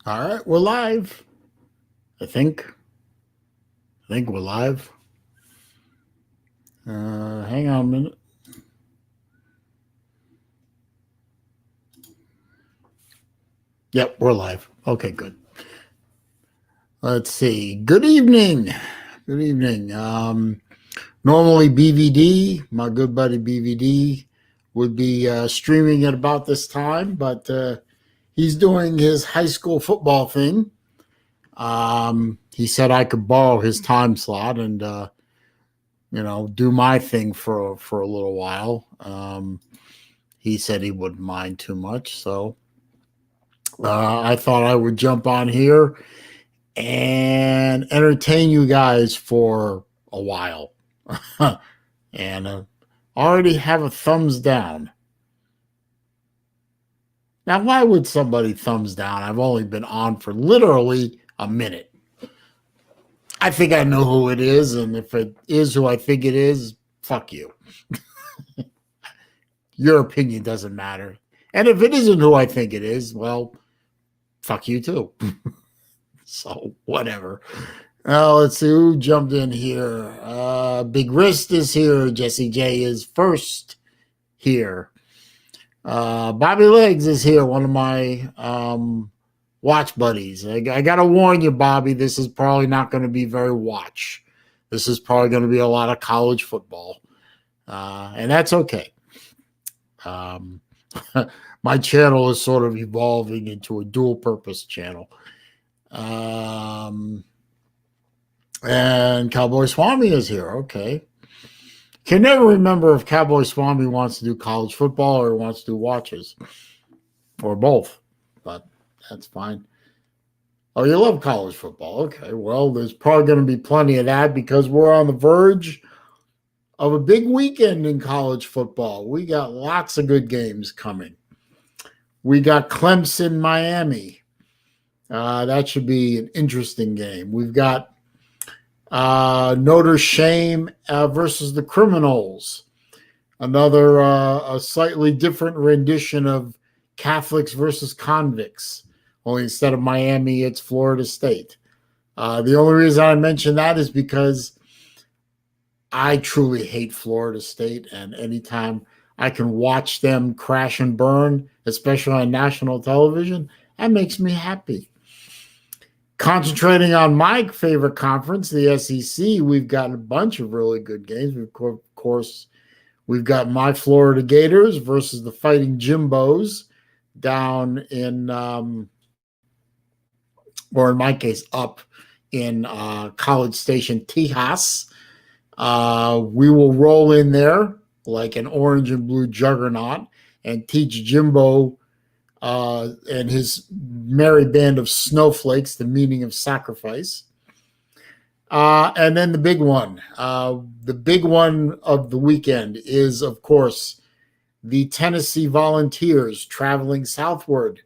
All right, we're live. I think. I think we're live. Hang on a minute. Yep, we're live. Okay, good. Let's see. Good evening. Good evening. Normally, BVD, my good buddy BVD, would be streaming at about this time, but he's doing his high school football thing. He said I could borrow his time slot and do my thing for a little while. He said he wouldn't mind too much, so I thought I would jump on here and entertain you guys for a while. And already have a thumbs down. Now, why would somebody thumbs down? I've only been on for literally a minute. I think I know who it is, and if it is who I think it is, fuck you. Your opinion doesn't matter. And if it isn't who I think it is, well, fuck you too. So, whatever. Let's see who jumped in here. Big Wrist is here. Jesse J is first here. Bobby Legs is here, one of my watch buddies. I got to warn you, Bobby, this is probably not going to be very watch. This is probably going to be a lot of college football. And that's okay. My channel is sort of evolving into a dual purpose channel. And Cowboy Swami is here. Okay. Can never remember if Cowboy Swami wants to do college football or wants to do watches or both, but that's fine. Oh, you love college football. Okay. Well, there's probably going to be plenty of that because we're on the verge of a big weekend in college football. We got lots of good games coming. We got Clemson, Miami. That should be an interesting game. We've got Notre Dame versus the Criminals. Another a slightly different rendition of Catholics versus convicts. Only instead of Miami, it's Florida State. The only reason I mention that is because I truly hate Florida State, and anytime I can watch them crash and burn, especially on national television, that makes me happy. Concentrating on my favorite conference, the SEC, we've got a bunch of really good games. Of course, we've got my Florida Gators versus the Fighting Jimbos down in, or in my case, up in College Station, Tejas. We will roll in there like an orange and blue juggernaut and teach Jimbo and his merry band of snowflakes the meaning of sacrifice. And then the big one of the weekend is, of course, the Tennessee Volunteers traveling southward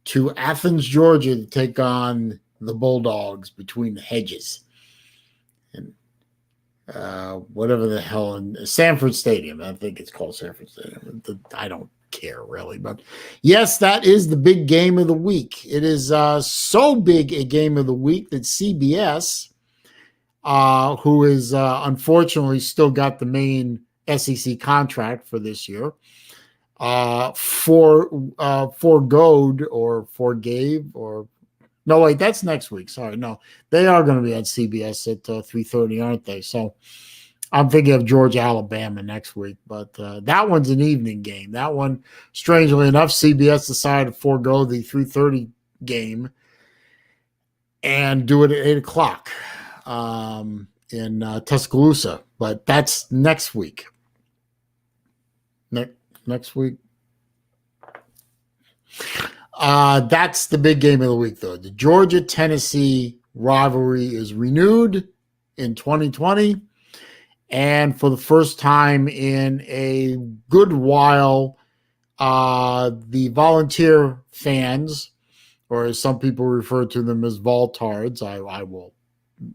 to Athens, Georgia to take on the Bulldogs between the hedges. And whatever the hell in Sanford Stadium. I think it's called Sanford Stadium. I don't care really, but yes, that is the big game of the week. It is so big a game of the week that CBS, who is unfortunately still got the main SEC contract for this year, forgave or no, wait, that's next week. Sorry, no, they are going to be on CBS at 3:30, aren't they? So I'm thinking of Georgia, Alabama next week, but that one's an evening game. That one, strangely enough, CBS decided to forego the 3:30 game and do it at 8 o'clock in Tuscaloosa. But that's next week. Next week. That's the big game of the week, though. The Georgia-Tennessee rivalry is renewed in 2020. And for the first time in a good while, the Volunteer fans, or as some people refer to them as Voltards,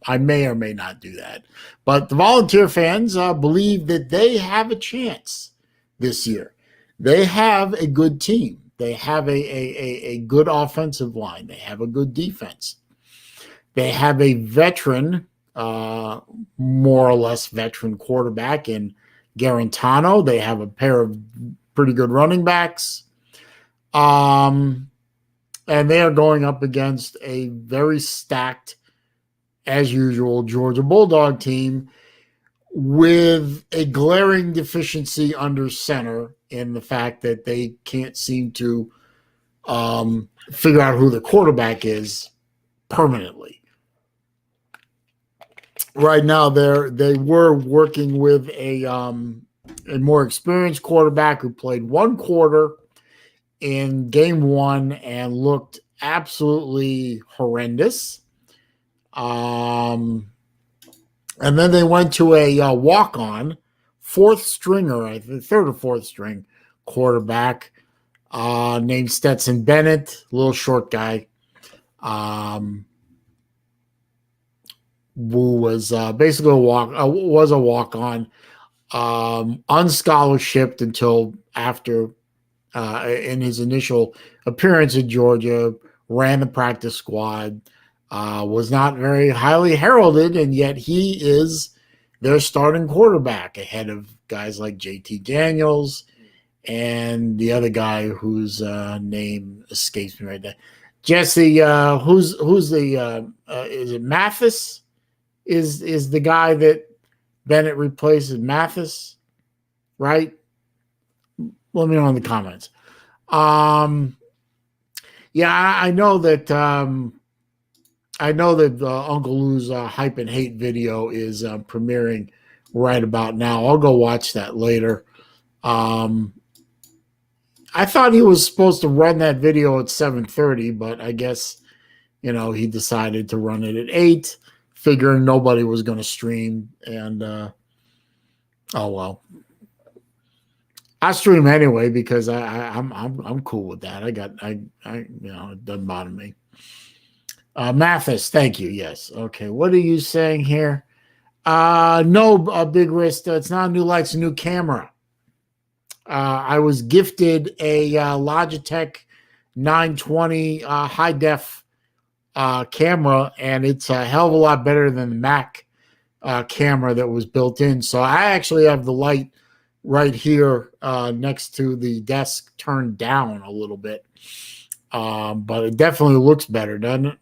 I may or may not do that. But the Volunteer fans believe that they have a chance this year. They have a good team. They have a good offensive line. They have a good defense. They have a veteran, more or less veteran quarterback in Garantano. They have a pair of pretty good running backs. And they are going up against a very stacked, as usual, Georgia Bulldog team with a glaring deficiency under center in the fact that they can't seem to figure out who the quarterback is permanently. Right now, they were working with a more experienced quarterback who played one quarter in game one and looked absolutely horrendous. And then they went to a walk-on, fourth stringer, I think, third or fourth string quarterback named Stetson Bennett, little short guy, who was basically was a walk-on, unscholarshiped until after in his initial appearance in Georgia, ran the practice squad. Was not very highly heralded, and yet he is their starting quarterback ahead of guys like JT Daniels and the other guy whose name escapes me right now. Jesse, who's the is it Mathis? Is the guy that Bennett replaces Mathis, right? Let me know in the comments. Yeah, I know that. I know that Uncle Lou's Hype and Hate video is premiering right about now. I'll go watch that later. I thought he was supposed to run that video at 7:30, but I guess, he decided to run it at 8, figuring nobody was going to stream. And, oh, well. I stream anyway because I'm cool with that. it doesn't bother me. Mathis, thank you. Yes. Okay. What are you saying here? No, Big Wrist. It's not a new light. It's a new camera. I was gifted a Logitech 920 high def camera, and it's a hell of a lot better than the Mac camera that was built in. So I actually have the light right here next to the desk turned down a little bit. But it definitely looks better, doesn't it?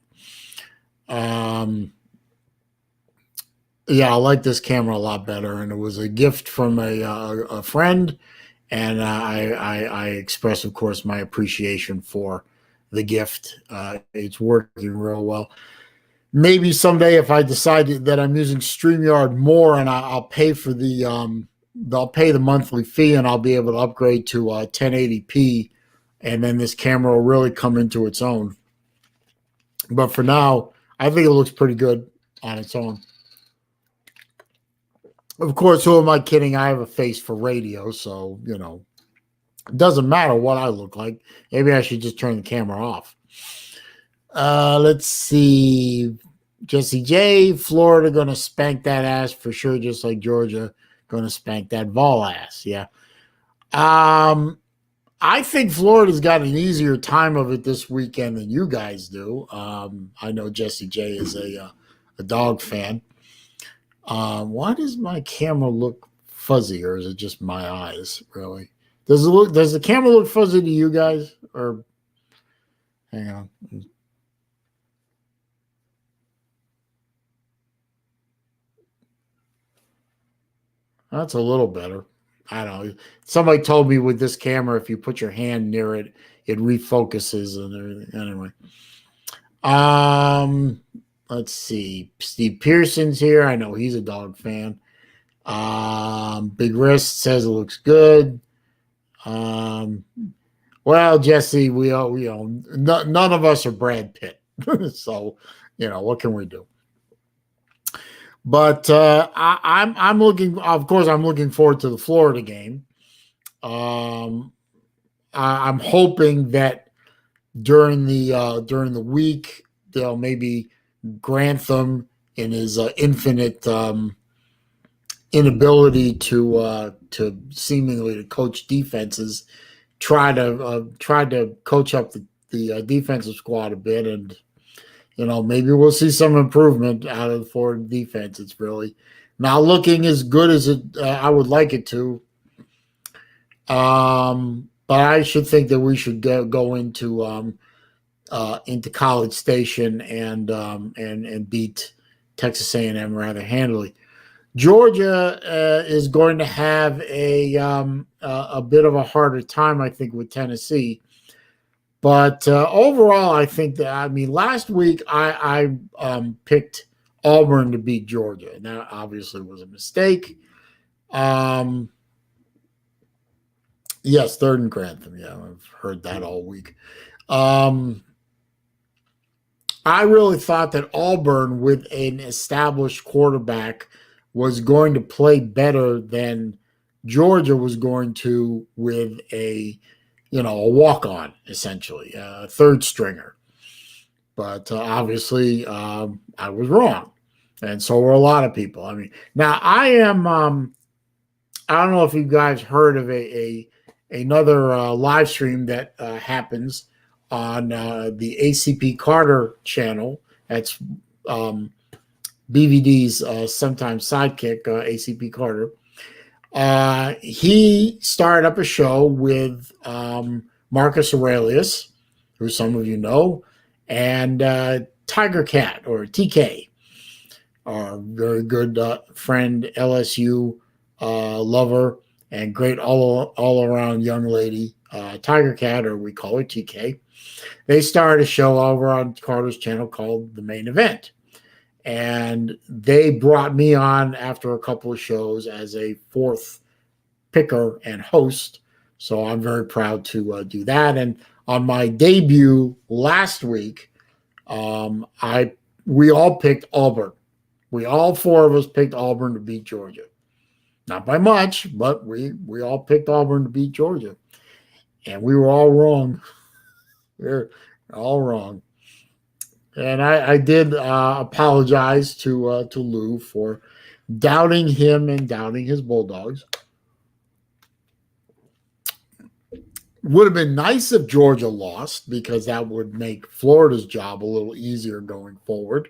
Yeah, I like this camera a lot better, and it was a gift from a friend, and I express, of course, my appreciation for the gift. It's working real well. Maybe someday, if I decide that I'm using StreamYard more, and I'll pay for I'll pay the monthly fee, and I'll be able to upgrade to 1080p, and then this camera will really come into its own. But for now, I think it looks pretty good on its own. Of course, who am I kidding? I have a face for radio, so, it doesn't matter what I look like. Maybe I should just turn the camera off. Let's see. Jesse J, Florida going to spank that ass for sure, just like Georgia going to spank that Vol ass. Yeah. I think Florida's got an easier time of it this weekend than you guys do. I know Jesse J is a dog fan. Why does my camera look fuzzy, or is it just my eyes? Really? Does the camera look fuzzy to you guys? Or hang on. That's a little better. I don't know. Somebody told me with this camera, if you put your hand near it, it refocuses and everything. Anyway. Let's see. Steve Pearson's here. I know he's a dog fan. Big Wrist says it looks good. Well, Jesse, none of us are Brad Pitt. So, what can we do? But I'm looking. Of course, I'm looking forward to the Florida game. I'm hoping that during the week they'll maybe Grantham, in his infinite inability to seemingly to coach defenses, tried to coach up the defensive squad a bit, and maybe we'll see some improvement out of the Florida defense. It's really not looking as good as I would like it to. But I should think that we should go into College Station and beat Texas A&M rather handily. Georgia is going to have a bit of a harder time, I think, with Tennessee. But overall, I think last week I picked Auburn to beat Georgia, and that obviously was a mistake. Yes, third and Grantham. Yeah, I've heard that all week. I really thought that Auburn, with an established quarterback, was going to play better than Georgia was going to with a walk-on, essentially, a third stringer. But obviously, I was wrong, and so were a lot of people. Now I am. I don't know if you guys heard of another live stream that happens on the ACP Carter channel. That's BVD's sometimes sidekick, ACP Carter. He started up a show with Marcus Aurelius, who some of you know, and Tiger Cat, or TK, our very good friend, LSU lover, and great all around young lady, Tiger Cat, or we call her TK. They started a show over on Carter's channel called The Main Event. And they brought me on after a couple of shows as a fourth picker and host. So I'm very proud to do that. And on my debut last week, we all picked Auburn. All four of us picked Auburn to beat Georgia. Not by much, but we all picked Auburn to beat Georgia. And we were all wrong. We're all wrong. And I did apologize to Lou for doubting him and doubting his Bulldogs. Would have been nice if Georgia lost, because that would make Florida's job a little easier going forward.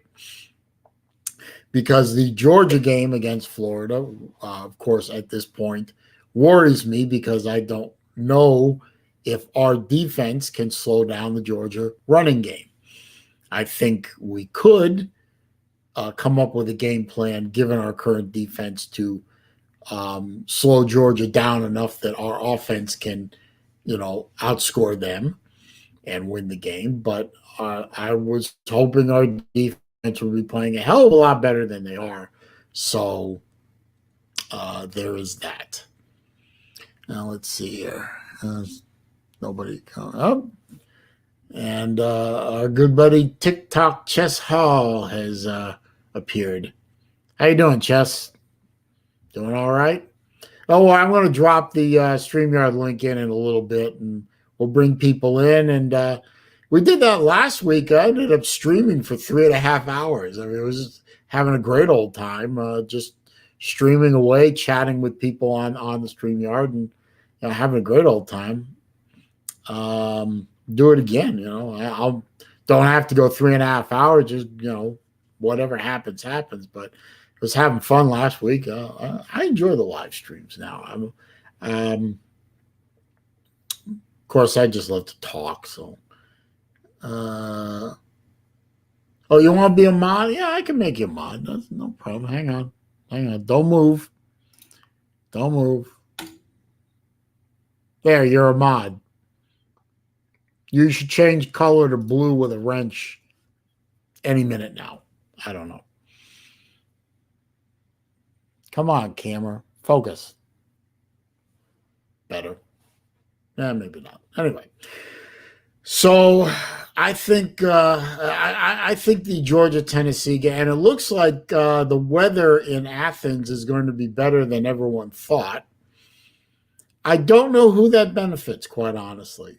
Because the Georgia game against Florida, of course, at this point, worries me, because I don't know if our defense can slow down the Georgia running game. I think we could come up with a game plan, given our current defense, to slow Georgia down enough that our offense can, outscore them and win the game. But I was hoping our defense would be playing a hell of a lot better than they are. So there is that. Now let's see here. Nobody coming up. And our good buddy TikTok Chess Hall has appeared. How you doing, Chess? Doing all right? Oh, well, I'm going to drop the StreamYard link in a little bit, and we'll bring people in. And we did that last week. I ended up streaming for 3.5 hours. It was having a great old time, just streaming away, chatting with people on the StreamYard, and having a great old time. Do it again. I don't have to go 3.5 hours. Just whatever happens. But I was having fun last week. I enjoy the live streams now. Of course, I just love to talk. So, oh, you want to be a mod? Yeah, I can make you a mod. That's no problem. Hang on. Don't move. There, you're a mod. You should change color to blue with a wrench any minute now. I don't know. Come on, camera. Focus. Better. Maybe not. Anyway. So I think I think the Georgia-Tennessee game, and it looks like the weather in Athens is going to be better than everyone thought. I don't know who that benefits, quite honestly.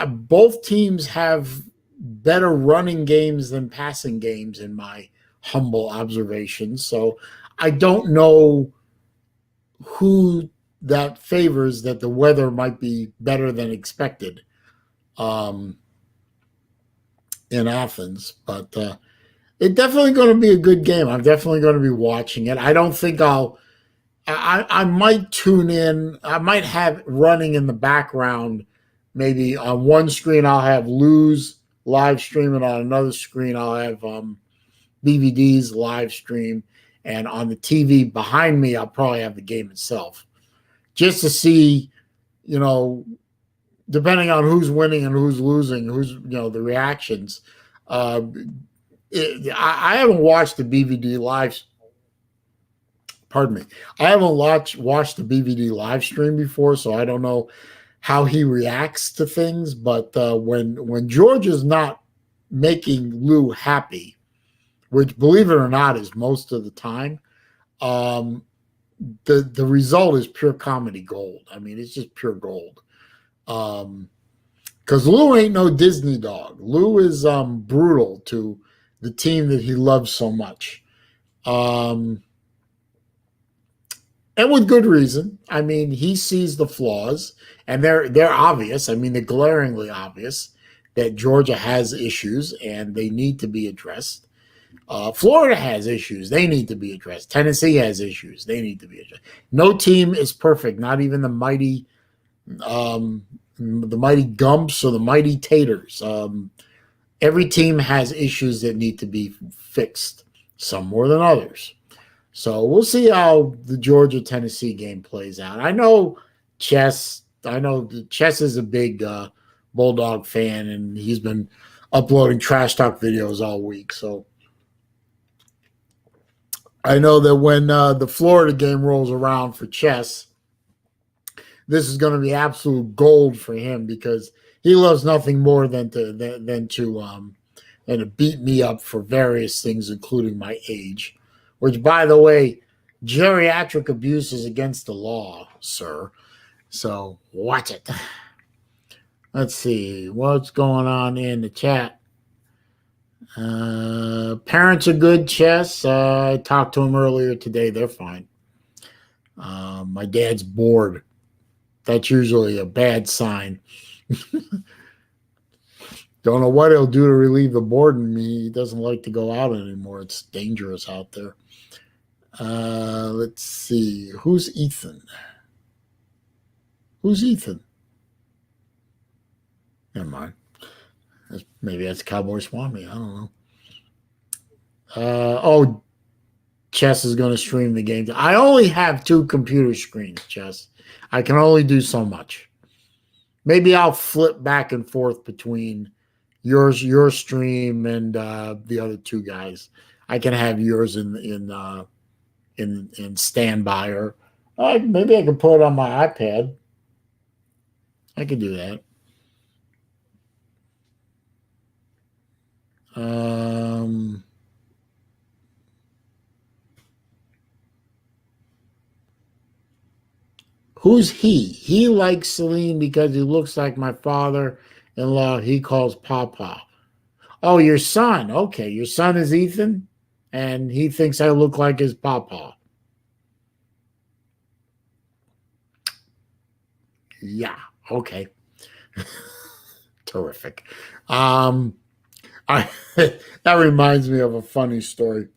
Both teams have better running games than passing games, in my humble observation. So I don't know who that favors that the weather might be better than expected um, in Athens. But it's definitely going to be a good game. I'm definitely going to be watching it. I don't think I might tune in. I might have running in the background. Maybe on one screen I'll have Lou's live stream, and on another screen I'll have BVD's live stream, and on the TV behind me I'll probably have the game itself, just to see, you know, depending on who's winning and who's losing, who's, the reactions. Uh, I haven't watched the BVD live. Pardon me. I haven't watched the BVD live stream before, so I don't know how he reacts to things. But when George is not making Lou happy, which, believe it or not, is most of the time, um, the result is pure comedy gold. I mean, it's just pure gold. Because Lou ain't no Disney dog. Lou is brutal to the team that he loves so much. And with good reason. I mean, he sees the flaws, and they're obvious. I mean, they're glaringly obvious that Georgia has issues, and they need to be addressed. Florida has issues; they need to be addressed. Tennessee has issues; they need to be addressed. No team is perfect, not even the mighty Gumps or the mighty Taters. Every team has issues that need to be fixed, some more than others. So we'll see how the Georgia-Tennessee game plays out. I know Chess is a big Bulldog fan, and he's been uploading trash talk videos all week. So I know that when the Florida game rolls around for Chess, this is going to be absolute gold for him, because he loves nothing more than to beat me up for various things, including my age. Which, by the way, geriatric abuse is against the law, sir. So watch it. Let's see what's going on in the chat. Parents are good, Chess. I talked to him earlier today. They're fine. My dad's bored. That's usually a bad sign. Don't know what he'll do to relieve the boredom. He doesn't like to go out anymore. It's dangerous out there. Let's see. Who's Ethan? Who's Ethan? Never mind. Maybe that's Cowboy Swami. I don't know. Chess is going to stream the game. I only have 2 computer screens, Chess. I can only do so much. Maybe I'll flip back and forth between your stream and the other 2 guys. I can have yours in standby, or maybe I can put it on my iPad. I could do that. Who's he? He likes Celine because he looks like my father-in-law. He calls Papa. Oh, your son. Okay, your son is Ethan, and he thinks I look like his papa. Yeah, okay. Terrific. That reminds me of a funny story.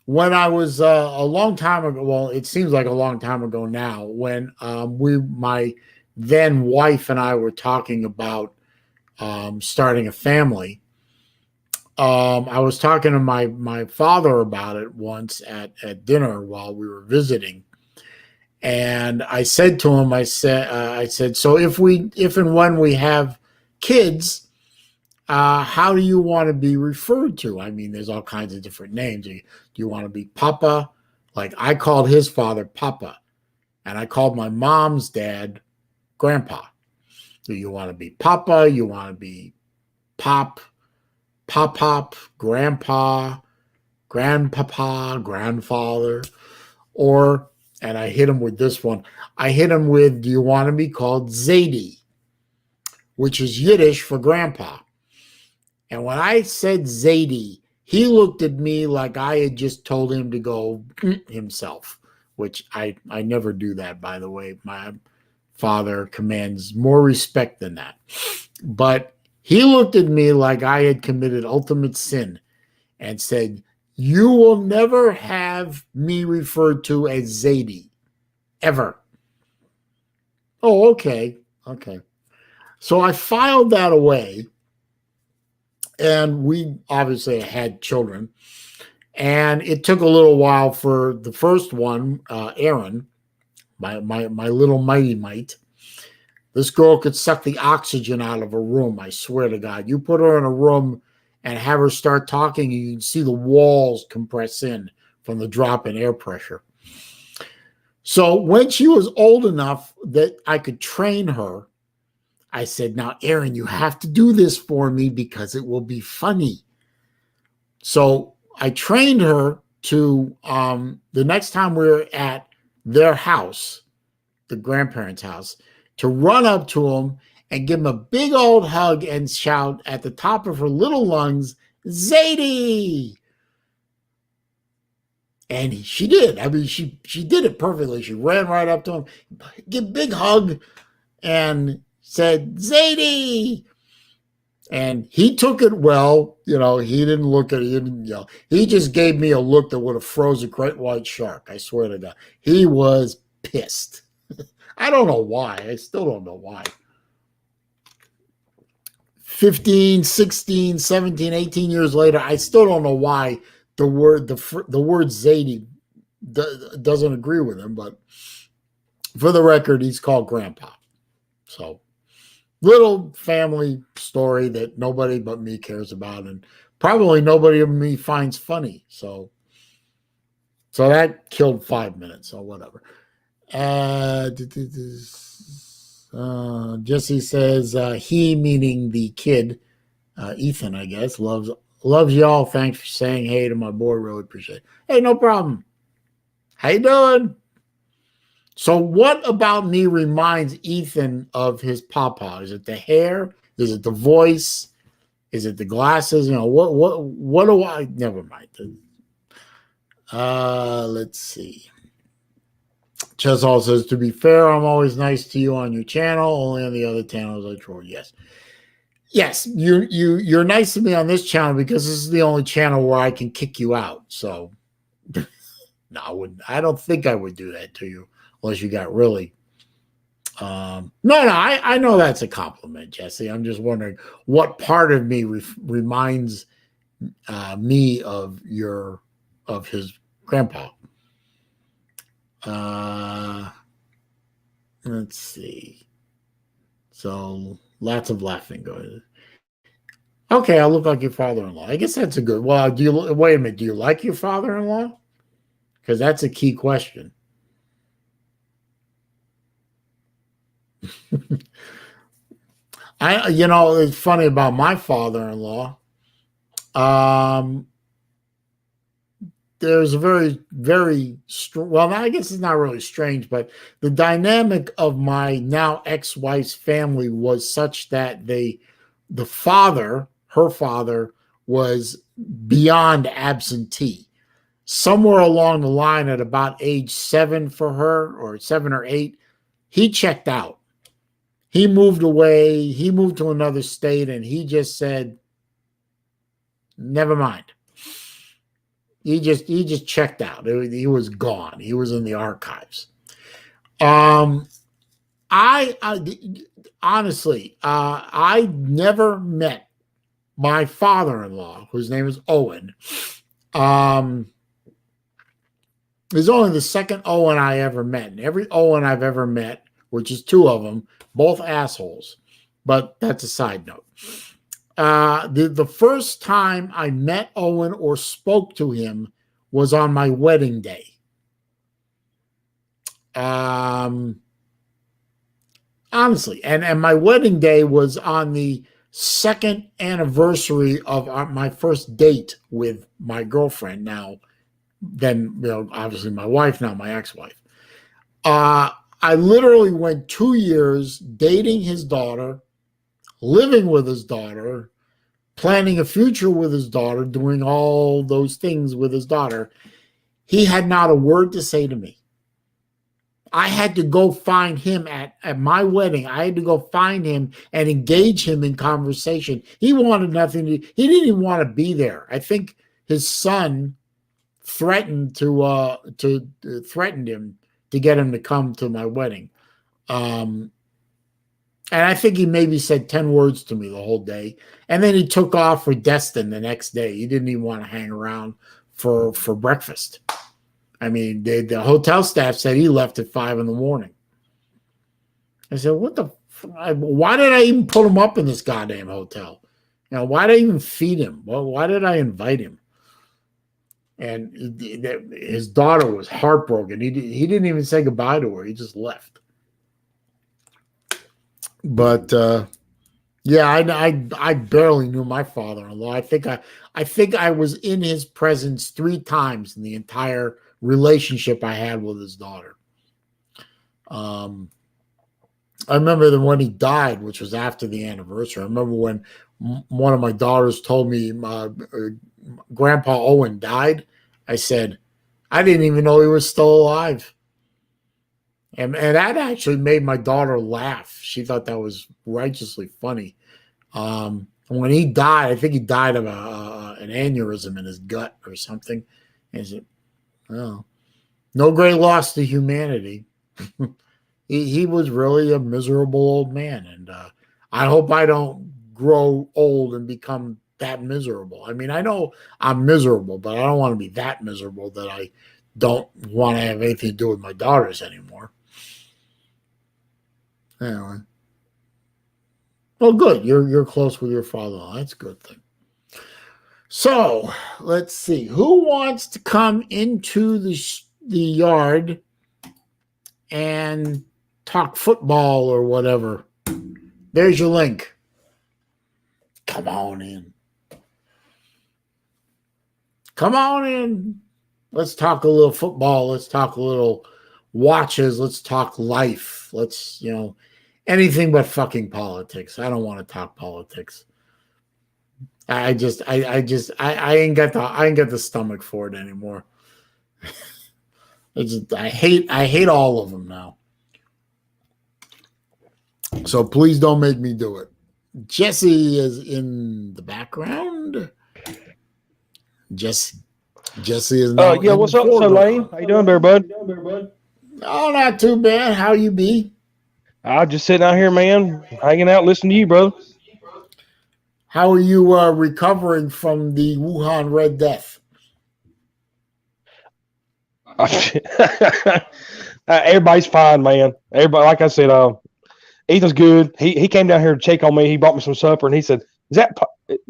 When I was a long time ago, well, it seems like a long time ago now, when my then wife and I were talking about starting a family. I was talking to my father about it once at dinner while we were visiting, and I said to him, I said, so if and when we have kids, how do you want to be referred to? I mean, there's all kinds of different names. Do you want to be Papa? Like I called his father Papa, and I called my mom's dad Grandpa. Do you want to be Papa? You want to be Pop, Grandpa, Grandpapa, Grandfather? Or, and I hit him with this one, I hit him with, do you want to be called Zadie, which is Yiddish for grandpa? And when I said Zadie, he looked at me like I had just told him to go himself, which I never do that, by the way. My father commands more respect than that. But he looked at me like I had committed ultimate sin and said, "You will never have me referred to as Zadie, ever." Oh, okay. Okay. So I filed that away, and we obviously had children. And it took a little while for the first one, Aaron, my little mighty mite. This girl could suck the oxygen out of a room. I swear to God. You put her in a room and have her start talking, and you can see the walls compress in from the drop in air pressure. So when she was old enough that I could train her, I said, "Now, Aaron, you have to do this for me because it will be funny." So I trained her to, the next time we were at their house, the grandparents' house, to run up to him and give him a big old hug and shout at the top of her little lungs, "Zadie!" And she did. I mean, she did it perfectly. She ran right up to him, give a big hug, and said, "Zadie!" And he took it well. You know, he didn't look at it. He didn't yell. He just gave me a look that would have froze a great white shark. I swear to God. He was pissed. I don't know why. I still don't know why. 15, 16, 17, 18 years later, I still don't know why the word Zadie doesn't agree with him. But for the record, he's called Grandpa. So little family story that nobody but me cares about, and probably nobody but me finds funny. So that killed 5 minutes or whatever. Jesse says he, meaning the kid, Ethan, I guess, loves y'all. Thanks for saying hey to my boy. Really appreciate it. Hey, no problem. How you doing? So what about me reminds Ethan of his papa? Is it the hair? Is it the voice? Is it the glasses? You know, what do I, never mind. Let's see. Chesall says, to be fair, I'm always nice to you on your channel. Only on the other channels I troll. Yes. Yes, you're nice to me on this channel because this is the only channel where I can kick you out. So no, I don't think I would do that to you unless you got really. No, I know that's a compliment, Jesse. I'm just wondering what part of me reminds me of his grandpa. Let's see. So lots of laughing going. Okay, I look like your father-in-law. I guess that's a good. Well, wait a minute? Do you like your father-in-law? Because that's a key question. It's funny about my father-in-law. There's a very, very well, I guess it's not really strange, but the dynamic of my now ex-wife's family was such that her father was beyond absentee. Somewhere along the line at about age 7 for her, or 7 or 8, he checked out. He moved away. He moved to another state, and he just said, never mind. He just checked out. He was gone. He was in the archives. I honestly, I never met my father-in-law, whose name is Owen. There's only the second Owen I ever met. And every Owen I've ever met, which is 2 of them, both assholes. But that's a side note. The first time I met Owen or spoke to him was on my wedding day. Honestly, and my wedding day was on the 2nd anniversary of my first date with my girlfriend. Now, then, obviously my wife, now my ex-wife. I literally went 2 years dating his daughter, living with his daughter, planning a future with his daughter, doing all those things with his daughter. He had not a word to say to me. I had to go find him at my wedding. I had to go find him and engage him in conversation. He wanted nothing to, he didn't even want to be there. I think his son threatened to threatened him to get him to come to my wedding. And I think he maybe said 10 words to me the whole day. And then he took off for Destin the next day. He didn't even want to hang around for breakfast. I mean, the hotel staff said he left at 5 a.m. I said, what the? Why did I even put him up in this goddamn hotel? You know, why did I even feed him? Well, why did I invite him? And his daughter was heartbroken. He didn't even say goodbye to her. He just left. But yeah, I barely knew my father-in-law. I think I was in his presence 3 times in the entire relationship I had with his daughter. I remember that when he died, which was after the anniversary. I remember when one of my daughters told me Grandpa Owen died. I said, I didn't even know he was still alive. And that actually made my daughter laugh. She thought that was righteously funny. When he died, I think he died of an aneurysm in his gut or something. And I said, oh, no great loss to humanity. He was really a miserable old man. And I hope I don't grow old and become that miserable. I mean, I know I'm miserable, but I don't want to be that miserable that I don't want to have anything to do with my daughters anymore. Anyway. Well, good. You're close with your father-in-law. That's a good thing. So let's see. Who wants to come into the yard and talk football or whatever? There's your link. Come on in. Come on in. Let's talk a little football. Let's talk a little watches. Let's talk life. Let's, anything but fucking politics. I don't want to talk politics. I ain't got the stomach for it anymore. I hate all of them now. So please don't make me do it. Jesse is in the background. Jesse is now. Yeah, what's up, Lane? How you doing there, bud? Oh, not too bad. How you be? I'm just sitting out here, man, hanging out, listening to you, brother. How are you recovering from the Wuhan Red Death? Everybody's fine, man. Everybody, like I said, Ethan's good. He came down here to check on me. He bought me some supper, and he said, "Is that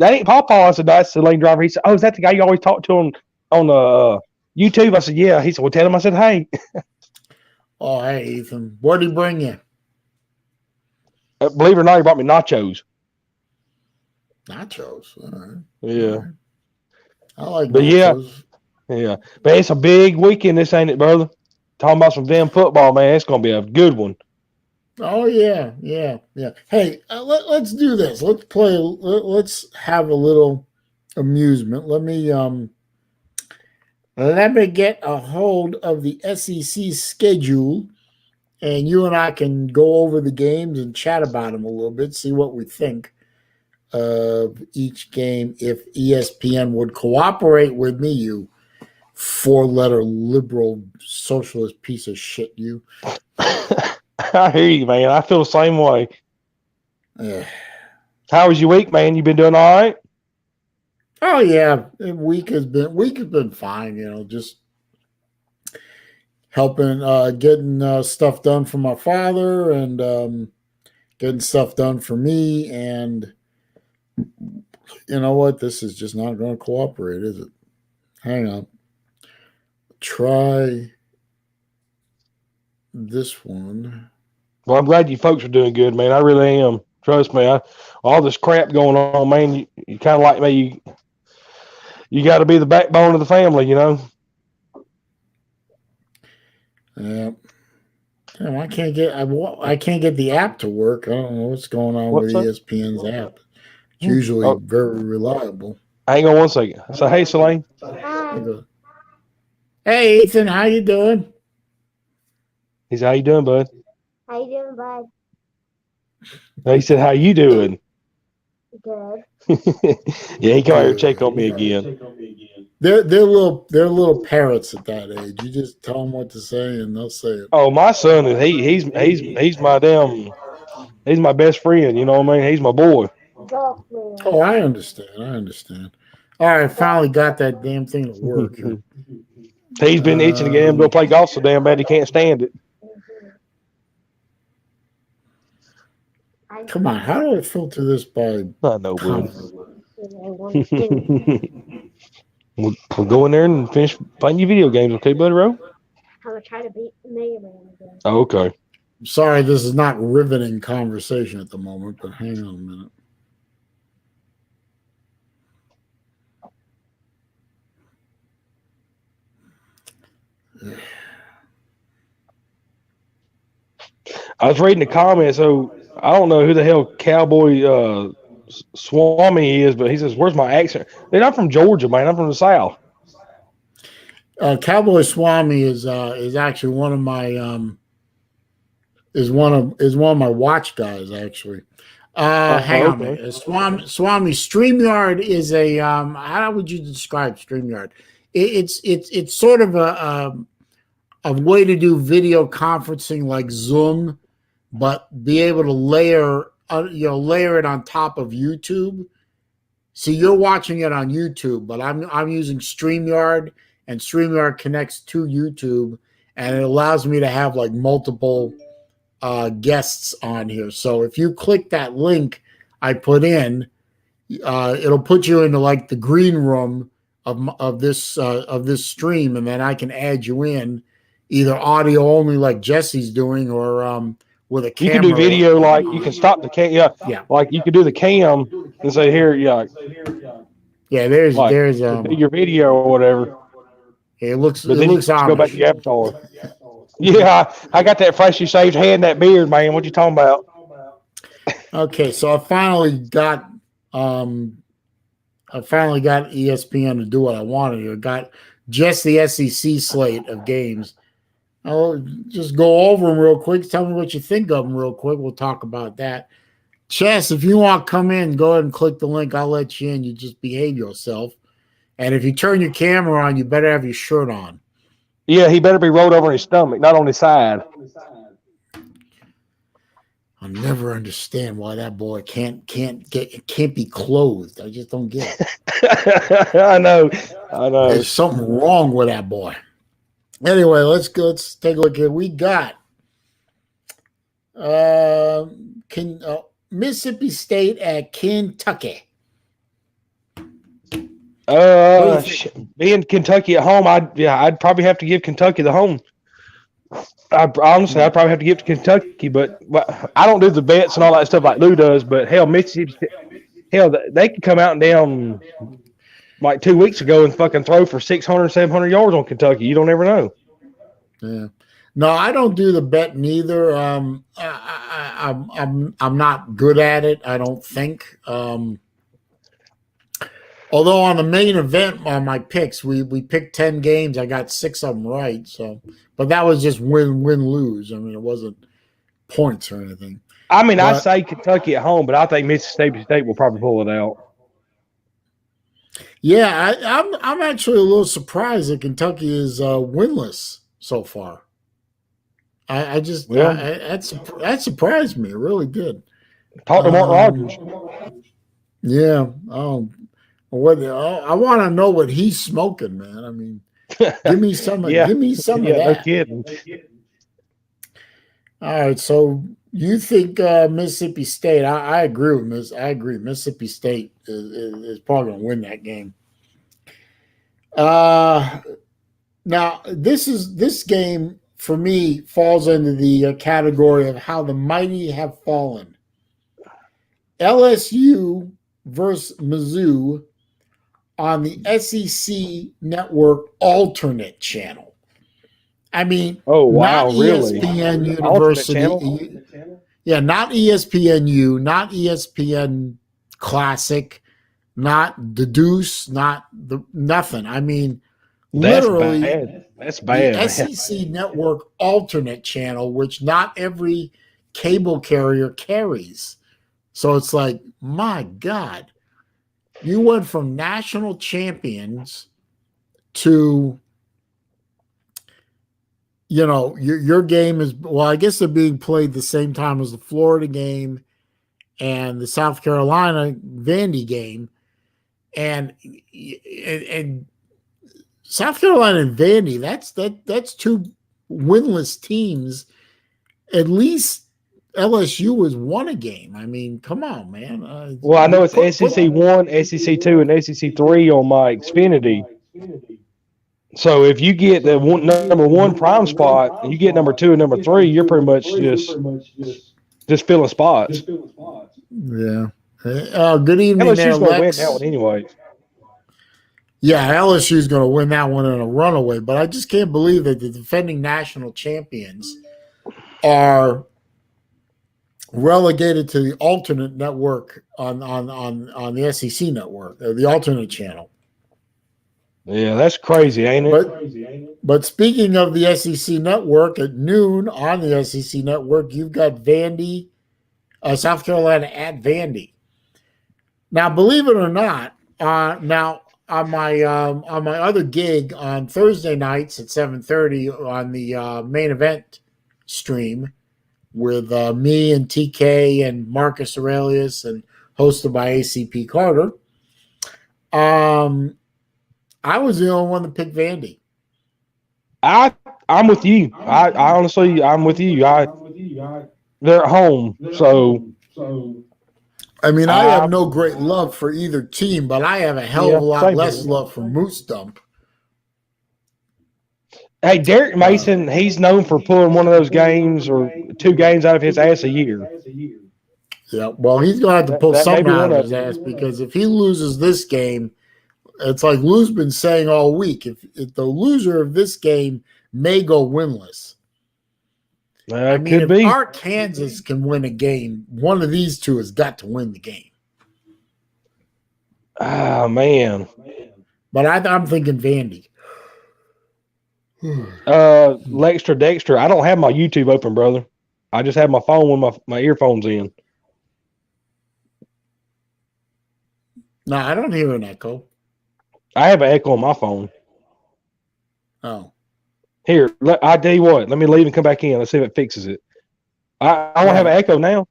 ain't Pawpaw?" I said, "That's the lane driver." He said, "Oh, is that the guy you always talk to on YouTube?" I said, "Yeah." He said, "Well, tell him." I said, "Hey." Oh, hey, Ethan. What did he bring you? Believe it or not, he brought me nachos. Nachos. All right. Yeah. All right. I like but nachos. Yeah. But it's a big weekend, this ain't it, brother? Talking about some damn football, man. It's going to be a good one. Oh, yeah. Hey, let's do this. Let's play. Let's have a little amusement. Let me get a hold of the SEC schedule, and you and I can go over the games and chat about them a little bit, see what we think of each game. If ESPN would cooperate with me, you 4-letter liberal socialist piece of shit, you. I hear you, man. I feel the same way. How was your week, man? You been doing all right? Oh yeah, week has been fine. Just helping, getting stuff done for my father, and getting stuff done for me. And you know what? This is just not going to cooperate, is it? Hang on. Try this one. Well, I'm glad you folks are doing good, man. I really am. Trust me. All this crap going on, man, you kind of like me. You got to be the backbone of the family, Yeah. I can't get the app to work. I don't know what's going on with ESPN's app. It's usually very reliable. Hang on one second. So, hey, Selene. Hey, Ethan, how you doing? He said, "How you doing, bud?" How you doing, bud? He said, "How you doing?" Good. Yeah, he come out here and check Good. on me Yeah. again. They're little parrots at that age. You just tell them what to say and they'll say it. Oh, my son is he's my he's my best friend. You know what I mean? He's my boy. Girlfriend. Oh, I understand. I understand. All right, I finally got that damn thing to work here. He's been itching to get him to go play golf so damn bad he can't stand it. Come on, how do I filter this by I know, bud. I'm We'll go in there and finish playing your video games, okay, buddy, bro? gonna try to beat Mega Man again. Oh, okay. Sorry, this is not riveting conversation at the moment, but hang on a minute. I was reading the comments, so I don't know who the hell Cowboy Swami is, but he says, "Where's my accent?" Dude, I'm from Georgia, man. I'm from the South. Cowboy Swami is actually one of my is one of my watch guys actually. Hang on a okay. minute. Swami StreamYard is a how would you describe StreamYard? It's sort of a way to do video conferencing like Zoom, but be able to layer it on top of YouTube. See, you're watching it on YouTube, but I'm using StreamYard, and StreamYard connects to YouTube, and it allows me to have like multiple guests on here. So if you click that link I put in, it'll put you into like the green room of this stream, and then I can add you in either audio only like Jesse's doing, or with a You camera. can do video like you can stop the cam. Yeah. Like you could do the cam and say, "Here, yeah, There's like, do your video or whatever." it looks But it then looks you just go back to Amish. your avatar. Yeah, I got that freshly shaved head and that beard, man. What you talking about? Okay, so I finally got ESPN to do what I wanted here. Got just the SEC slate of games. I'll just go over them real quick. Tell me what you think of them real quick. We'll talk about that. Chess, if you want to come in, go ahead and click the link. I'll let you in. You just behave yourself. And if you turn your camera on, you better have your shirt on. Yeah, he better be rolled over on his stomach, not on his side. I'll never understand why that boy can't be clothed. I just don't get it. I know. There's something wrong with that boy. Anyway, let's take a look here. We got Mississippi State at Kentucky. Being Kentucky at home, I'd probably have to give Kentucky the home. I'd probably have to give to Kentucky, but I don't do the bets and all that stuff like Lou does. But hell, Mississippi, they could come out and down like 2 weeks ago and fucking throw for 600, 700 yards on Kentucky. You don't ever know. Yeah. No, I don't do the bet neither. I'm not good at it, I don't think. Although on the main event on my picks, we picked 10 games. I got 6 of them right. So, but that was just win lose. I mean, it wasn't points or anything. I mean, I say Kentucky at home, but I think Mississippi State will probably pull it out. Yeah, I'm actually a little surprised that Kentucky is winless so far. That surprised me. It really did. Talk to Mark Rogers. Yeah. I want to know what he's smoking, man. I mean, give me some. Give me some of that. No kidding. All right. So you think Mississippi State? I agree with I agree. Mississippi State is probably going to win that game. Now this game for me falls into the category of how the mighty have fallen. LSU versus Mizzou on the SEC Network alternate channel. I mean, oh wow, not really? ESPN University. Yeah, not ESPNU, not ESPN Classic, not the Deuce, not the nothing. I mean, That's literally, bad. That's the bad, man. SEC Network alternate channel, which not every cable carrier carries. So it's like, my God, you went from national champions to, your game is, well, I guess they're being played the same time as the Florida game and the South Carolina Vandy game. And South Carolina and Vandy, that's two winless teams. At least LSU has won a game. I mean, come on, man. Well, I know it's SEC 1, SEC 2, and SEC 3 on my Xfinity. So if you get the number 1 prime spot and you get number 2 and number 3, you're pretty much just filling spots. Yeah. Good evening, there, LSU's going to win Lex. that one anyway. Yeah, LSU's going to win that one in a runaway, but I just can't believe that the defending national champions are relegated to the alternate network on the SEC network, the alternate channel. Yeah, that's crazy, ain't it? But speaking of the SEC network, at noon on the SEC network, you've got Vandy, South Carolina at Vandy. Now, believe it or not, now on my other gig on Thursday nights at 7:30 on the main event stream with me and TK and Marcus Aurelius and hosted by ACP Carter, I was the only one to pick Vandy. I'm with you. I honestly, I'm with you. They're at home, so. I mean, I have no great love for either team, but I have a hell of a lot less love for Moose Dump. Hey, Derek Mason, he's known for pulling one of those games or 2 games out of his ass a year. Yeah, well, he's going to have to pull something out of his ass because if he loses this game, it's like Lou's been saying all week. If the loser of this game may go winless. I mean, if Arkansas can win a game, one of these two has got to win the game. Oh, man. But I'm thinking Vandy. Lextra Dexter, I don't have my YouTube open, brother. I just have my phone with my earphones in. No, I don't hear an echo. I have an echo on my phone. Oh. Here, I tell you what. Let me leave and come back in. Let's see if it fixes it. I don't have an echo now.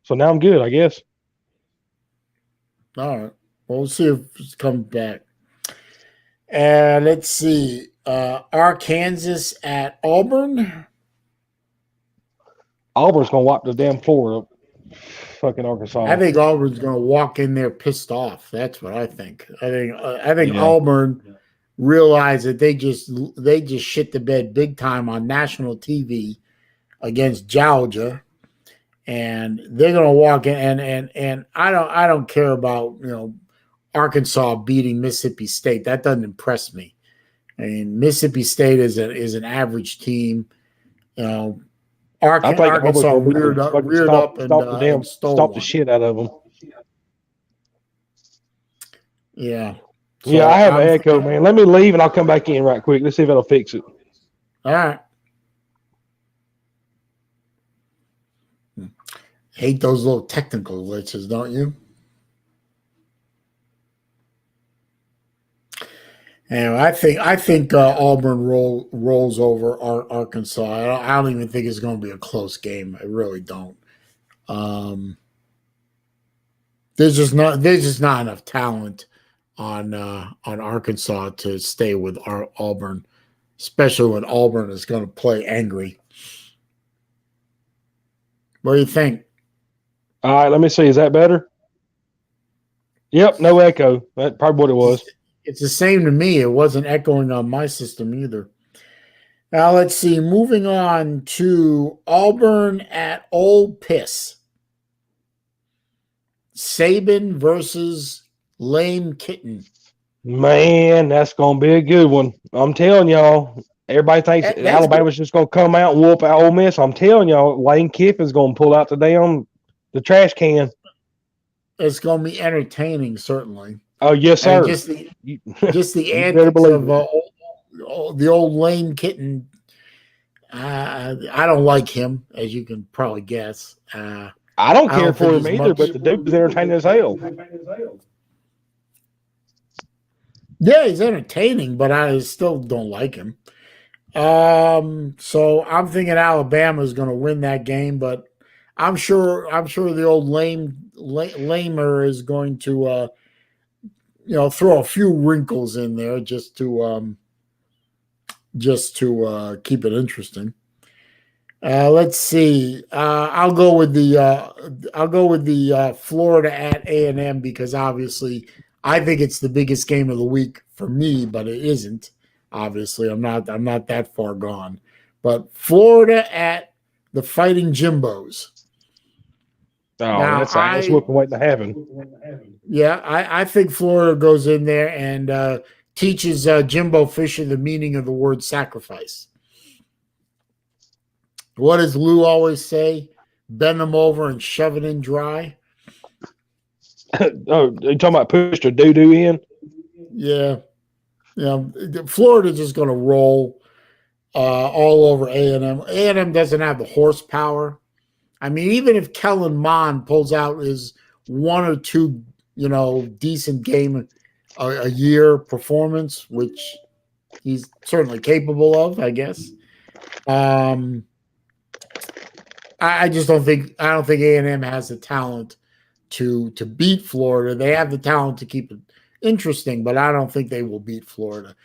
So now I'm good, I guess. All right. Well, we'll see if it comes back. And let's see. Arkansas at Auburn. Auburn's going to wipe the damn floor up. Fucking Arkansas. I think Auburn's going to walk in there pissed off. That's what I think. I think Auburn realized that they just shit the bed big time on national TV against Georgia, and they're going to walk in and I don't care about Arkansas beating Mississippi State. That doesn't impress me. I mean, Mississippi State is an average team. Arkansas reared up and stop the shit out of them. Yeah. So yeah, I have an echo, man. Let me leave and I'll come back in right quick. Let's see if it'll fix it. All right. Hate those little technical glitches, don't you? Anyway, I think Auburn rolls over Arkansas. I don't even think it's going to be a close game. I really don't. There's just not enough talent on Arkansas to stay with Auburn, especially when Auburn is going to play angry. What do you think? All right, let me see. Is that better? Yep, no echo. That's probably what it was. It's the same to me. It wasn't echoing on my system either. Now, let's see. Moving on to Auburn at Ole Miss. Saban versus Lame Kitten. Man, that's going to be a good one. I'm telling y'all. Everybody thinks Alabama's just going to come out and whoop out Ole Miss. I'm telling y'all, Lane Kiffin's going to pull out the trash can. It's going to be entertaining, certainly. Oh, yes, sir. And just the antics of the old lame kitten. I don't like him, as you can probably guess. I don't I care don't for think him he's either, much. but the dude's entertaining as hell. Yeah, he's entertaining, but I still don't like him. So I'm thinking Alabama is going to win that game, but I'm sure the old lamer is going to throw a few wrinkles in there just to keep it interesting. Let's see. I'll go with the Florida at A&M because obviously I think it's the biggest game of the week for me, but it isn't. Obviously, I'm not that far gone. But Florida at the Fighting Jimbos. Oh, Now that's an ass whooping waiting to happen. Yeah, I think Florida goes in there and teaches Jimbo Fisher the meaning of the word sacrifice. What does Lou always say? Bend them over and shove it in dry. Oh, you talking about push the doo-doo in? Yeah. Florida's just going to roll all over A&M. A&M doesn't have the horsepower. I mean, even if Kellen Mond pulls out his one or two, decent game a year performance, which he's certainly capable of, I guess. I just don't think A&M has the talent to beat Florida. They have the talent to keep it interesting, but I don't think they will beat Florida.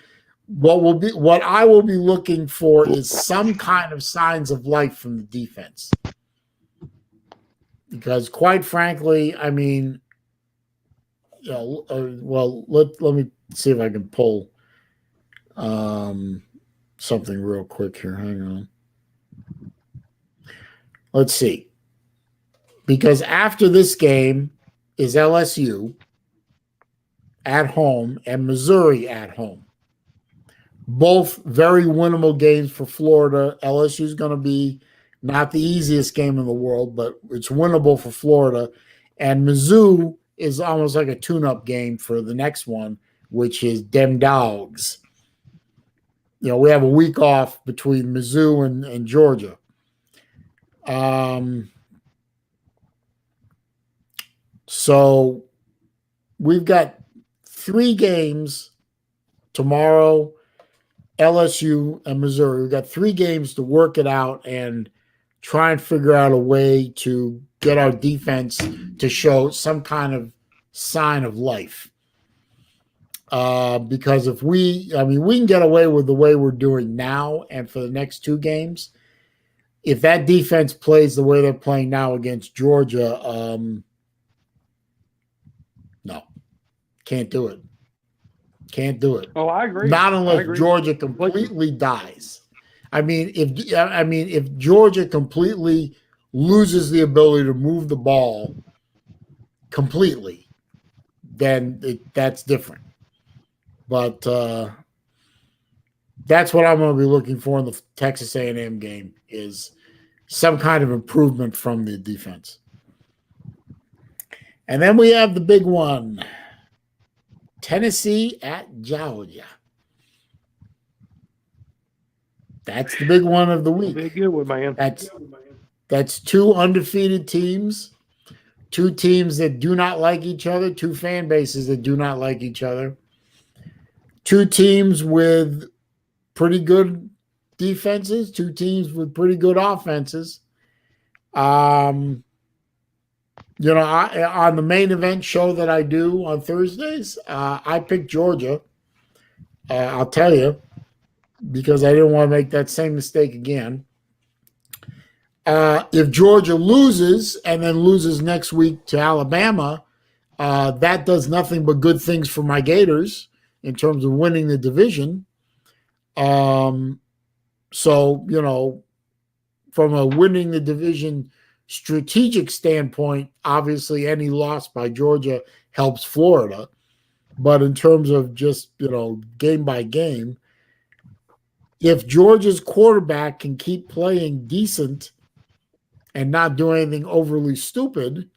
What I will be looking for is some kind of signs of life from the defense. Because quite frankly, I mean, let me see if I can pull something real quick here. Hang on. Let's see. Because after this game is LSU at home and Missouri at home. Both very winnable games for Florida. LSU is going to be not the easiest game in the world, but it's winnable for Florida. And Mizzou is almost like a tune-up game for the next one, which is Dem Dogs. We have a week off between Mizzou and Georgia. So we've got 3 games tomorrow, LSU and Missouri. We've got 3 games to work it out and try and figure out a way to get our defense to show some kind of sign of life. Because if we can get away with the way we're doing now and for the next 2 games, if that defense plays the way they're playing now against Georgia, no, can't do it. Can't do it. Oh, I agree. Not unless Georgia completely dies. I mean, if Georgia completely loses the ability to move the ball completely, then that's different. But that's what I'm going to be looking for in the Texas A&M game is some kind of improvement from the defense. And then we have the big one. Tennessee at Georgia. That's the big one of the week. Be a good one, man. That's 2 undefeated teams, 2 teams that do not like each other, 2 fan bases that do not like each other, 2 teams with pretty good defenses, 2 teams with pretty good offenses. On the main event show that I do on Thursdays, I picked Georgia. I'll tell you, because I didn't want to make that same mistake again. If Georgia loses and then loses next week to Alabama, that does nothing but good things for my Gators in terms of winning the division. So, from a winning the division strategic standpoint, obviously any loss by Georgia helps Florida. But in terms of just, game by game, if Georgia's quarterback can keep playing decent and not do anything overly stupid,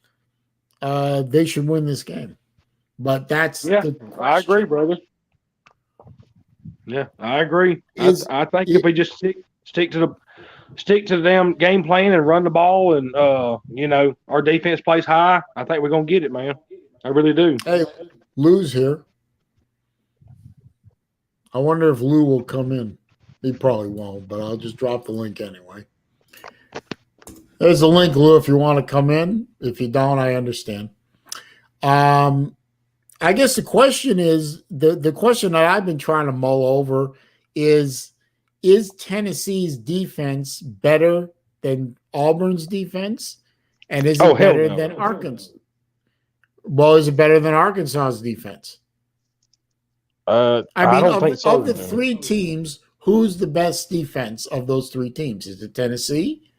they should win this game. But that's the question. I agree, brother. Yeah, I agree. Is I think if it, we just stick to the damn game plan and run the ball, and our defense plays high, I think we're gonna get it, man. I really do. hey, Lou's here. I wonder if Lou will come in. He probably won't, but I'll just drop the link anyway. There's a link, Lou, if you want to come in. If you don't, I understand. I guess the question is the question that I've been trying to mull over is Tennessee's defense better than Auburn's defense? And is Oh, it hell better no. than Arkansas? Well, is it better than Arkansas's defense? I I mean, don't think so. of the man. three teams, who's the best defense of those three teams? Is it Tennessee?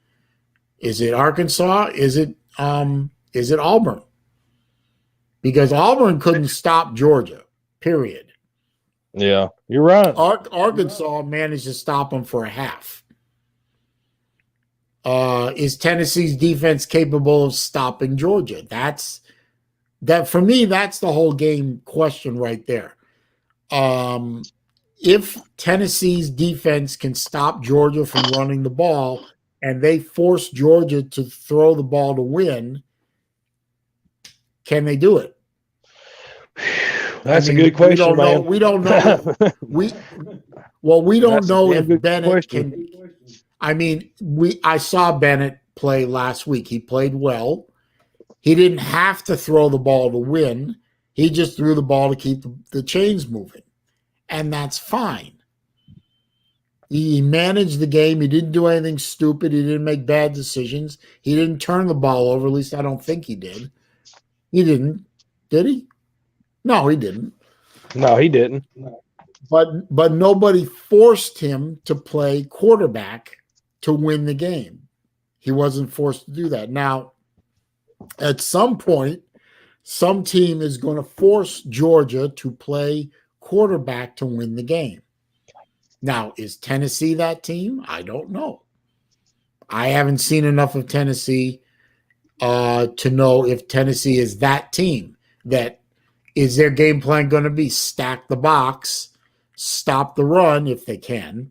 Is it Arkansas? Is it Auburn? Because Auburn couldn't stop Georgia, period. Yeah, you're right. Arkansas managed to stop them for a half. Is Tennessee's defense capable of stopping Georgia? That for me, that's the whole game question right there. If Tennessee's defense can stop Georgia from running the ball and they force Georgia to throw the ball to win, can they do it? That's a good question, man. We don't know. we don't know if Bennett can. I mean, I saw Bennett play last week. He played well. He didn't have to throw the ball to win. He just threw the ball to keep the chains moving, and that's fine. He managed the game. He didn't do anything stupid. He didn't make bad decisions. He didn't turn the ball over. At least I don't think he did. He didn't. Did he? No, he didn't. No, he didn't. But nobody forced him to play quarterback to win the game. He wasn't forced to do that. Now, at some point, some team is going to force Georgia to play quarterback to win the game. Now, is Tennessee that team? I don't know. I haven't seen enough of Tennessee to know if Tennessee is that team. That is their game plan going to be stack the box, stop the run if they can,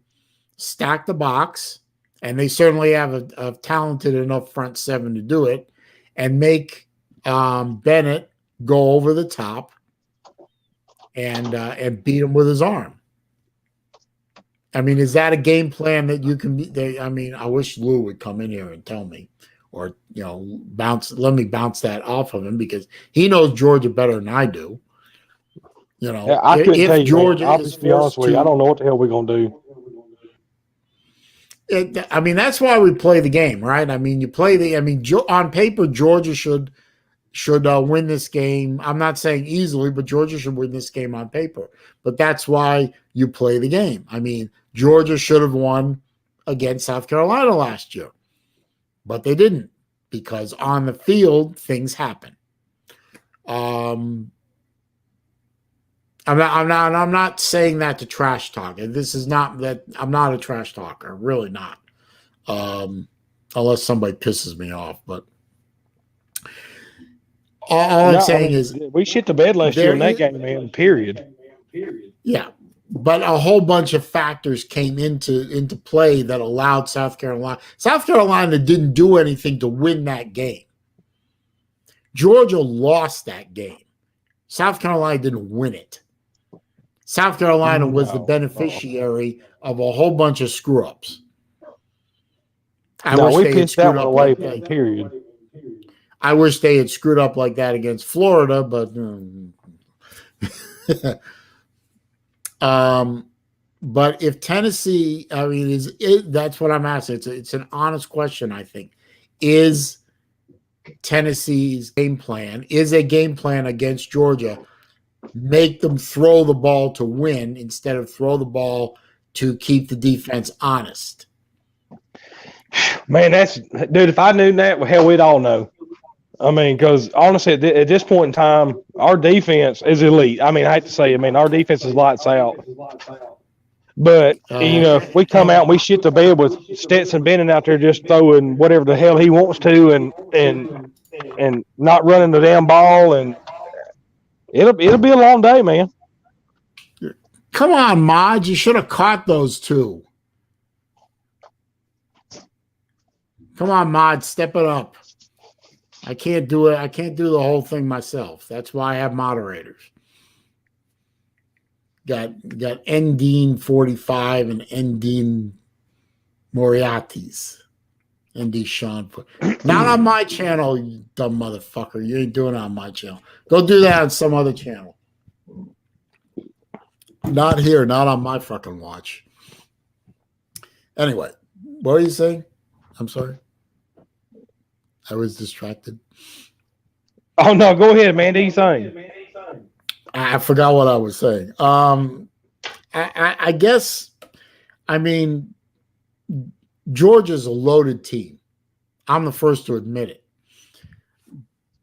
stack the box, and they certainly have a talented enough front seven to do it, and make Bennett go over the top and beat him with his arm. I mean, is that a game plan that you can be? I mean, I wish Lou would come in here and tell me, or let me bounce that off of him because he knows Georgia better than I do. Yeah, I couldn't tell you. Georgia, I'll just be honest with you. I don't know what the hell we're gonna do. I mean, that's why we play the game, right? I mean, on paper, Georgia should win this game. I'm not saying easily, but Georgia should win this game on paper. But that's why you play the game. I mean, Georgia should have won against South Carolina last year, but they didn't because on the field things happen. I'm not saying that to trash talk. This is not that. I'm not a trash talker, really not. Unless somebody pisses me off, but all I'm saying is we shit the bed last year in that game, man. Period. Yeah, but a whole bunch of factors came into play that allowed South Carolina. South Carolina didn't do anything to win that game. Georgia lost that game. South Carolina didn't win it. South Carolina was the beneficiary of a whole bunch of screw-ups. We pissed that one away, period. I wish they had screwed up like that against Florida, but but if Tennessee, I mean, that's what I'm asking. It's an honest question, I think. Is Tennessee's game plan against Georgia make them throw the ball to win instead of throw the ball to keep the defense honest? Man, dude, if I knew that, well, hell, we'd all know. I mean, because honestly, at this point in time, our defense is elite. I mean, I hate to say it, our defense is lights out. But, if we come out and we shit the bed with Stetson Bennett out there just throwing whatever the hell he wants to and not running the damn ball, and it'll be a long day, man. Come on, Mod. You should have caught those two. Come on, Mod. Step it up. I can't do it. I can't do the whole thing myself. That's why I have moderators. Got Endine 45 and Endine Moriarty's. ND Sean. Not on my channel, you dumb motherfucker. You ain't doing it on my channel. Go do that on some other channel. Not here, not on my fucking watch. Anyway, what were you saying? I'm sorry. I was distracted. Oh no, go ahead, man. Do you saying? I forgot what I was saying. I guess, I mean, Georgia's a loaded team. I'm the first to admit it.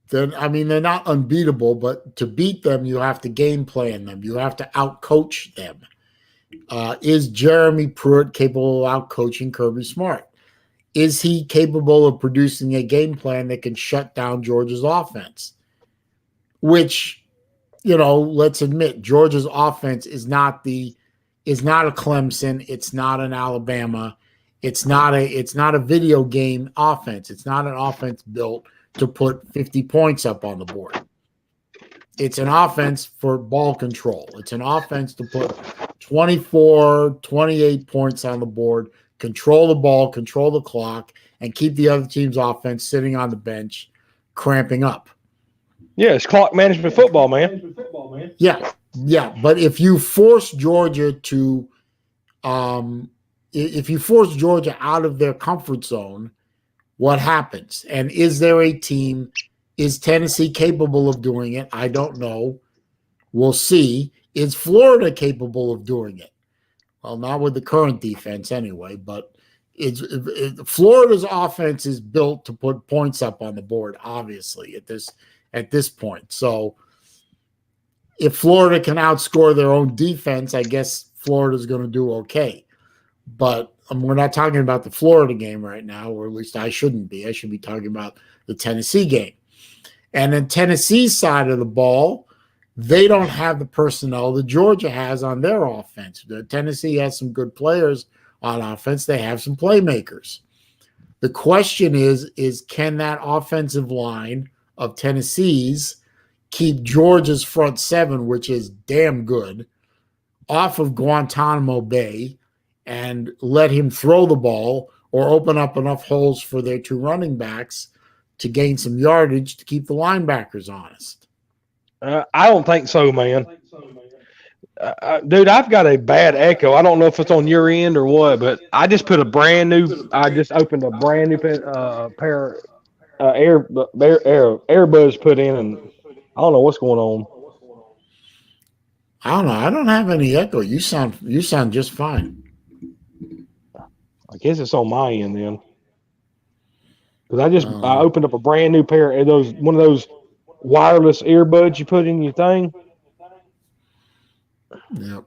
They're not unbeatable, but to beat them, you have to game plan them. You have to outcoach them. Is Jeremy Pruitt capable of outcoaching Kirby Smart? Is he capable of producing a game plan that can shut down Georgia's offense? Which, let's admit, Georgia's offense is not a Clemson. It's not an Alabama. It's not a video game offense. It's not an offense built to put 50 points up on the board. It's an offense for ball control. It's an offense to put 24, 28 points on the board, control the ball, control the clock, and keep the other team's offense sitting on the bench, cramping up. Yeah, it's clock management football, man. Yeah. But if you force Georgia to out of their comfort zone, what happens? And is there a team? Is Tennessee capable of doing it? I don't know. We'll see. Is Florida capable of doing it? Well, not with the current defense anyway, but Florida's offense is built to put points up on the board, obviously, at this point. So if Florida can outscore their own defense, I guess Florida's going to do okay. But we're not talking about the Florida game right now, or at least I shouldn't be. I should be talking about the Tennessee game. And then Tennessee's side of the ball, they don't have the personnel that Georgia has on their offense. Tennessee has some good players on offense. They have some playmakers. The question is can that offensive line of Tennessee's keep Georgia's front seven, which is damn good, off of Guantanamo Bay and let him throw the ball or open up enough holes for their two running backs to gain some yardage to keep the linebackers honest? I don't think so, man. Dude, I've got a bad echo. I don't know if it's on your end or what, but I just opened a brand new pair earbuds put in, and I don't know what's going on. I don't know. I don't have any echo. You sound just fine. I guess it's on my end then. Because I opened up a brand new pair of one of those wireless earbuds you put in your thing. Yep.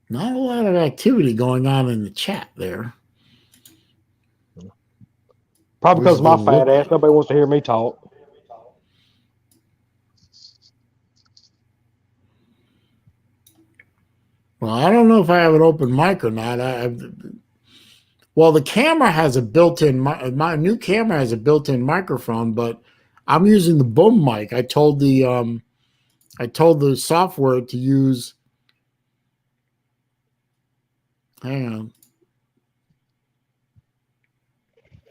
Not a lot of activity going on in the chat there. Probably because of my fat ass. Nobody wants to hear me talk. Well, I don't know if I have an open mic or not. Well, the camera has a built-in. My new camera has a built-in microphone, but I'm using the boom mic. I told the software to use. Hang on.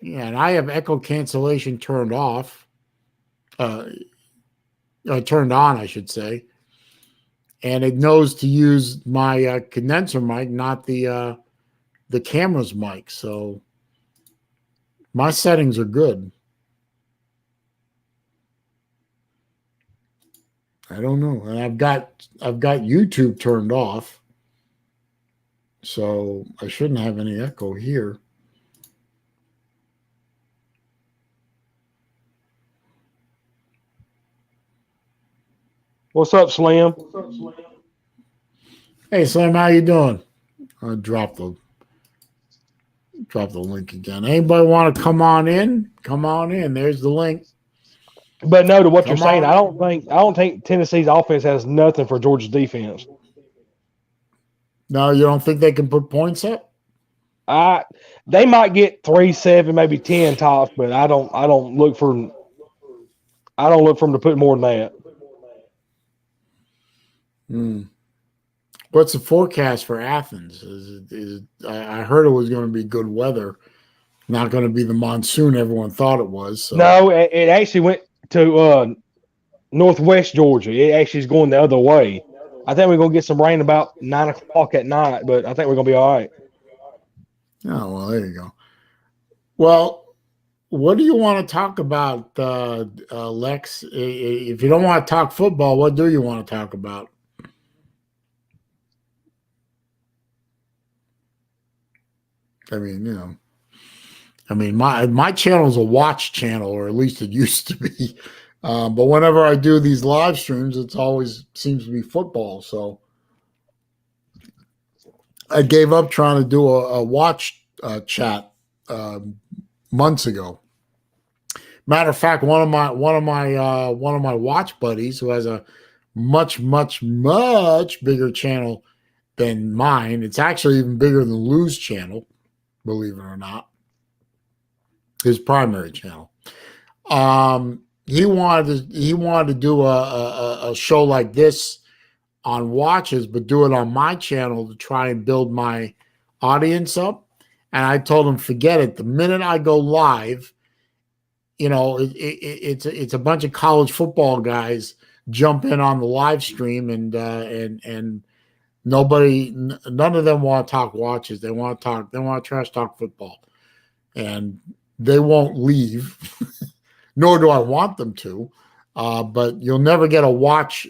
Yeah, and I have echo cancellation turned off. Turned on, I should say. And it knows to use my condenser mic, not the camera's mic. So my settings are good. I don't know. And I've got YouTube turned off. So I shouldn't have any echo here. What's up, Slim? Hey, Slim, how you doing? I'll drop the link again. Anybody want to come on in? Come on in. There's the link. But no, to what you're Come saying, on. I don't think Tennessee's offense has nothing for Georgia's defense. No, you don't think they can put points up? They might get 3, 7, maybe 10 tops, but I don't look for them to put more than that. Hmm. What's the forecast for Athens? I heard it was going to be good weather, not going to be the monsoon everyone thought it was. So. No, it actually went to northwest Georgia. It actually is going the other way. I think we're going to get some rain about 9 o'clock at night, but I think we're going to be all right. Oh, well, there you go. Well, what do you want to talk about, Lex? If you don't want to talk football, what do you want to talk about? I mean, my channel is a watch channel, or at least it used to be. But whenever I do these live streams, it's always seems to be football. So I gave up trying to do a watch chat months ago. Matter of fact, one of my watch buddies who has a much bigger channel than mine. It's actually even bigger than Lou's channel, believe it or not. His primary channel. He wanted to do a show like this on watches, but do it on my channel to try and build my audience up. And I told him, forget it. The minute I go live, it's a bunch of college football guys jump in on the live stream, and none of them want to talk watches. They want to trash talk football, and they won't leave. Nor do I want them to. But you'll never get a watch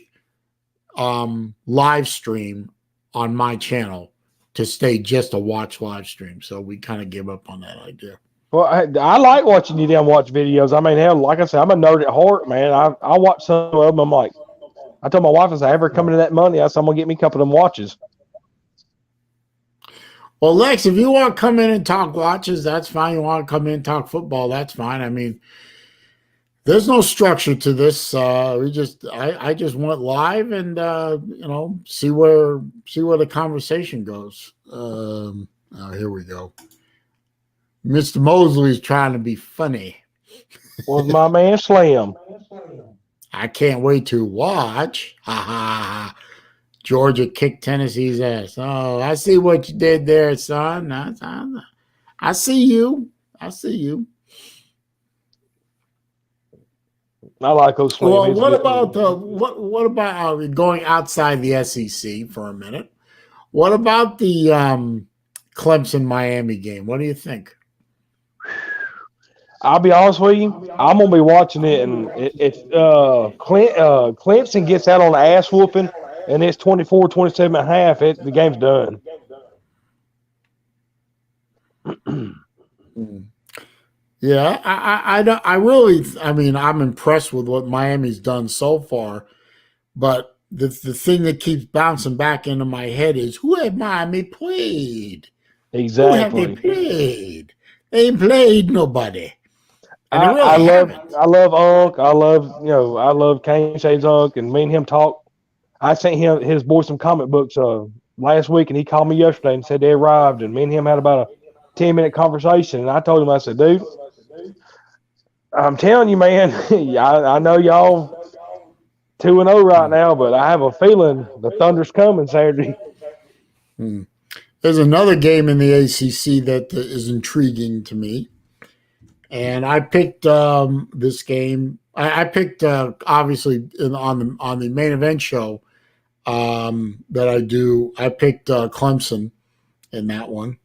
live stream on my channel to stay just a watch live stream. So we kind of give up on that idea. Well, I like watching you damn watch videos. I mean, hell, like I said, I'm a nerd at heart, man. I watch some of them. I'm like, I told my wife, if I ever come into that money, I said, I'm going to get me a couple of them watches. Well, Lex, if you want to come in and talk watches, that's fine. You want to come in and talk football, that's fine. I mean, there's no structure to this. I just went live and see where the conversation goes. Here we go. Mr. Mosley's trying to be funny. Was my man Slam? I can't wait to watch. Ha ha ha. Georgia kicked Tennessee's ass. Oh, I see what you did there, son. I see you. I see you. I like those Slam. Well, what about going outside the SEC for a minute? What about the Clemson Miami game? What do you think? I'll be honest with you. I'm gonna be watching it, and if Clemson gets out on the ass whooping, and it's 24-27 at half, the game's done. Yeah, I'm impressed with what Miami's done so far, but the thing that keeps bouncing back into my head is, who have Miami played? Exactly. Who have they played? They ain't played nobody. And I love Unc. I love Kane Shades Unc, and me and him talk. I sent his boy some comic books last week, and he called me yesterday and said they arrived, and me and him had about a 10-minute conversation. And I told him, I said, dude, I'm telling you, man, I know y'all 2-0 right now, but I have a feeling the Thunder's coming Saturday. There's another game in the ACC that is intriguing to me. And I picked this game. I picked obviously on the main event show that I do. I picked Clemson in that one.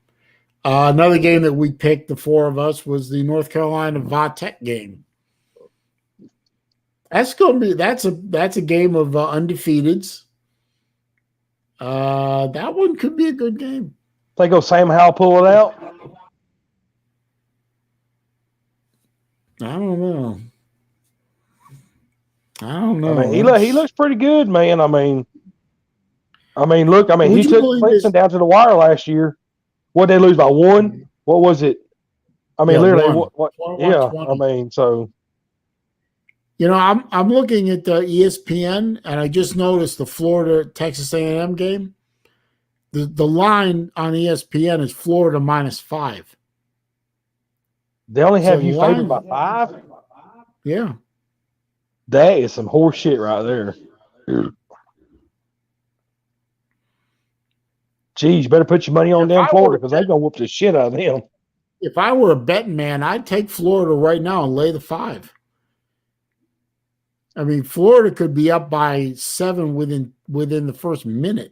Another game that we picked, the four of us, was the North Carolina Va-Tech game. That's a game of undefeateds. That one could be a good game. Think Sam Howell pull it out? I don't know. I mean, he looks pretty good, man. I mean, look, he took Clemson down to the wire last year. What they lose by 1? What was it? I mean, literally, what? Yeah, 20. I mean, so I'm looking at the ESPN, and I just noticed the Florida Texas A&M game. The line on ESPN is Florida -5. They only So have the you favored by line, 5? yeah. That is some horse shit right there. Geez, you better put your money on If damn I Florida were because they're going to whoop the shit out of them. if I were a betting man, I'd take Florida right now and lay the 5. I mean, Florida could be up by 7 within the first minute.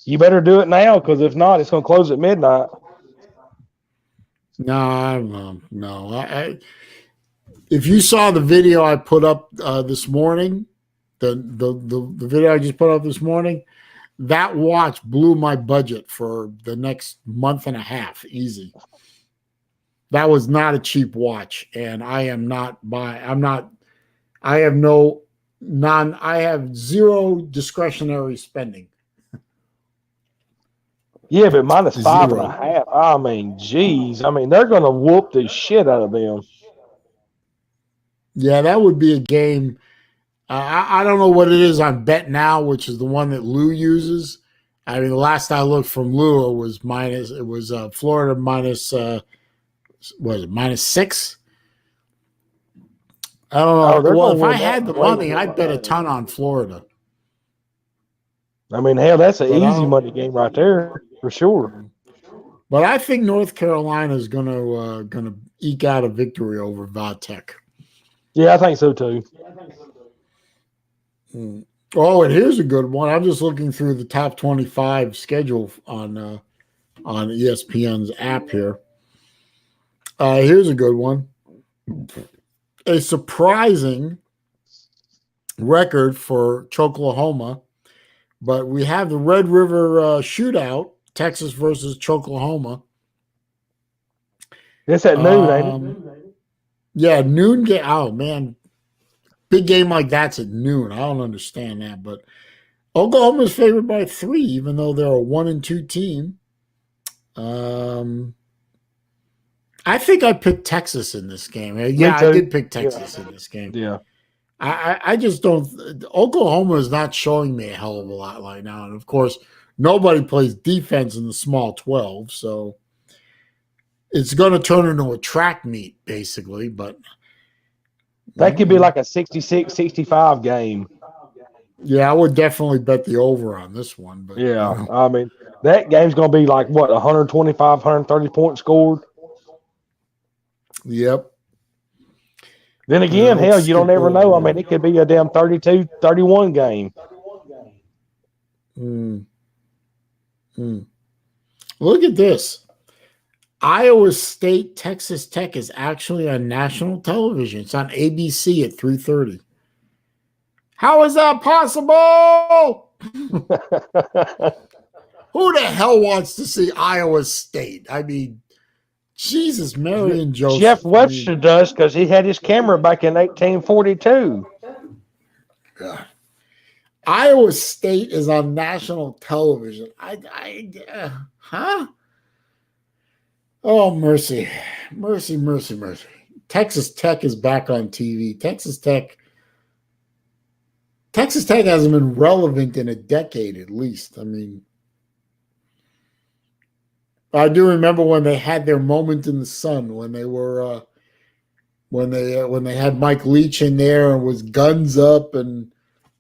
You better do it now because if not, it's going to close at midnight. No. If you saw the video I put up this morning, the video I just put up this morning, that watch blew my budget for the next month and a half, easy. That was not a cheap watch, and I am not buy. I'm not. I have no non. I have zero discretionary spending. Yeah, but minus five and a Zero. half. I mean, geez. I mean, they're going to whoop the shit out of them. Yeah, that would be a game. I don't know what it is on Bet Now, which is the one that Lou uses. I mean, the last I looked from Lou, it was Florida minus was it -6? I don't Oh, know. they're Well, going if to I win that. had the money, I'd bet a ton on Florida. I mean, hell, that's an But I easy don't- money game right there for sure. But I think North Carolina is gonna eke out a victory over Vatech. Yeah, I think so too. Oh, and here's a good one. I'm just looking through the top 25 schedule on ESPN's app here. Here's a good one. A surprising record for Choklahoma, but we have the Red River shootout, Texas versus Choklahoma. It's at noon, ain't it? Yeah, noon game. Oh man, big game like that's at noon. I don't understand that, but Oklahoma's favored by 3, even though they're a 1-2 team. I think I picked Texas in this game. Yeah, I did pick Texas in this game. Yeah. I just don't. Oklahoma is not showing me a hell of a lot right now, and of course, nobody plays defense in the small 12, so it's going to turn into a track meet basically. But that could be like a 66-65 game. Yeah, I would definitely bet the over on this one. But yeah, I mean, that game's going to be like what, 125, 130 points scored. Yep. Then again, hell, you don't ever know. I mean, it could be a damn 32-31 game. Look at this. Iowa State, Texas Tech is actually on national television. It's on ABC at 3:30. How is that possible? Who the hell wants to see Iowa State? I mean, Jesus, Mary and Joseph. Jeff Webster does because he had his camera back in 1842. God. Iowa State is on national television. Huh? Oh, mercy. Texas Tech is back on TV. Texas Tech hasn't been relevant in a decade at least. I mean, I do remember when they had their moment in the sun, when they were when they had Mike Leach in there and was guns up, and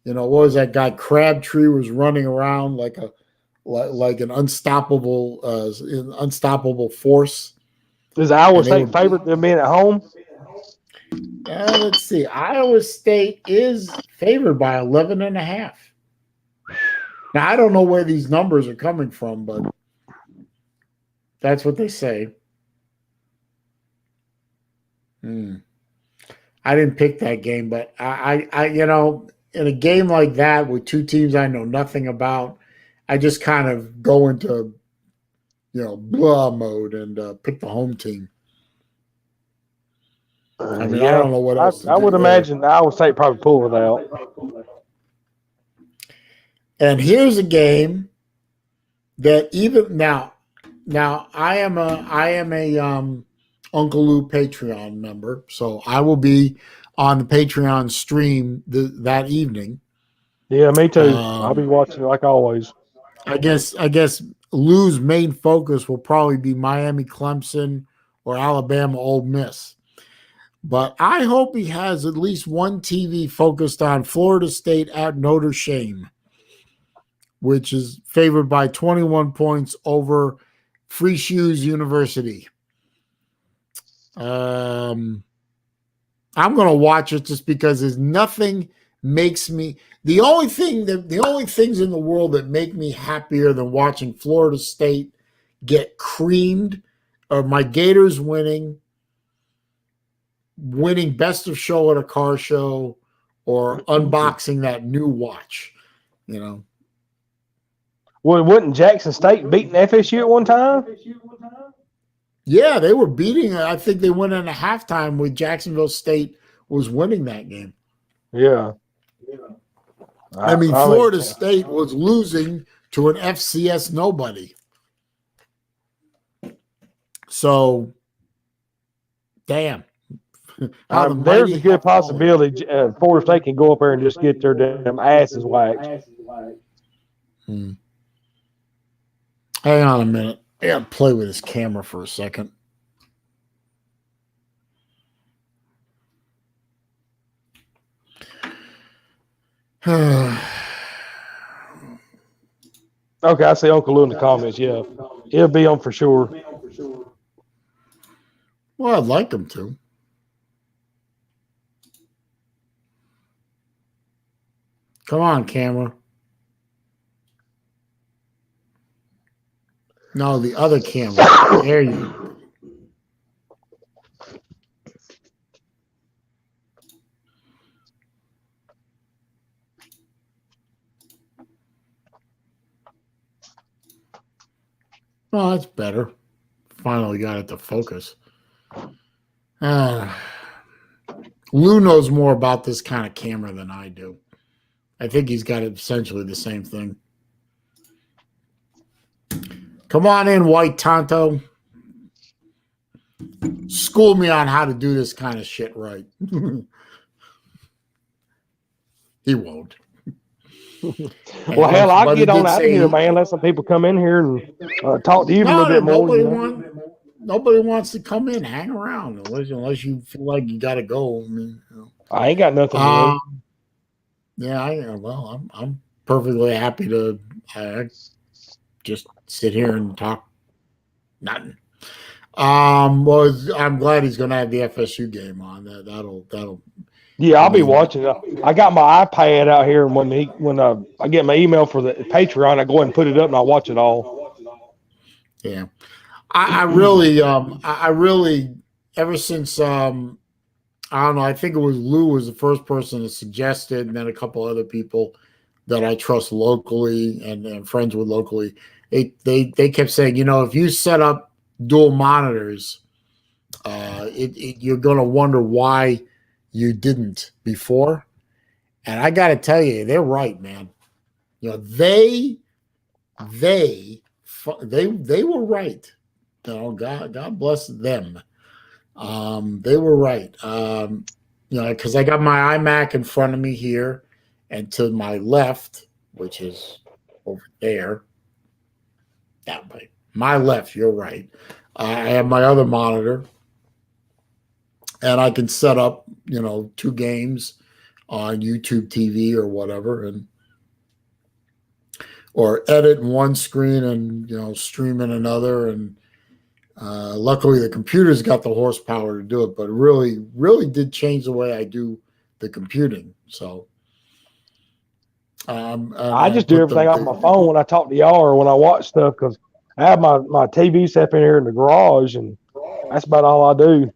what was that guy Crabtree was running around like an unstoppable force. Is Iowa State favorite than being at home? Let's see. Iowa State is favored by 11.5. Now I don't know where these numbers are coming from, but that's what they say. I didn't pick that game, but I in a game like that with two teams I know nothing about, I just kind of go into blah mode and pick the home team. I mean, I don't know what else. I would imagine Iowa State probably pull it out. And here's a game that even now I am a Uncle Lou Patreon member, so I will be on the Patreon stream that evening. Yeah, me too. I'll be watching like always. I guess Lou's main focus will probably be Miami, Clemson, or Alabama, Ole Miss. But I hope he has at least one TV focused on Florida State at Notre Dame, which is favored by 21 points over Free Shoes University. I'm going to watch it just because there's nothing makes me the only things in the world that make me happier than watching Florida State get creamed are my Gators winning best of show at a car show or unboxing that new watch, you know. Well, wouldn't Jackson State beating FSU at one time? Yeah, they were beating it. I think they went in a halftime with Jacksonville State was winning that game. Yeah. I mean, Florida State was losing to an FCS nobody. So, damn. There's a good possibility Florida State can go up there and just get their damn asses whacked. Hang on a minute. I got to play with this camera for a second. Okay, I see Uncle Lou in the comments. Yeah, he'll be on for sure. Well, I'd like him to. Come on, camera. No, the other camera. There you go. Oh, that's better. Finally got it to focus. Lou knows more about this kind of camera than I do. I think he's got essentially the same thing. Come on in, White Tonto. School me on how to do this kind of shit right. He won't. Well, hell, I'll get on out of here, man. Let some people come in here and talk to you a little bit more. Nobody wants to come in, hang around, unless you feel like you got to go. I mean, I ain't got nothing to do. Yeah, I'm perfectly happy to just sit here and talk nothing. Well, I'm glad he's going to have the FSU game on. That'll. Yeah, I'll be watching it. I got my iPad out here, and when I get my email for the Patreon, I go ahead and put it up, and I watch it all. Yeah, I really, ever since I don't know, I think it was Lou was the first person that suggested, and then a couple other people that I trust locally and friends with locally. They kept saying, if you set up dual monitors, you're going to wonder why you didn't before. And I got to tell you, they're right, man. They were right. God bless them. They were right. Because I got my iMac in front of me here, and to my left, which is over there, that way. My left, you're right. I have my other monitor, and I can set up, 2 games on YouTube TV or whatever, or edit in one screen and stream in another. And luckily, the computer's got the horsepower to do it, but it really, really did change the way I do the computing. So I just do everything off my phone when I talk to y'all or when I watch stuff, because I have my TV set up in here in the garage, and that's about all I do.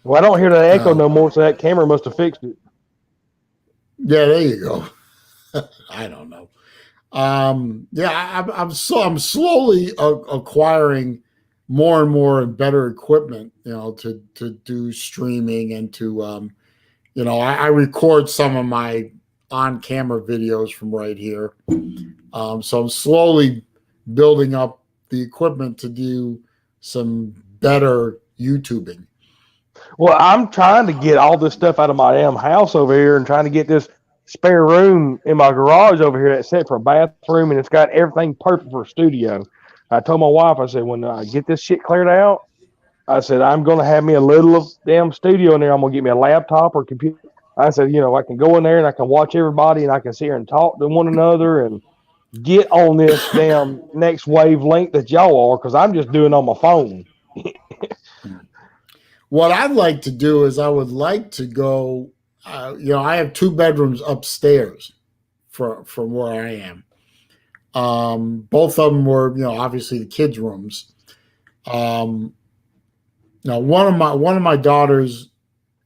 Well, I don't hear that echo no more, so that camera must have fixed it. Yeah, there you go. I don't know. I'm slowly acquiring more and more and better equipment, to do streaming and to, I record some of my on-camera videos from right here. So I'm slowly building up the equipment to do some better YouTubing. Well, I'm trying to get all this stuff out of my damn house over here and trying to get this spare room in my garage over here that's set for a bathroom and it's got everything perfect for a studio. I told my wife, I said, when I get this shit cleared out, I said, I'm going to have me a little damn studio in there. I'm going to get me a laptop or computer. I said, I can go in there and I can watch everybody and I can sit here and talk to one another and get on this damn next wavelength that y'all are because I'm just doing on my phone. What I'd like to do is I would like to go. I have 2 bedrooms upstairs from where I am. Both of them were, obviously the kids' rooms. Now one of my daughters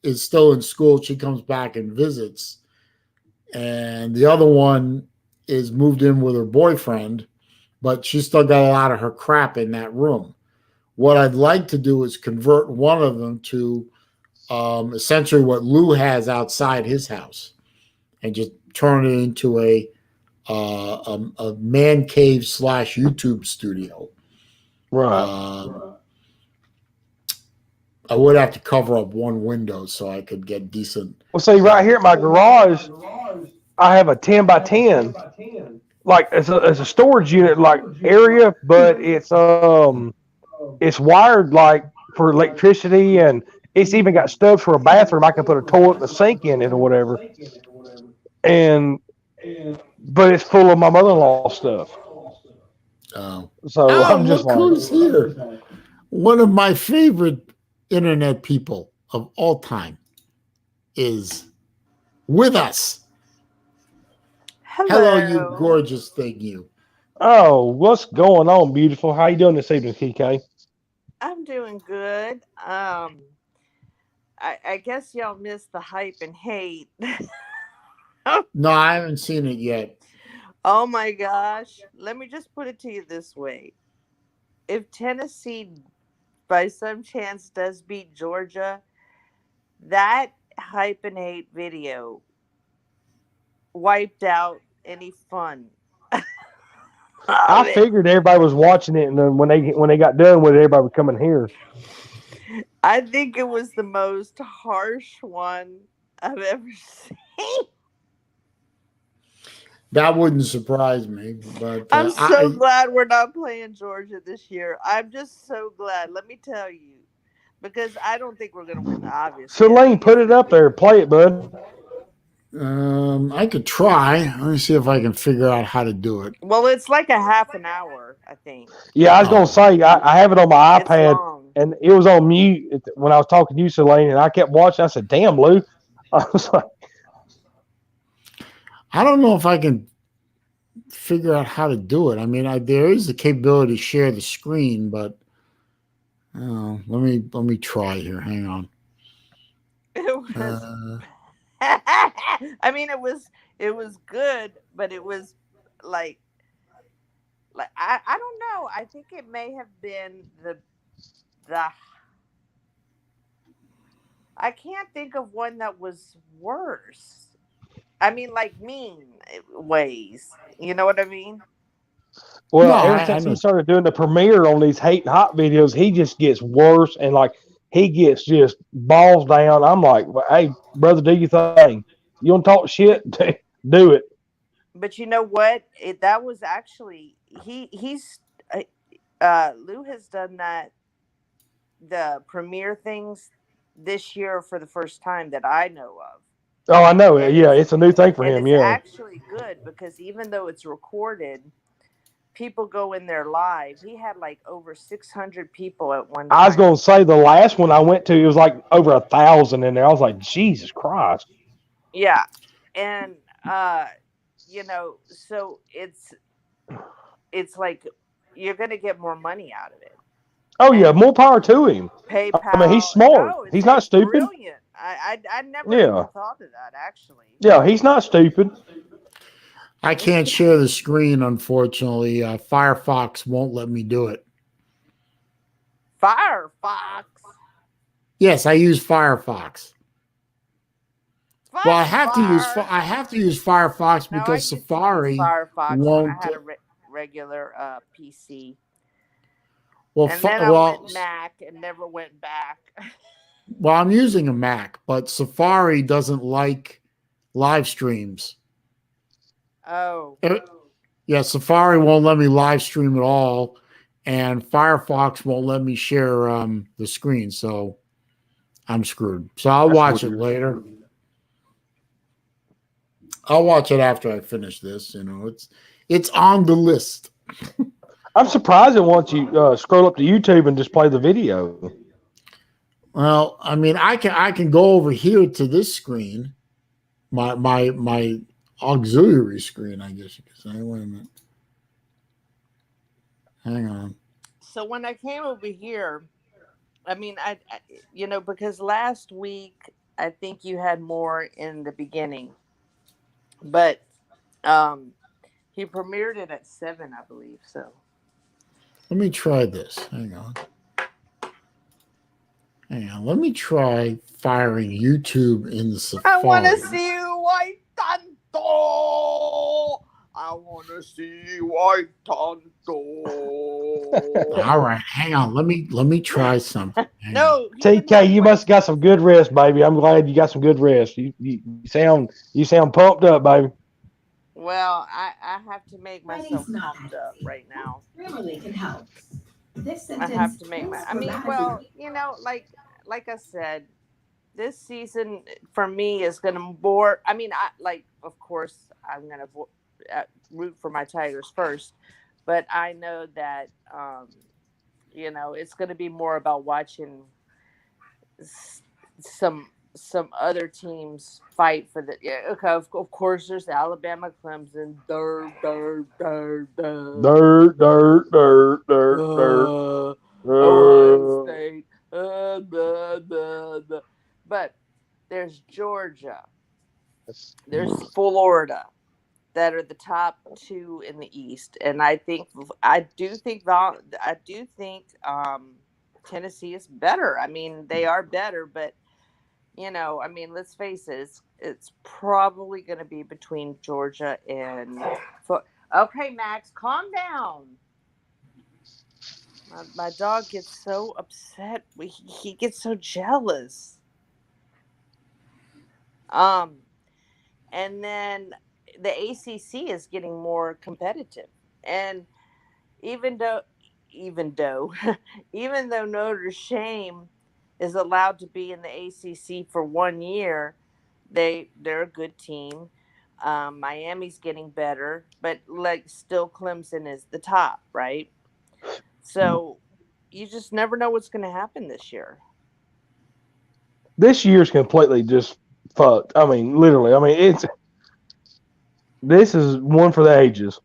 is still in school. She comes back and visits, and the other one is moved in with her boyfriend, but she's still got a lot of her crap in that room. What I'd like to do is convert one of them to essentially what Lou has outside his house, and just turn it into a man cave / YouTube studio. Right. I would have to cover up one window so I could get decent. Well, see, right here at my garage, I have a 10 by 10, like it's a storage unit like area, but it's wired like for electricity, and it's even got stubs for a bathroom. I can put a toilet and a sink in it or whatever. But it's full of my mother-in-law stuff. So I'm just look who's here. One of my favorite internet people of all time is with us. Hello, you gorgeous thing, you. Oh, what's going on, beautiful? How you doing this evening, KK? I'm doing good. I guess y'all missed the hype and hate. No, I haven't seen it yet. Oh my gosh. Let me just put it to you this way. If Tennessee by some chance does beat Georgia, that hype and hate video wiped out any fun. I figured everybody was watching it, and then when they got done with it, everybody was coming here. I think it was the most harsh one I've ever seen. That wouldn't surprise me, but I'm so glad we're not playing Georgia this year. I'm just so glad. Let me tell you, because I don't think we're going to win. Obviously, Selene, put it up there. Play it, bud. I could try. Let me see if I can figure out how to do it. Well, it's like a half an hour, I think. Yeah, I was gonna say I have it on my iPad, and it was on mute when I was talking to you, Selene, and I kept watching. I said, "Damn, Lou," I was like, I don't know if I can figure out how to do it. I mean, there is the capability to share the screen, but let me try here. Hang on. It was. I mean, it was good, but it was like I don't know. I think it may have been the I can't think of one that was worse. I mean, like mean ways. You know what I mean? well, ever since he started doing the premiere on these hate and hot videos, he just gets worse, and like he gets just balls down. I'm like, well, hey, brother, do your thing. You want to talk shit? Do it. But you know what? That was actually he's Lou has done that the premiere things this year for the first time that I know of. Oh, I know. Yeah, it's a new thing for him. It's yeah, actually good because even though it's recorded, people go in there live. He had like over 600 people at one time. I was going to say the last one I went to, it was like over 1,000 in there. I was like, Jesus Christ. Yeah. And, so it's like you're going to get more money out of it. Oh, yeah. More power to him. PayPal. I mean, he's smart. He's not stupid. Brilliant. I never even thought of that, actually. Yeah, he's not stupid. I can't share the screen, unfortunately. Firefox won't let me do it. Firefox? Yes, I use Firefox. Well, I have to use Firefox because Safari Firefox won't. I had a regular PC. Well, And then I went Mac and never went back. well, I'm using a Mac, but Safari doesn't like live streams. Oh. Yeah, Safari won't let me live stream at all, and Firefox won't let me share the screen. So I'm screwed. So I'll That's watch it weird. later. I'll watch it after I finish this. It's on the list. I'm surprised that once you scroll up to YouTube and just play the video. Well, I mean, I can go over here to this screen, my auxiliary screen, I guess you could say. Wait a minute. Hang on. So when I came over here, I mean, I because last week I think you had more in the beginning, but he premiered it at 7, I believe. So Let me try this. Hang on. Let me try firing YouTube in the Safari. I want to see White Tanto. I want to see White Tanto. All right, hang on. Let me try something. No, TK, you must have got some good rest, baby. I'm glad you got some good rest. You sound pumped up, baby. Well, I have to make myself pumped up right now. Grammarly can help. This I have to make my. I mean, well, like I said, this season for me is going to bore. I mean, of course, I'm going to root for my Tigers first, but I know that it's going to be more about watching some other teams fight for the. Yeah, okay, of course, there's Alabama, Clemson, Ohio State, but there's Georgia, there's Florida, that are the top 2 in the East, and I do think Tennessee is better. I mean, they are better, but I mean, let's face it, it's probably going to be between Georgia and. Okay, Max, calm down. My dog gets so upset. He gets so jealous. And then the ACC is getting more competitive, and even though even though Notre Dame is allowed to be in the ACC for 1 year, they're a good team. Miami's getting better, but still Clemson is the top, right? So you just never know what's going to happen this year. This year's completely just fucked. I mean, literally. I mean, this is one for the ages.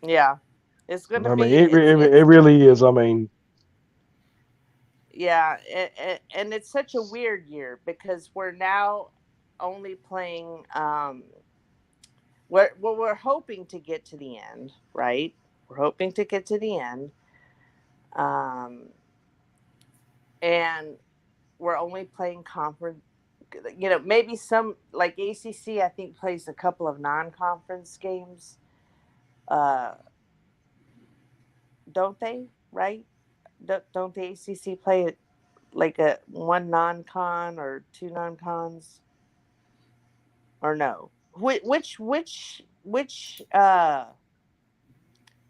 Yeah, it's going to be. I mean, it really is. I mean, yeah, and it's such a weird year because we're now only playing. We're hoping to get to the end, right? We're hoping to get to the end, and we're only playing conference. Maybe some like ACC. I think plays a couple of non-conference games. Don't they? Right? Don't the ACC play like a 1 non-con or 2 non-cons? Or no? Which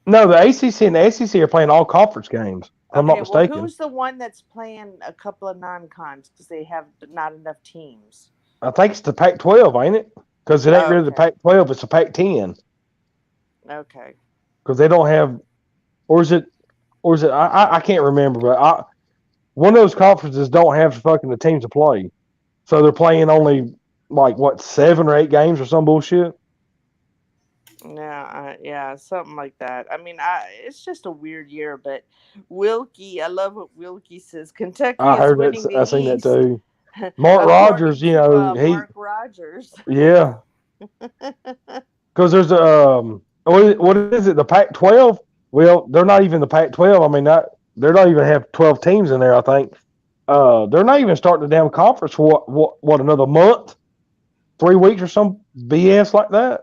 no, the ACC and the SEC are playing all conference games. If I'm not mistaken. Well, who's the one that's playing a couple of non-cons because they have not enough teams? I think it's the Pac-12, ain't it? Because it ain't really the Pac-12; it's the Pac-10. Okay. Because they don't have, or is it? I can't remember, but one of those conferences don't have fucking the teams to play, so they're playing only like 7 or 8 games or some bullshit. Yeah, something like that. I mean, it's just a weird year, but Wilkie, I love what Wilkie says. Kentucky is winning the East. I seen that too. Mark Rogers, Mark Rogers. Yeah. Because there's what is it? The Pac-12? Well, they're not even the Pac-12. I mean, they're not even have 12 teams in there. I think they're not even starting the damn conference for what another month, 3 weeks or some BS like that.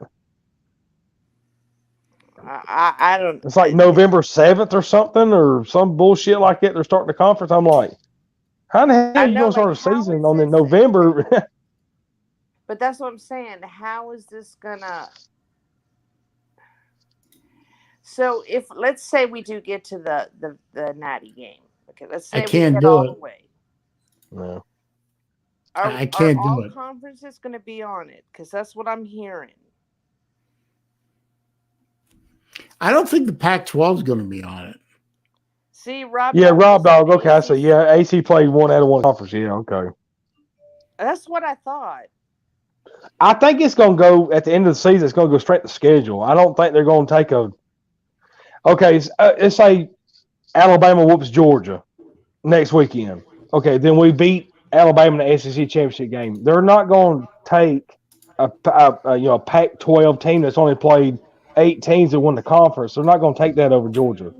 I don't. It's like November 7th or something, or some bullshit like that. They're starting the conference. I'm like, how in the hell are I you know, going to like, start a how season is on the this? November? But that's what I'm saying. How is this gonna? So if let's say we do get to the Natty game, okay, let's I say we can't get do all the it. way. No. Are I are can't do all it. conferences going to be on it? Because that's what I'm hearing. I don't think the Pac-12 is going to be on it. See, Rob Yeah, Dog Rob just said Dog. Okay, I see. ACC. Yeah, AC played one out of one conference. Yeah, okay. That's what I thought. I think it's going to go at the end of the season. It's going to go straight to schedule. I don't think they're going to take a. Okay, let's say Alabama whoops Georgia next weekend. Okay, then we beat Alabama in the SEC championship game. They're not going to take a Pac-12 team that's only played 8 teams that won the conference. They're not going to take that over Georgia.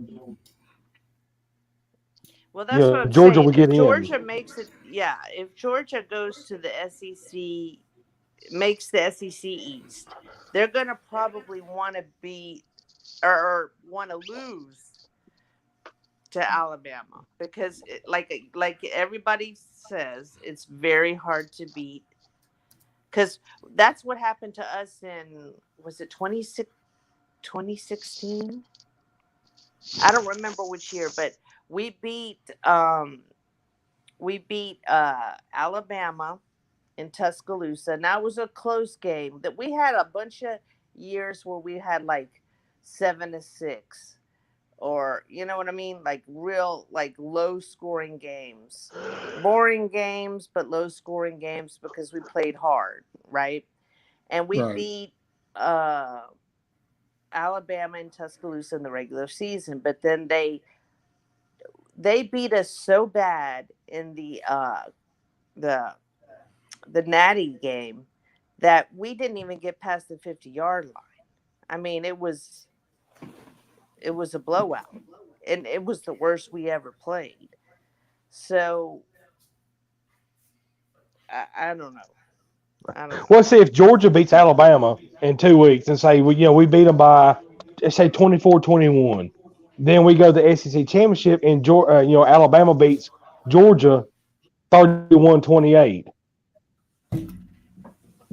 Well, that's what I'm Georgia saying. will get If in. Georgia makes it, yeah, if Georgia goes to the SEC, makes the SEC East, they're going to probably want to be or want to lose to Alabama because, like everybody says, it's very hard to beat. Because that's what happened to us in was it 2016? I don't remember which year, but we beat um we beat Alabama in Tuscaloosa. And that was a close game. That we had a bunch of years where we had like 7-6, or you know what I mean, like real like low scoring games, boring games, but low scoring games because we played hard, right? And we Right. beat Alabama and Tuscaloosa in the regular season, but then they beat us so bad in the the Natty game that we didn't even get past the 50-yard line. I mean, it was a blowout, and it was the worst we ever played. So I don't know. I don't Well, know. see if Georgia beats Alabama in 2 weeks and say we beat them by let's say 24-21. Then we go to the SEC championship and Alabama beats Georgia 31-28.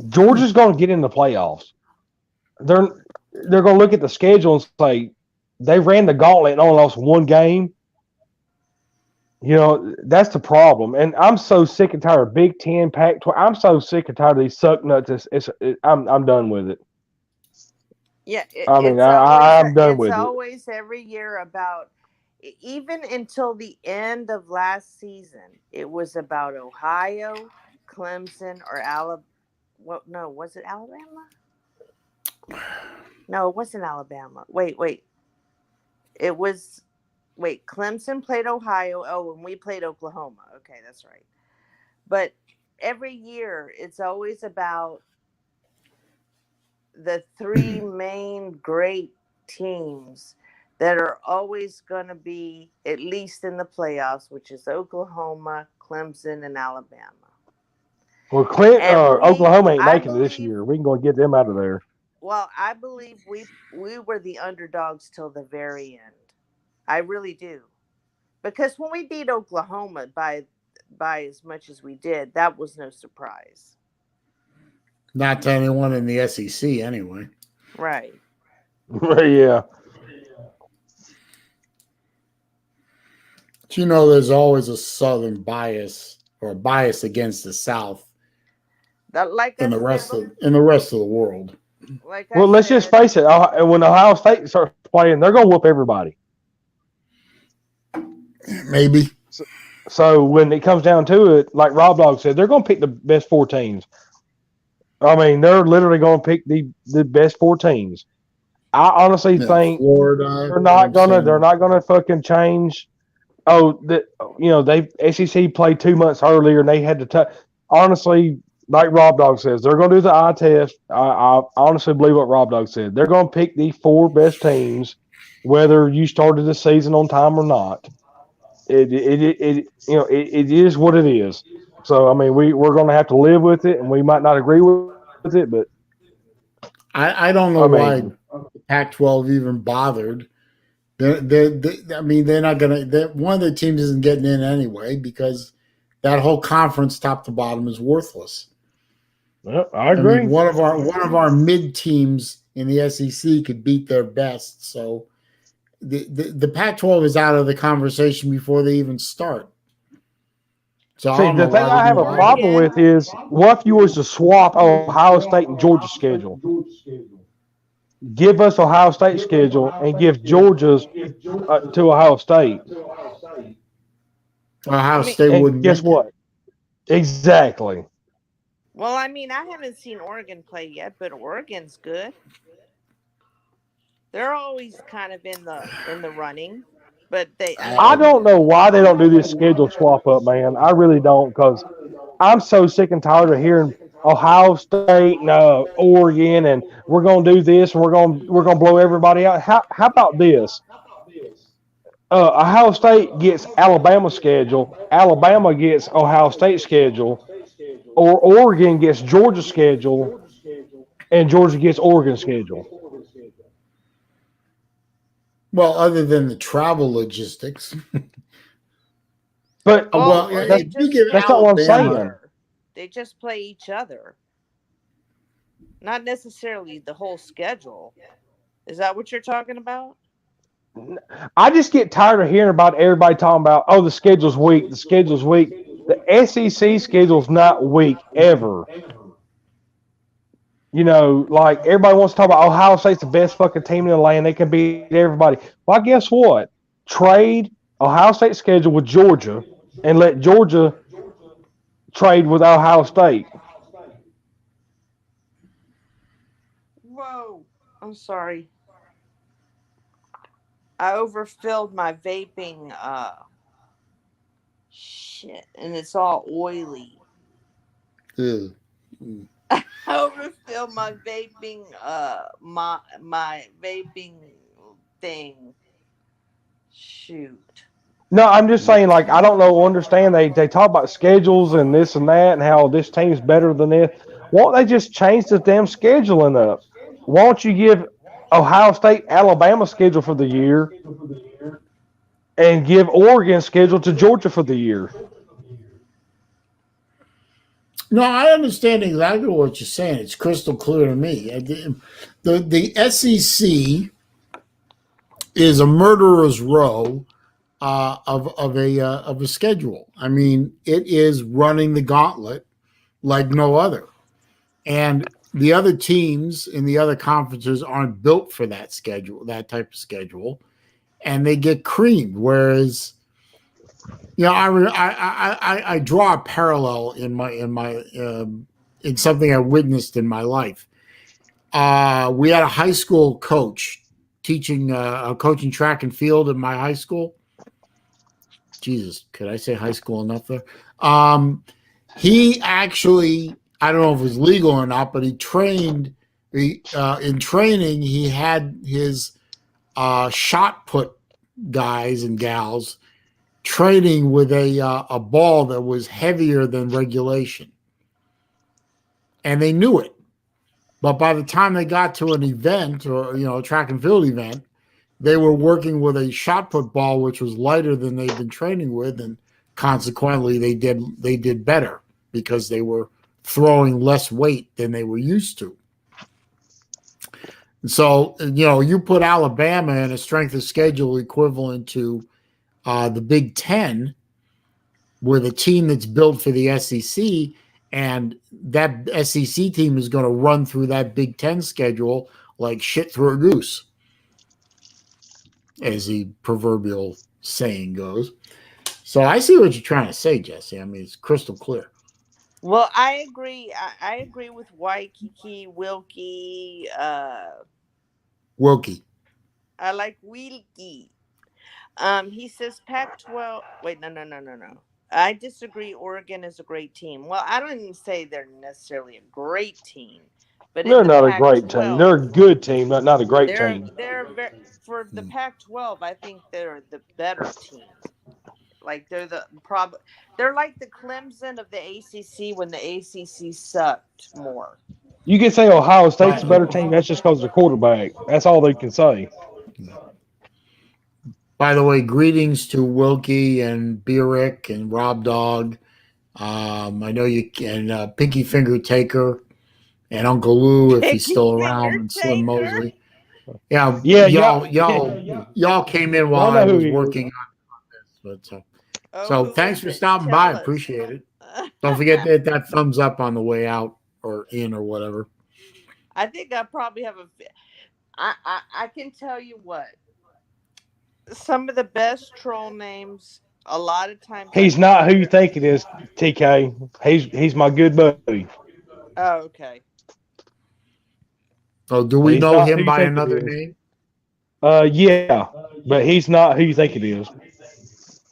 Georgia's going to get in the playoffs. They're they're going to look at the schedule and say they ran the gauntlet and only lost one game. That's the problem. And I'm so sick and tired of Big Ten, Pac-12. I'm so sick and tired of these suck nuts. I'm done with it. Yeah, I mean, I'm done it's with it. always every year about even until the end of last season, it was about Ohio, Clemson, or Alabama. What? No, was it Alabama? No, it wasn't Alabama. Wait. It was Clemson played Ohio. Oh, and we played Oklahoma. Okay, that's right. But every year, it's always about the three main great teams that are always going to be at least in the playoffs, which is Oklahoma, Clemson, and Alabama. Well, And Oklahoma ain't I making it this believe, year. We can go get them out of there. well, I believe we were the underdogs till the very end. I really do, because when we beat Oklahoma by as much as we did, that was no surprise. Not to anyone in the SEC, anyway. Right. Yeah. But there's always a Southern bias or a bias against the South Like I said, in the rest of the world. like I Well, let's just said, face it. When Ohio State starts playing, they're going to whoop everybody. Maybe. So when it comes down to it, like Rob Dog said, they're going to pick the best 4 teams. I mean, they're literally going to pick the best 4 teams. I honestly think Florida, they're not gonna fucking change. Oh, they SEC played 2 months earlier and they had to honestly, like Rob Dog says, they're gonna do the eye test. I honestly believe what Rob Dog said. They're gonna pick the 4 best teams, whether you started the season on time or not. It is what it is. So I mean, we're gonna have to live with it, and we might not agree with it, but I don't know I why mean, Pac-12 even bothered. I mean, they're not gonna. One of the teams isn't getting in anyway because that whole conference, top to bottom, is worthless. well, I I mean, agree. one of our mid teams in the SEC could beat their best. So the Pac-12 is out of the conversation before they even start. So I See, don't the know thing why I they have a even bother. problem with Oregon. is what if you was to swap Ohio State and Georgia schedule? Give us Ohio State schedule and give Georgia's to Ohio State. I Ohio mean, State And wouldn't guess make it. what? Exactly. well, I mean, I haven't seen Oregon play yet, but Oregon's good. They're always kind of in the running, but they, I I mean, I, don't know why they don't do this schedule swap up, man. I really don't, because I'm so sick and tired of hearing Ohio State and Oregon, and we're gonna do this, and we're gonna blow everybody out. How about this? Ohio State gets Alabama schedule, Alabama gets Ohio State schedule, or Oregon gets Georgia schedule, and Georgia gets Oregon schedule. well, other than the travel logistics, But well, well, or that's they if you just give play that's not each what I'm Alabama, saying. other. They just play each other, not necessarily the whole schedule. Is that what you're talking about? I just get tired of hearing about everybody talking about, oh, the schedule's weak, the schedule's weak. The SEC schedule's not weak ever. You know, like everybody wants to talk about Ohio State's the best fucking team in the land. They can beat everybody. Well, guess what? Trade Ohio State schedule with Georgia and let Georgia trade with Ohio State. Whoa. I'm sorry. I overfilled my vaping shit and it's all oily. ugh. I overfilled my vaping my vaping thing. Shoot. No, I'm just saying, like, I don't know, understand they talk about schedules and this and that and how this team's better than this. Why don't they just change the damn scheduling up? Why don't you give Ohio State Alabama schedule for the year and give Oregon schedule to Georgia for the year? No, I understand exactly what you're saying. It's crystal clear to me. The SEC is a murderer's row of a schedule. I mean, it is running the gauntlet like no other, and the other teams in the other conferences aren't built for that schedule, that type of schedule, and they get creamed. Whereas, I draw a parallel in something I witnessed in my life. We had a high school coach coaching track and field in my high school. Jesus, could I say high school enough there? Um, he actually, I don't know if it was legal or not, but he trained. In training, he had his shot put guys and gals training with a ball that was heavier than regulation, and they knew it. But by the time they got to an event or a track and field event, they were working with a shot put ball which was lighter than they'd been training with, and consequently they did better because they were throwing less weight than they were used to. And so you put Alabama in a strength of schedule equivalent to the Big Ten with a team that's built for the SEC, and that SEC team is going to run through that Big Ten schedule like shit through a goose, as the proverbial saying goes. So I see what you're trying to say, Jesse. I mean, it's crystal clear. Well, I agree. I agree with Waikiki, Wilkie. Wilkie. I like Wilkie. He says Pac-12. Wait, no, no, no, no, no. I disagree. Oregon is a great team. Well, I don't even say they're necessarily a great team, but in They're the not a great team. They're Pac-12, a good team, not a great they're team. they're very for the Pac-12. I think they're the better team. Like they're like the Clemson of the ACC when the ACC sucked more. You can say Ohio State's a But better team. That's just because of the quarterback. That's all they can say. by the way, greetings to Wilkie and Burek and Rob Dog. I know you can Pinky Finger Taker and Uncle Lou if he's Pinky still finger around, and Slim taker. Mosley. Yeah, Yeah, y'all came in while y'all I know who was he is. working on this, but Oh, so who thanks is for it? stopping by. Tell us. Appreciate it. Don't forget to hit that thumbs up on the way out or in or whatever. I think I probably have a. I can tell you what. Some of the best troll names. A lot of times I He's come not in who you here. think it is, TK. He's my good buddy. Oh, okay. So do we He's know not who him you by think it another is. name? Yeah, but he's not who you think it is.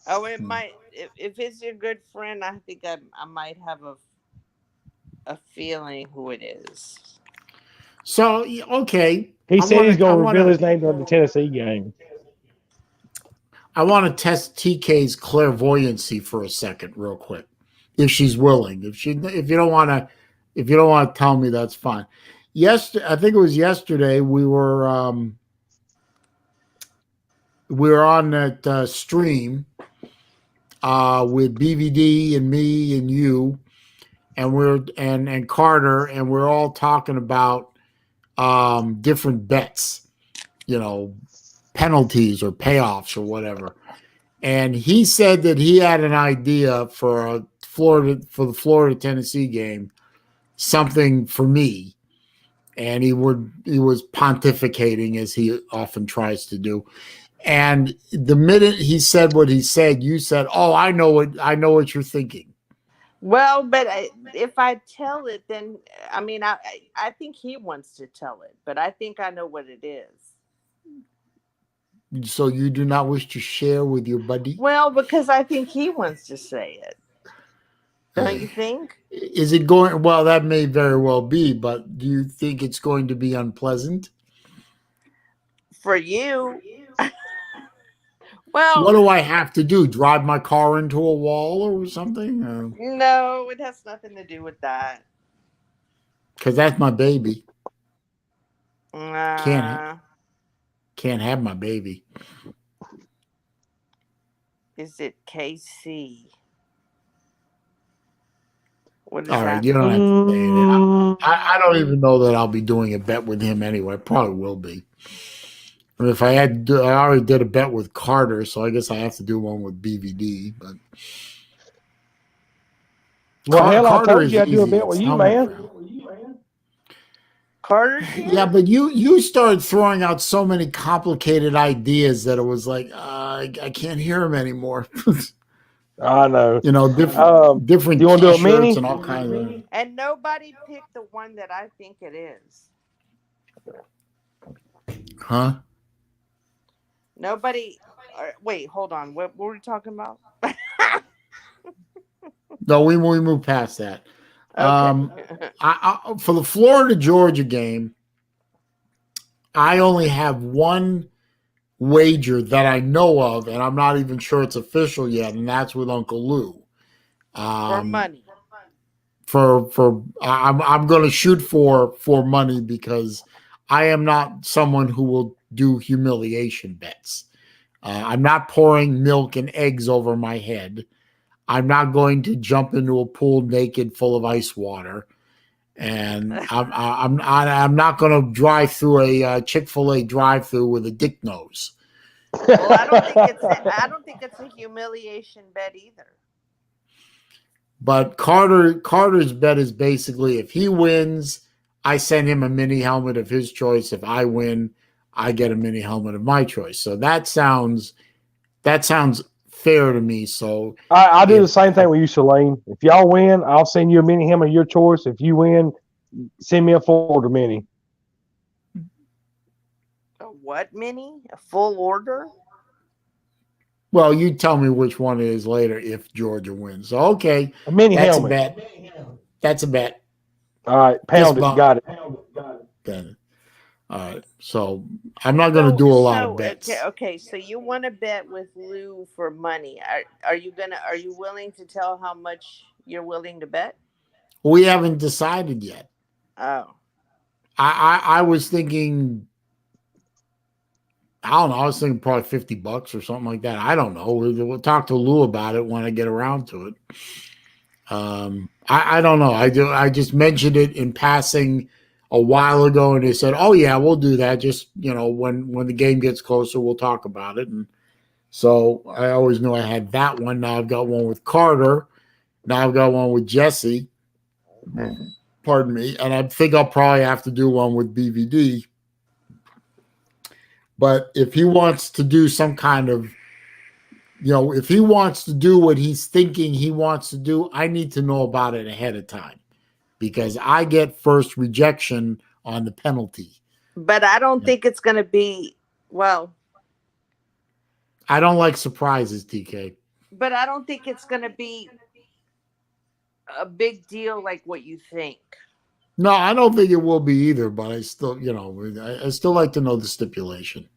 Oh, it Hmm. might. If it's a good friend, I think I might have a feeling who it is. So okay, He I said he's want to I going to want reveal his to name during the Tennessee game. I want to test TK's clairvoyancy for a second, real quick, if she's willing. If you don't want to, if you don't want to tell me, that's fine. Yesterday, I think it was yesterday. We were on that stream with BVD and me and you, and and Carter, and we're all talking about different bets, you know, penalties or payoffs or whatever. And he said that he had an idea for the Florida Tennessee game, something for me, and he was pontificating as he often tries to do. And the minute he said what he said, you said, "Oh, I know what you're thinking." Well, but if I tell it, then I mean, I think he wants to tell it, but I think I know what it is. So you do not wish to share with your buddy? Well, because I think he wants to say it. Don't you think? Is it going well? That may very well be, but do you think it's going to be unpleasant? For you, What well, do I have to do? Drive my car into a wall or something? no, it has nothing to do with that. Because that's my baby. Can't Uh, can't have my baby. is it KC? What does All right, that you don't mean? have to say it. Mm, I don't even know that I'll be doing a bet with him anyway. Probably will be. I mean, if I had, to do, I already did a bet with Carter, so I guess I have to do one with BVD. But well, hell, I Carter told is you I'd do a easy. bet It's with you, helmet man. round. Carter Yeah, can? but you started throwing out so many complicated ideas that it was like I can't hear him anymore. I know. You know, Do different you want to do a T-shirts mini? and all kinds of. And nobody picked the one that I think it is. Huh? Nobody. Wait, hold on. What were we talking about? No, we moved past that. Okay. Um, for the Florida Georgia game, I only have one wager that I know of, and I'm not even sure it's official yet, and that's with Uncle Lou. For Um, money. I'm going to shoot for money because I am not someone who will do humiliation bets. I'm not pouring milk and eggs over my head. I'm not going to jump into a pool naked full of ice water, and I'm not going to drive through a Chick-fil-A drive-through with a dick nose. Well, I don't think it's a humiliation bet either. But Carter's bet is basically if he wins, I send him a mini helmet of his choice. If I win, I get a mini helmet of my choice. So that sounds fair to me. So I do the if same thing with you, Selene. If y'all win, I'll send you a mini him of your choice. If you win, send me a Florida mini. A what mini? A full order? well, you tell me which one it is later if Georgia wins. So okay, A mini that's a helmet. bet. That's a bet. All right, Fist pound it. bump. Got it. Then. All right. So I'm not going to So do a lot of so okay, bets. okay. So you want to bet with Lou for money? Are you willing to tell how much you're willing to bet? We haven't decided yet. Oh, I was thinking, I don't know. I was thinking probably $50 or something like that. I don't know. We'll talk to Lou about it when I get around to it. I don't know. I just mentioned it in passing a while ago, and they said, "Oh yeah, we'll do that. Just when the game gets closer, we'll talk about it." And so I always knew I had that one. Now I've got one with Carter. Now I've got one with Jesse. Pardon me. And I think I'll probably have to do one with BVD. But if he wants to do some kind of, if he wants to do what he's thinking he wants to do, I need to know about it ahead of time because I get first rejection on the penalty. But I don't think it's going to be, well. I don't like surprises, TK. But I don't think it's going to be a big deal like what you think. No, I don't think it will be either, but I still, I still like to know the stipulation.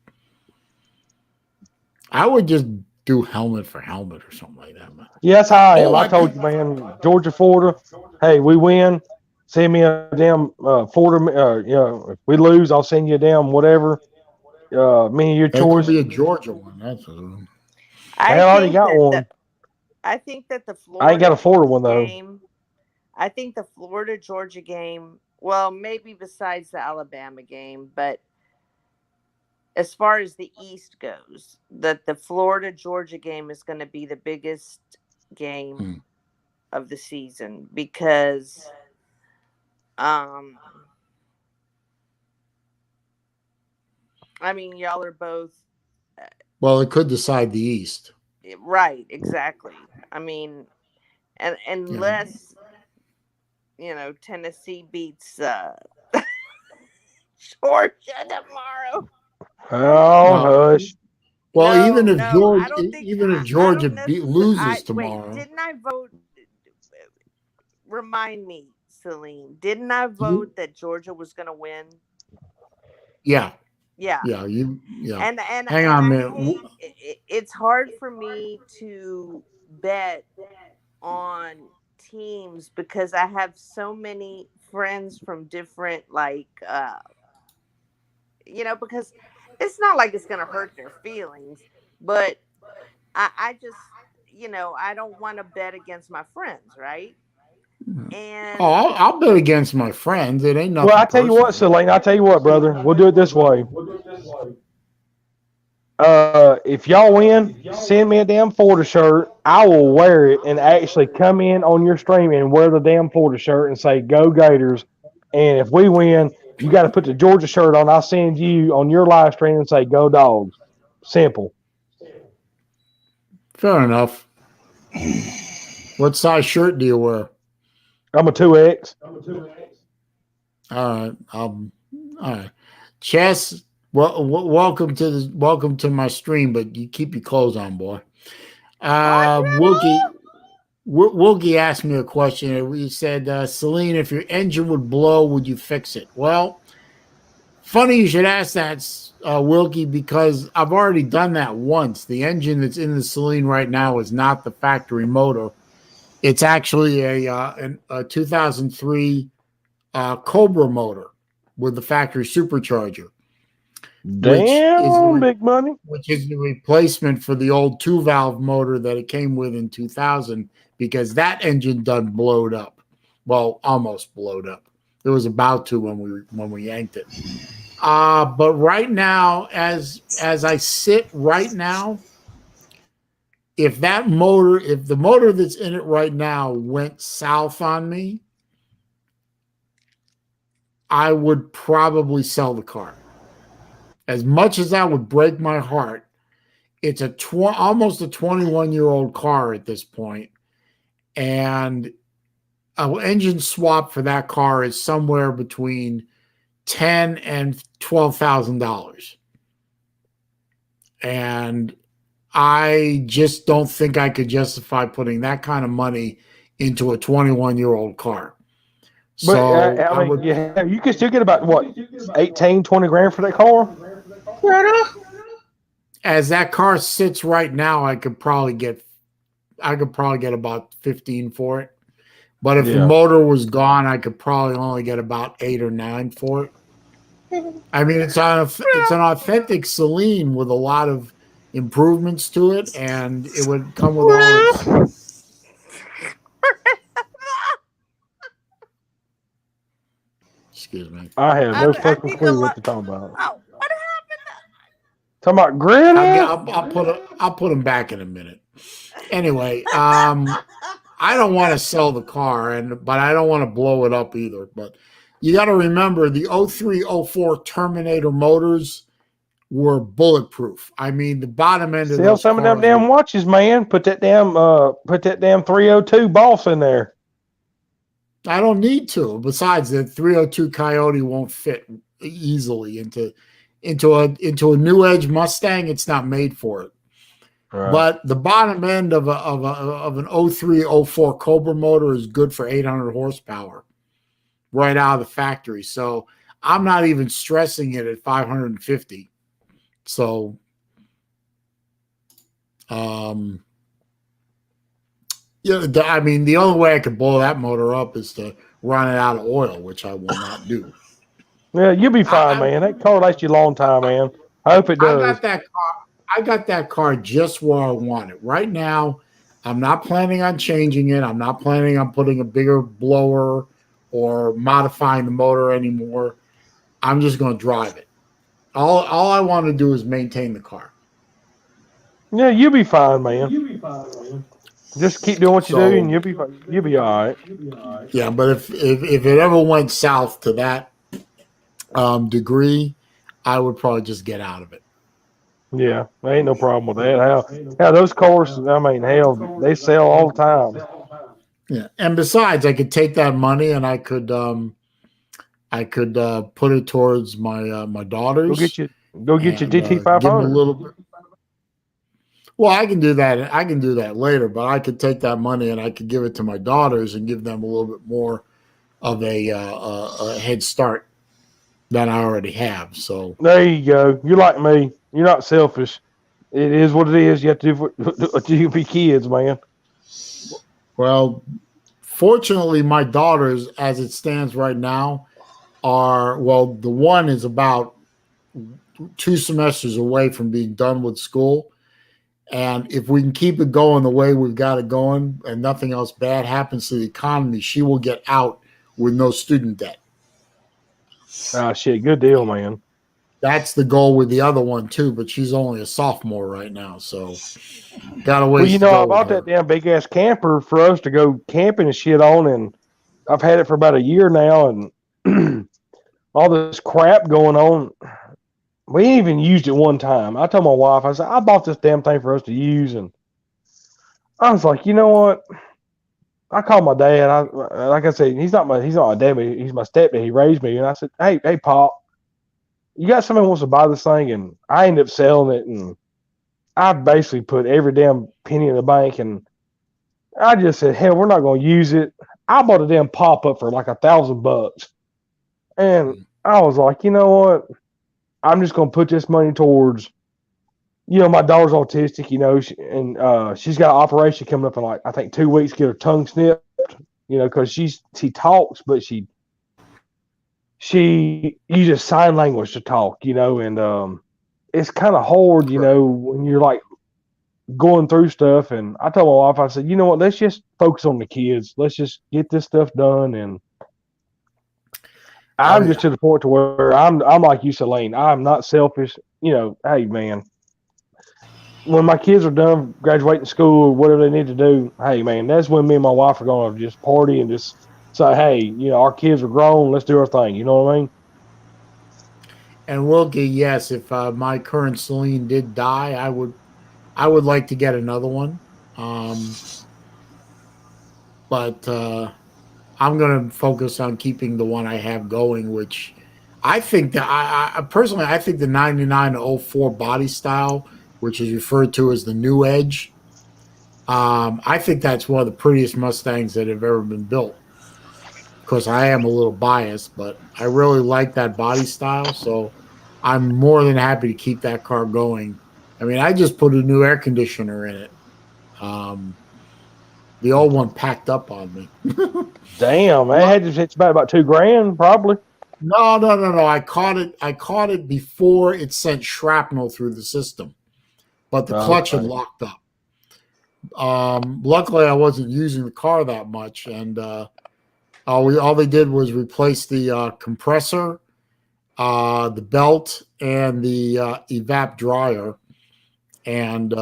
I would just do helmet for helmet or something like that, man. Yeah, that's how I am. I told you, man, Georgia, Florida. Hey, we win. Send me a damn Florida. If we lose, I'll send you a damn whatever. Me and your choice. It could be a Georgia one. That's I already got one. I think that the Florida I ain't got a Florida one though. Game, I think the Florida Georgia game. Well, maybe besides the Alabama game, but as far as the East goes, that the Florida Georgia game is going to be the biggest game of the season because, I mean, y'all are both. Well, it could decide the East. Right, exactly. I mean, and unless Tennessee beats Georgia tomorrow. Oh, hush. Well, even if Georgia loses tomorrow, didn't I vote? Remind me, Celine. Didn't I vote that Georgia was going to win? Yeah. Yeah. Yeah. And hang on a minute. It's hard for me to bet on teams because I have so many friends from different because it's not like it's going to hurt their feelings, but I just, I don't want to bet against my friends, right? And I'll bet against my friends. It ain't nothing. Well, I tell you what, Celine. I tell you what, brother. We'll do it this way. If y'all win, send me a damn Florida shirt. I will wear it and actually come in on your stream and wear the damn Florida shirt and say "Go Gators." And if we win, you got to put the Georgia shirt on. I'll send you on your live stream and say "Go Dogs." Simple. Fair enough. What size shirt do you wear? I'm a 2X. All right. All right. Chess. Well, welcome to my stream, but you keep your clothes on, boy. Wilkie asked me a question. He said, Celine, if your engine would blow, would you fix it? Well, funny you should ask that, Wilkie, because I've already done that once. The engine that's in the Celine right now is not the factory motor. It's actually a 2003 Cobra motor with the factory supercharger. Damn, big money. Which is the replacement for the old 2-valve motor that it came with in 2000 because that engine done blowed up. Well, almost blowed up. It was about to when we yanked it. But right now, as I sit right now, if the motor that's in it right now went south on me, I would probably sell the car. As much as that would break my heart, it's almost a 21-year-old car at this point, and an engine swap for that car is somewhere between $10,000 and $12,000, and I just don't think I could justify putting that kind of money into a 21-year-old car. But you can still get about what 18, 20 grand for that car. As that car sits right now, I could probably get about 15 for it. But if the motor was gone, I could probably only get about 8 or 9 for it. I mean, it's an authentic Celine with a lot of improvements to it, and it would come with all its. Excuse me. I have no I fucking think a clue what lot. they're talking about. Oh, what Talking about granite? I'll put them back in a minute. Anyway, I don't want to sell the car, but I don't want to blow it up either. But you got to remember the 0304 Terminator motors were bulletproof. I mean, the bottom end of Sell those some of them cars damn watches, man. Put that damn 302 boss in there. I don't need to. Besides, the 302 Coyote won't fit easily into a new Edge Mustang. It's not made for it. Right. But the bottom end of an 0304 Cobra motor is good for 800 horsepower right out of the factory. So I'm not even stressing it at 550. So, yeah, I mean, the only way I could blow that motor up is to run it out of oil, which I will not do. Yeah, you'll be fine, man. That car lasts you a long time, man. I hope it does. I got that car just where I want it. Right now, I'm not planning on changing it. I'm not planning on putting a bigger blower or modifying the motor anymore. I'm just going to drive it. All I want to do is maintain the car. Yeah, you'll be fine, man. Just keep doing what you do, and you'll be all right. Yeah, but if it ever went south to that degree, I would probably just get out of it. Yeah, there ain't no problem with that. How those cars? I mean, hell, they sell all the time. Yeah, and besides, I could take that money and I could put it towards my daughters. Go get your GT 500. Give them a little bit. Well, I can do that. I can do that later, but I could take that money and I could give it to my daughters and give them a little bit more of a head start than I already have. So there you go. You're like me. You're not selfish. It is what it is. You have to do what you be kids, man. Well, fortunately, my daughters, as it stands right now, the one is about 2 semesters away from being done with school. And if we can keep it going the way we've got it going and nothing else bad happens to the economy, she will get out with no student debt. Ah, shit. Good deal, man. That's the goal with the other one, too, but she's only a sophomore right now, so got to wait. Well, I bought that damn big-ass camper for us to go camping and shit on, and I've had it for about a year now, and all this crap going on. We ain't even used it one time. I told my wife, I said, I bought this damn thing for us to use, and I was like, you know what? I called my dad. Like I said, he's not my dad, but he's my stepdad. He raised me, and I said, hey, Pop, you got somebody who wants to buy this thing? And I ended up selling it, and I basically put every damn penny in the bank, and I just said, hell, we're not going to use it. I bought a damn pop-up for like $1,000, and I was like, you know what? I'm just going to put this money towards, my daughter's autistic, and she's got an operation coming up in like, I think 2 weeks, get her tongue snipped, because she talks, but she uses sign language to talk, and it's kind of hard, when you're like going through stuff. And I told my wife, I said, you know what, let's just focus on the kids. Let's just get this stuff done. And I'm just to the point to where I'm like you, Celine. I'm not selfish. Hey, man, when my kids are done graduating school, whatever they need to do, hey, man, that's when me and my wife are going to just party and just say, hey, our kids are grown. Let's do our thing. You know what I mean? And Wilkie, yes, if my current Celine did die, I would like to get another one. But I'm going to focus on keeping the one I have going, which I think that I personally, I think the 99 to 04 body style, which is referred to as the new Edge, I think that's one of the prettiest Mustangs that have ever been built. Of course, I am a little biased, but I really like that body style, so I'm more than happy to keep that car going. I mean, I just put a new air conditioner in it. The old one packed up on me. Damn, man, it's about $2,000 probably. No. I caught it. I caught it before it sent shrapnel through the system, but the clutch had Okay. locked up. Luckily, I wasn't using the car that much, and all they did was replace the compressor, the belt, and the evap dryer, and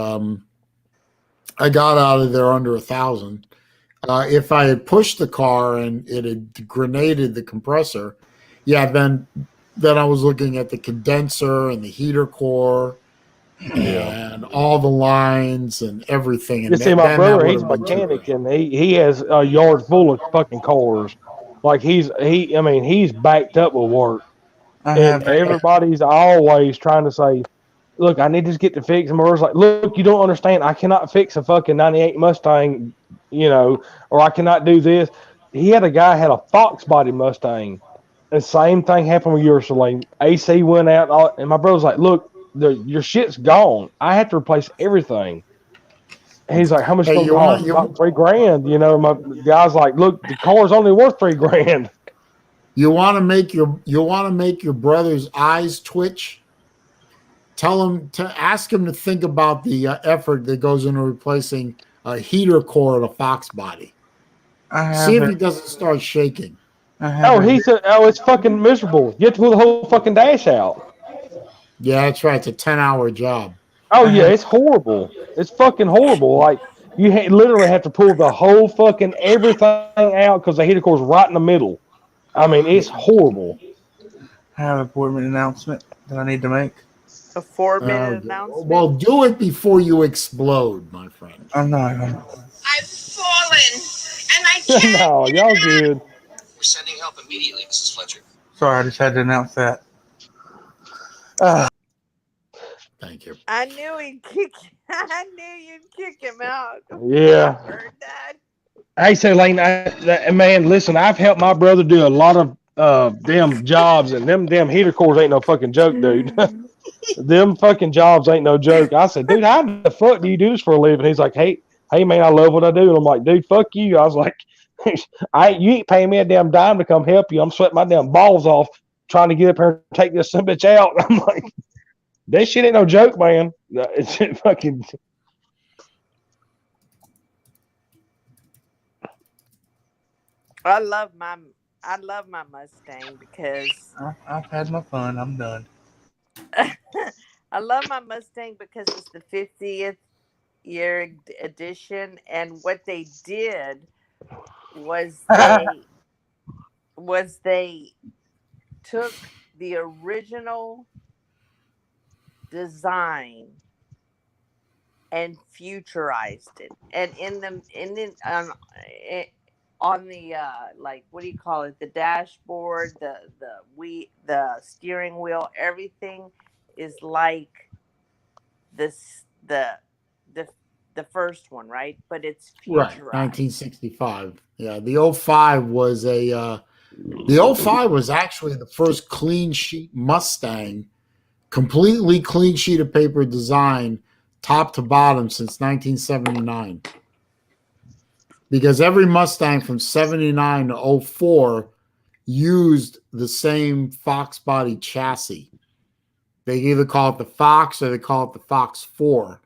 I got out of there under 1,000. If I had pushed the car and it had grenaded the compressor, yeah, then I was looking at the condenser and the heater core and all the lines and everything, You and see, my then that brother, would he's have a been too mechanic, much. and he has a yard full of fucking cars. Like I mean, he's backed up with work, I and have everybody's always trying to say, "Look, I need to get to fix." And my brother's like, "Look, you don't understand. I cannot fix a fucking '98 Mustang, or I cannot do this." He had a guy had a Fox body Mustang. The same thing happened with yours, Celine. AC went out, and my brother's like, "Look, your shit's gone. I have to replace everything." He's like, "How much Hey, gonna you want cost?" About 3 grand. My guy's like, "Look, the car's only worth 3 grand." you want to make your brother's eyes twitch? Tell him to ask him to think about the effort that goes into replacing a heater core of a Fox body. I See have if it. he doesn't start shaking. I have Oh, it. he said, "Oh, it's fucking miserable. You have to pull the whole fucking dash out." Yeah, that's right. It's a 10-hour job. Oh I yeah, have it's horrible. It's fucking horrible. Like literally have to pull the whole fucking everything out because the heater core's right in the middle. I mean, it's horrible. an appointment announcement that I need to make. A 4-minute announcement. Well, do it before you explode, my friend. I'm not gonna. I've fallen, and I can't No, get y'all up. good. We're sending help immediately, Mrs. Fletcher. Sorry, I just had to announce that. Thank you. I knew he'd kick. I knew you'd kick him out. Yeah. I heard that. Hey, so Lane, man, listen, I've helped my brother do a lot of damn jobs, and them damn heater cores ain't no fucking joke, dude. Them fucking jobs ain't no joke. I said, dude, how the fuck do you do this for a living? He's like, hey, man, I love what I do. And I'm like, dude, fuck you. I was like, you ain't paying me a damn dime to come help you. I'm sweating my damn balls off trying to get up here and take this son bitch out. I'm like, that shit ain't no joke, man. It's fucking. I love my Mustang because I've had my fun. I'm done. I love my Mustang because it's the 50th year edition, and what they did was they took the original design and futurized it, and on the like, what do you call it, the dashboard, the steering wheel, everything is like this the first one, right? But it's Right, futurized. 1965. Yeah, the '05 was the '05 was actually the first clean sheet Mustang, completely clean sheet of paper design, top to bottom since 1979. Because every Mustang from 79 to '04 used the same Fox body chassis. They either call it the Fox or they call it the Fox 4,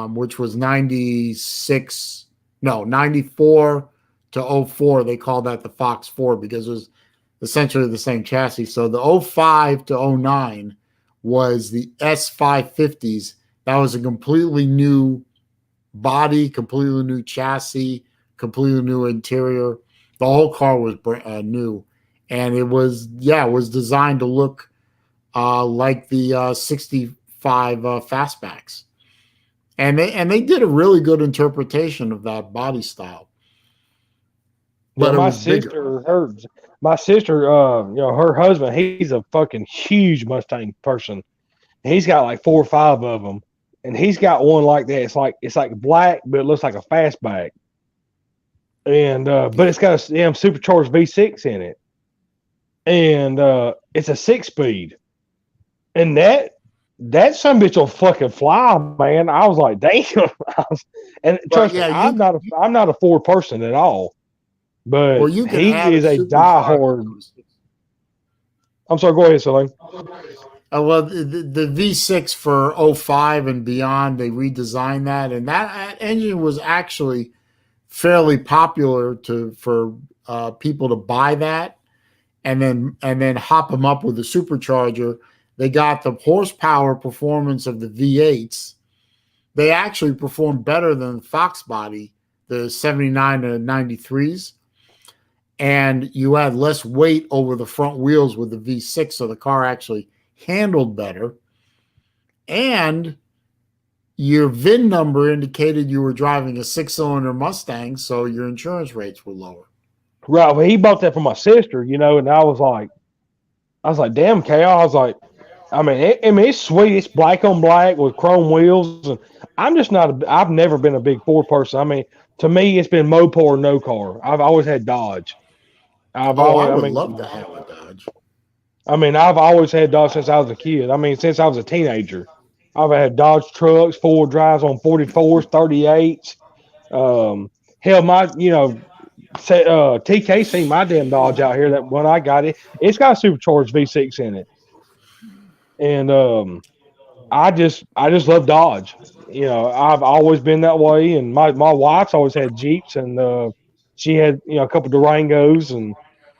which was 94 to '04. They called that the Fox 4 because it was essentially the same chassis. So the '05 to '09 was the S550s. That was a completely new body, completely new chassis, completely new interior. The whole car was new, and it was designed to look like the '65 fastbacks, and they did a really good interpretation of that body style. But Yeah, it was bigger. my sister, her husband, he's a fucking huge Mustang person. He's got like 4 or 5 of them, and he's got one like that. It's like black, but it looks like a fastback. And but it's got a damn supercharged V6 in it, and it's a 6-speed, and that some bitch will fucking fly, man. I was like, damn. And trust me, I'm not a Ford person at all, but You can he add is a supercharger diehard. to I'm sorry. Go ahead, Celine. Well, the V6 for '05 and beyond, they redesigned that, and that engine was actually fairly popular for people to buy that, and then hop them up with the supercharger. They got the horsepower performance of the V8s. They actually perform better than the Fox body, the 79 to 93s, and you had less weight over the front wheels with the V6, so the car actually handled better. And your VIN number indicated you were driving a 6-cylinder Mustang, so your insurance rates were lower. Right. Well, he bought that for my sister, and I was like, damn, Cal. I was like, it's sweet. It's black on black with chrome wheels, and I'm just not. I've never been a big Ford person. I mean, to me, it's been Mopar or no car. I've always had Dodge. I've Oh, I always, would love to have a Dodge. I've always had Dodge since I was a kid. I mean, since I was a teenager, I've had Dodge trucks, 4 drives on 44s, 38s. Hell, TK seen my damn Dodge out here. That when I got it, it's got a supercharged V6 in it, and I just love Dodge. I've always been that way, and my wife's always had Jeeps, and she had a couple Durangos and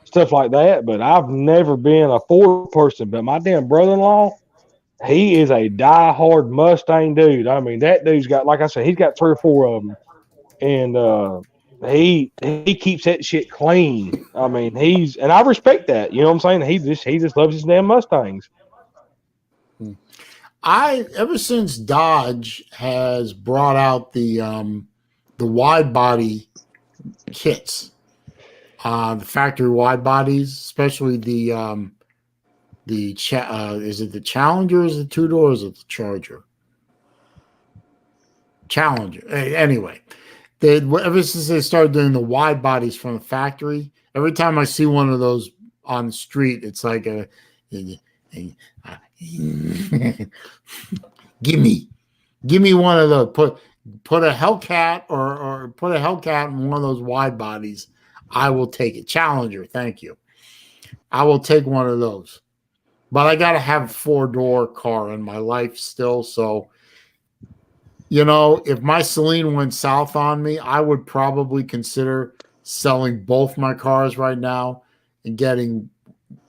stuff like that. But I've never been a Ford person. But my damn brother-in-law, he is a die-hard Mustang dude. I mean, that dude's got, like I said, he's got 3 or 4 of them, and he keeps that shit clean. I mean, and I respect that. You know what I'm saying? He just loves his damn Mustangs. Ever since Dodge has brought out the wide body kits, the factory wide bodies, especially is it the Challenger? Is it 2-door? Is it the Charger? Challenger. Anyway, ever since they started doing the wide bodies from the factory, every time I see one of those on the street, it's like give me one of those. Put a Hellcat or put a Hellcat in one of those wide bodies. I will take it. Challenger, thank you. I will take one of those. But I gotta have a 4-door car in my life still. So, if my Celine went south on me, I would probably consider selling both my cars right now and getting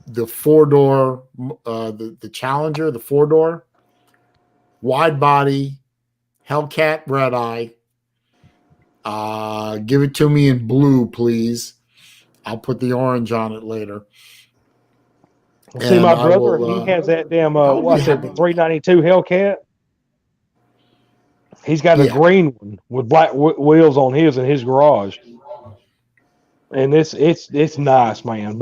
the 4-door, the Challenger, the 4-door, wide body, Hellcat red eye. Give it to me in blue, please. I'll put the orange on it later. See, my brother, he has that damn, what's it, the 392 Hellcat? He's got a green one with black wheels on his in his garage. And it's nice, man.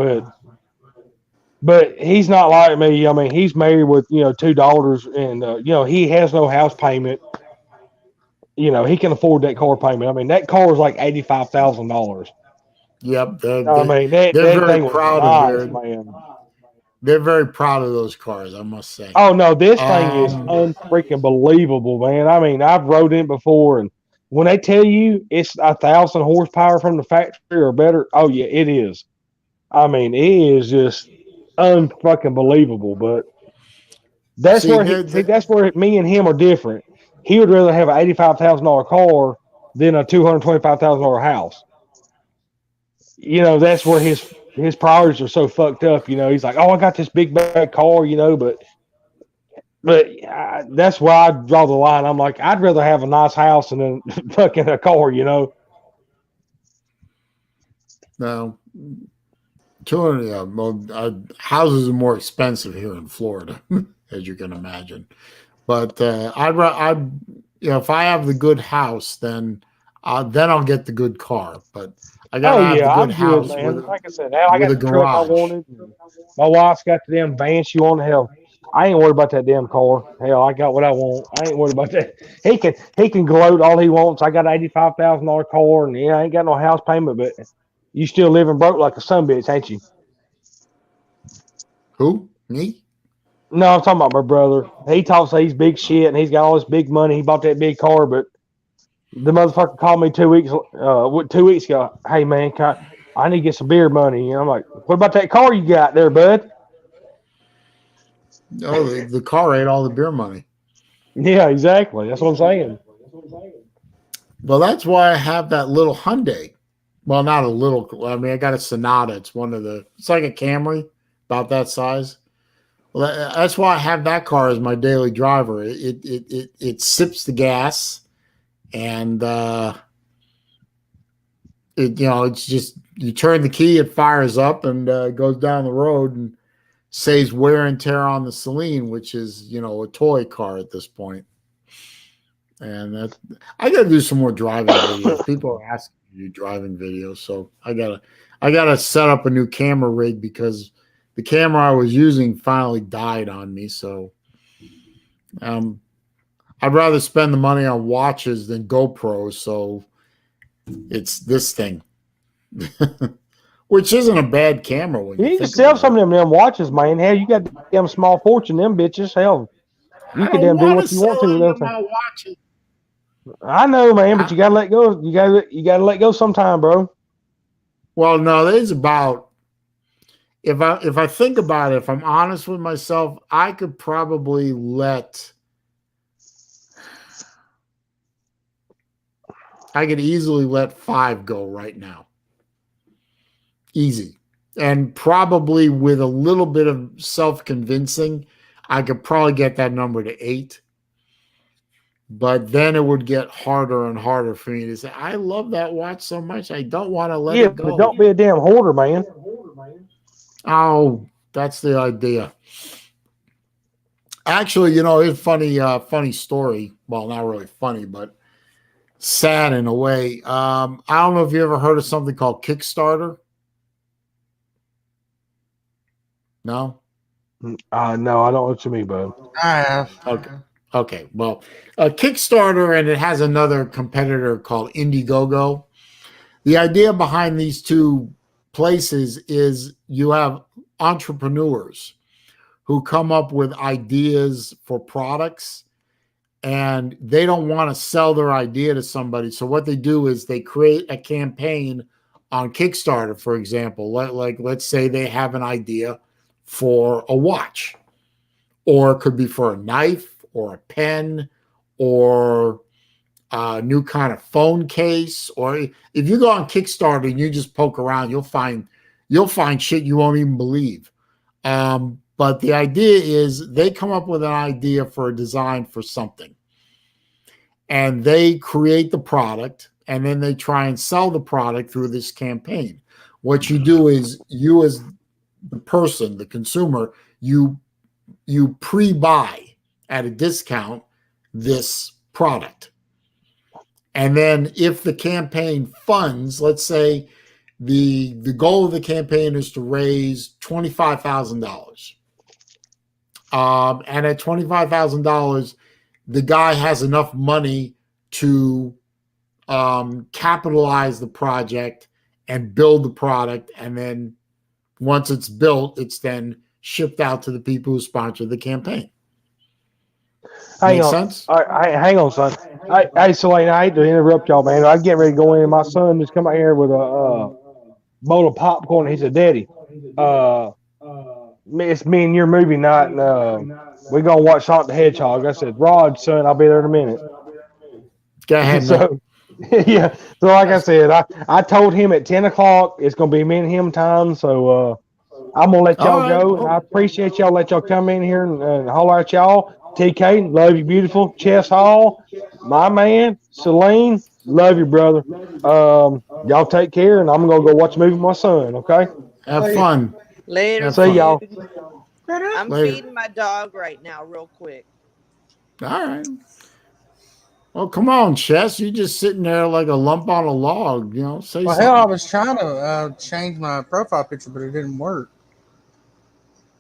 But he's not like me. I mean, he's married with 2 daughters, and he has no house payment. He can afford that car payment. I mean, that car is like $85,000. Yep, that very thing was proud nice, of man. They're very proud of those cars, I must say. Oh no, this thing is unfreaking believable, man. I mean, I've rode in it before, and when they tell you it's 1,000 horsepower from the factory or better, oh yeah, it is. I mean, it is just unfucking believable. But that's where me and him are different. He would rather have an $85,000 car than a $225,000 house. That's where his priorities are so fucked up. He's like, oh, I got this big bad car, but that's where I draw the line. I'm like, I'd rather have a nice house than fucking a car, No, houses are more expensive here in Florida, as you can imagine. But if I have the good house, then I'll get the good car. But I gotta have the good house. Good, man. Like I said, I got the truck I wanted. My wife's got the damn van she wanted. Hell, I ain't worried about that damn car. Hell, I got what I want. I ain't worried about that. He can gloat all he wants. I got an $85,000 car, and I ain't got no house payment, but you still living broke like a sumbitch, ain't you? Who? Me? No, I'm talking about my brother. He talks he's big shit, and he's got all this big money. He bought that big car, but the motherfucker called me 2 weeks ago. Hey man, I need to get some beer money. And I'm like, what about that car you got there, bud? Oh, the car ate all the beer money. Yeah, exactly. That's what I'm saying. Well, that's why I have that little Hyundai. Well, not a little. I mean, I got a Sonata. It's it's like a Camry, about that size. Well, that's why I have that car as my daily driver. It sips the gas, and it's just you turn the key, it fires up, and goes down the road and saves wear and tear on the Celine, which is a toy car at this point. And I got to do some more driving videos. People are asking me to do driving videos, so I gotta set up a new camera rig because the camera I was using finally died on me. So I'd rather spend the money on watches than GoPros. So it's this thing, which isn't a bad camera when You you need to think sell about some it. of them watches, man. Hell, you got them small fortune, them bitches. Hell, you I could don't damn do want to what you want sell to with any those of things. my watches. I know, man, but you gotta let go. You gotta let go sometime, bro. Well, no, there's about if I think about it, if I'm honest with myself, I could probably I could easily let 5 go right now. Easy. And probably with a little bit of self-convincing, I could probably get that number to 8. But then it would get harder and harder for me to say, I love that watch so much. I don't want to let Yeah, it but go. don't be a damn hoarder, man. Oh, that's the idea. Actually, it's funny story. Well, not really funny, but sad in a way. I don't know if you ever heard of something called Kickstarter. No? No, I don't know what you mean, bud. I have. Okay. Okay. Well, Kickstarter, and it has another competitor called Indiegogo. The idea behind these two places is you have entrepreneurs who come up with ideas for products, and they don't want to sell their idea to somebody. So what they do is they create a campaign on Kickstarter, for example. Let's say they have an idea for a watch, or it could be for a knife or a pen or a new kind of phone case. Or if you go on Kickstarter and you just poke around, you'll find shit you won't even believe. But the idea is they come up with an idea for a design for something, and they create the product, and then they try and sell the product through this campaign. What you do is you, as the person, the consumer, you pre-buy at a discount this product. And then if the campaign funds, let's say the goal of the campaign is to raise $25,000. And at $25,000, the guy has enough money to capitalize the project and build the product. And then once it's built, it's then shipped out to the people who sponsor the campaign. Hang Make on. sense? All right, hang on, son. Hey, Selene, I hate to interrupt y'all, man. I'm getting ready to go in. My son just come out here with a bowl of popcorn. He said, Daddy, it's me and your movie night, and we're going to watch Sonic the Hedgehog. I said, Rod, son, I'll be there in a minute. Go ahead, man. So, yeah. So, like I said, I told him at 10 o'clock it's going to be me and him time. So, I'm going to let y'all All right. go. And I appreciate y'all. Let y'all come in here and holler at y'all. TK, love you, beautiful. Chess Hall, my man. Celine, love you, brother. Y'all take care, and I'm going to go watch a movie with my son, okay? Have fun. Later, Have See fun. y'all. dude. I'm Later. feeding my dog right now, real quick. All right. Well, come on, Chess. You're just sitting there like a lump on a log. Say Well, hell, I something. was trying to change my profile picture, but it didn't work.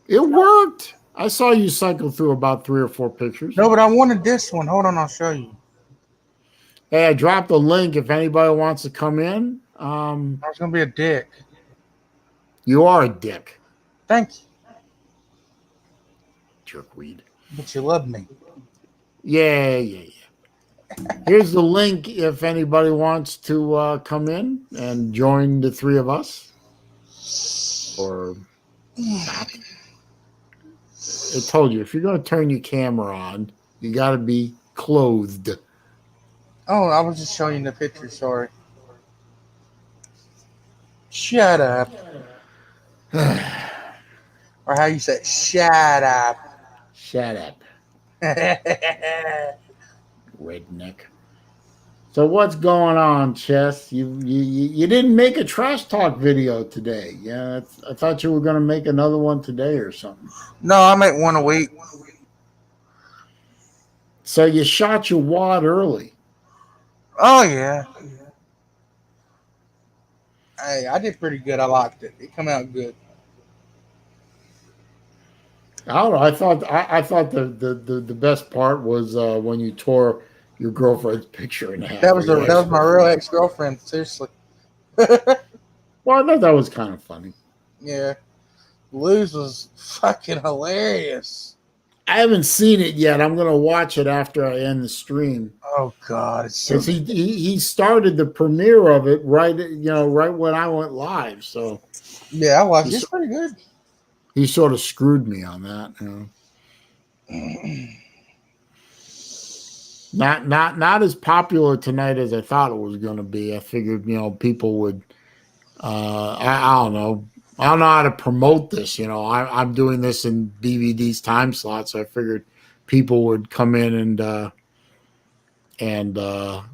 It worked. I saw you cycle through about 3 or 4 pictures. No, but I wanted this one. Hold on, I'll show you. Hey, I dropped a link if anybody wants to come in. I was gonna be a dick. You are a dick. Thank you, Jerkweed. but you love me. Yeah. Here's the link if anybody wants to come in and join the 3 of us. Or not. It told you if you're going to turn your camera on, you got to be clothed. Oh, I was just showing you the picture. Sorry. Shut up. Or how you say it, shut up. Shut up, redneck. So what's going on, Chess? You didn't make a trash talk video today. Yeah, I thought you were going to make another one today or something. No, I make one a week. So you shot your wad early. Oh, yeah. Hey, I did pretty good. I liked it. It come out good. I don't know. I thought the best part was when you tore your girlfriend's picture in half. That was Or your that was my real ex-girlfriend. ex-girlfriend. Seriously. Well, I thought that was kind of funny. Yeah. Lou's was fucking hilarious. I haven't seen it yet. I'm gonna watch it after I end the stream. Oh, God. It's so Because he started the premiere of it right right when I went live, so Yeah, I watched he, it. It's pretty good. he sort of screwed me on that. Not as popular tonight as I thought it was going to be. I figured people would. I don't know. I don't know how to promote this. I'm doing this in BVD's time slot, so I figured people would come in and Well,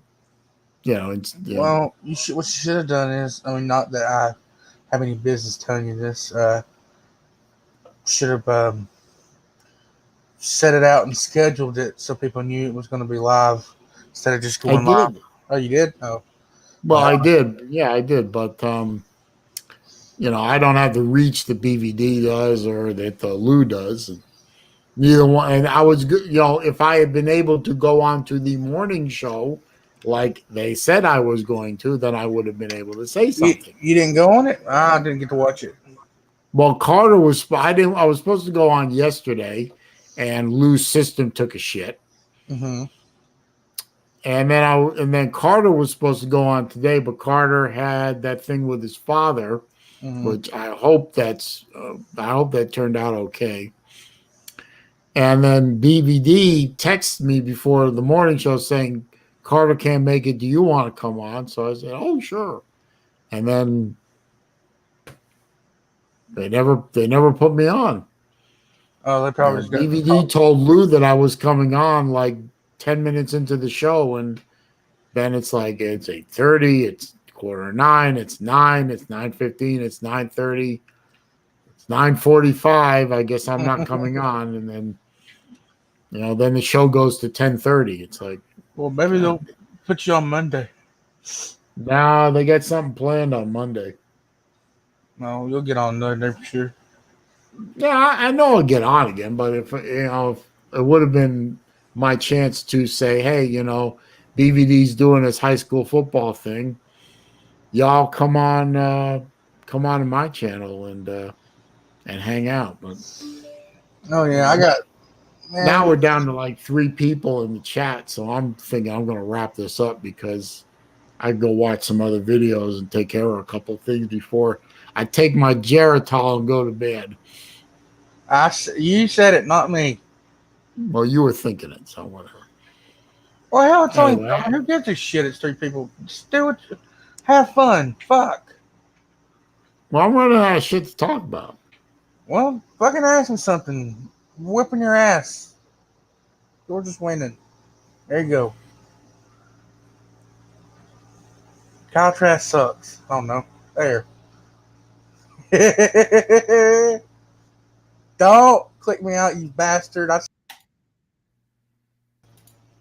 what you should have done is, I mean, not that I have any business telling you this, should have set it out and scheduled it so people knew it was going to be live instead of just I going live. did. Oh, you did? Oh, Well, I did. Yeah, I did. But I don't have the reach that BVD does or that Lou does. And neither one. And I was good. If I had been able to go on to the morning show like they said I was going to, then I would have been able to say something. you didn't go on it? I didn't get to watch it. Well, Carter was. I didn't. I was supposed to go on yesterday, and Lou's system took a shit. Mm-hmm. And then Carter was supposed to go on today, but Carter had that thing with his father, Mm-hmm. which I hope that turned out okay. And then BVD texted me before the morning show saying Carter can't make it. Do you want to come on? So I said, "Oh, sure." And then they never put me on. Oh, they probably just got. BVD told Lou that I was coming on like 10 minutes into the show, and then it's like it's 8:30, it's 8:45, it's 9, it's 9:15, it's 9:30, it's 9:45. I guess I'm not coming on, and then then the show goes to 10:30. It's like, Well, maybe God. they'll put you on Monday. Nah, they got something planned on Monday. No, you'll get on there for sure. Yeah, I know I'll get on again, but if it would have been my chance to say, hey, BVD's doing his high school football thing. Y'all come on to my channel and hang out. But Oh yeah, I got. Man, now we're down to like 3 people in the chat, so I'm thinking I'm going to wrap this up because I go watch some other videos and take care of a couple of things before I take my Geritol and go to bed. You said it, not me. Well, you were thinking it, so whatever. Well, hell, it's only. Anyway. Who gives a shit? It's 3 people. Just do it. Have fun. Fuck. Well, I'm running out of shit to talk about. Well, fucking ask me something. Whipping your ass. You're just winning. There you go. Kyle Trask sucks. I don't know. There. Don't click me out, you bastard.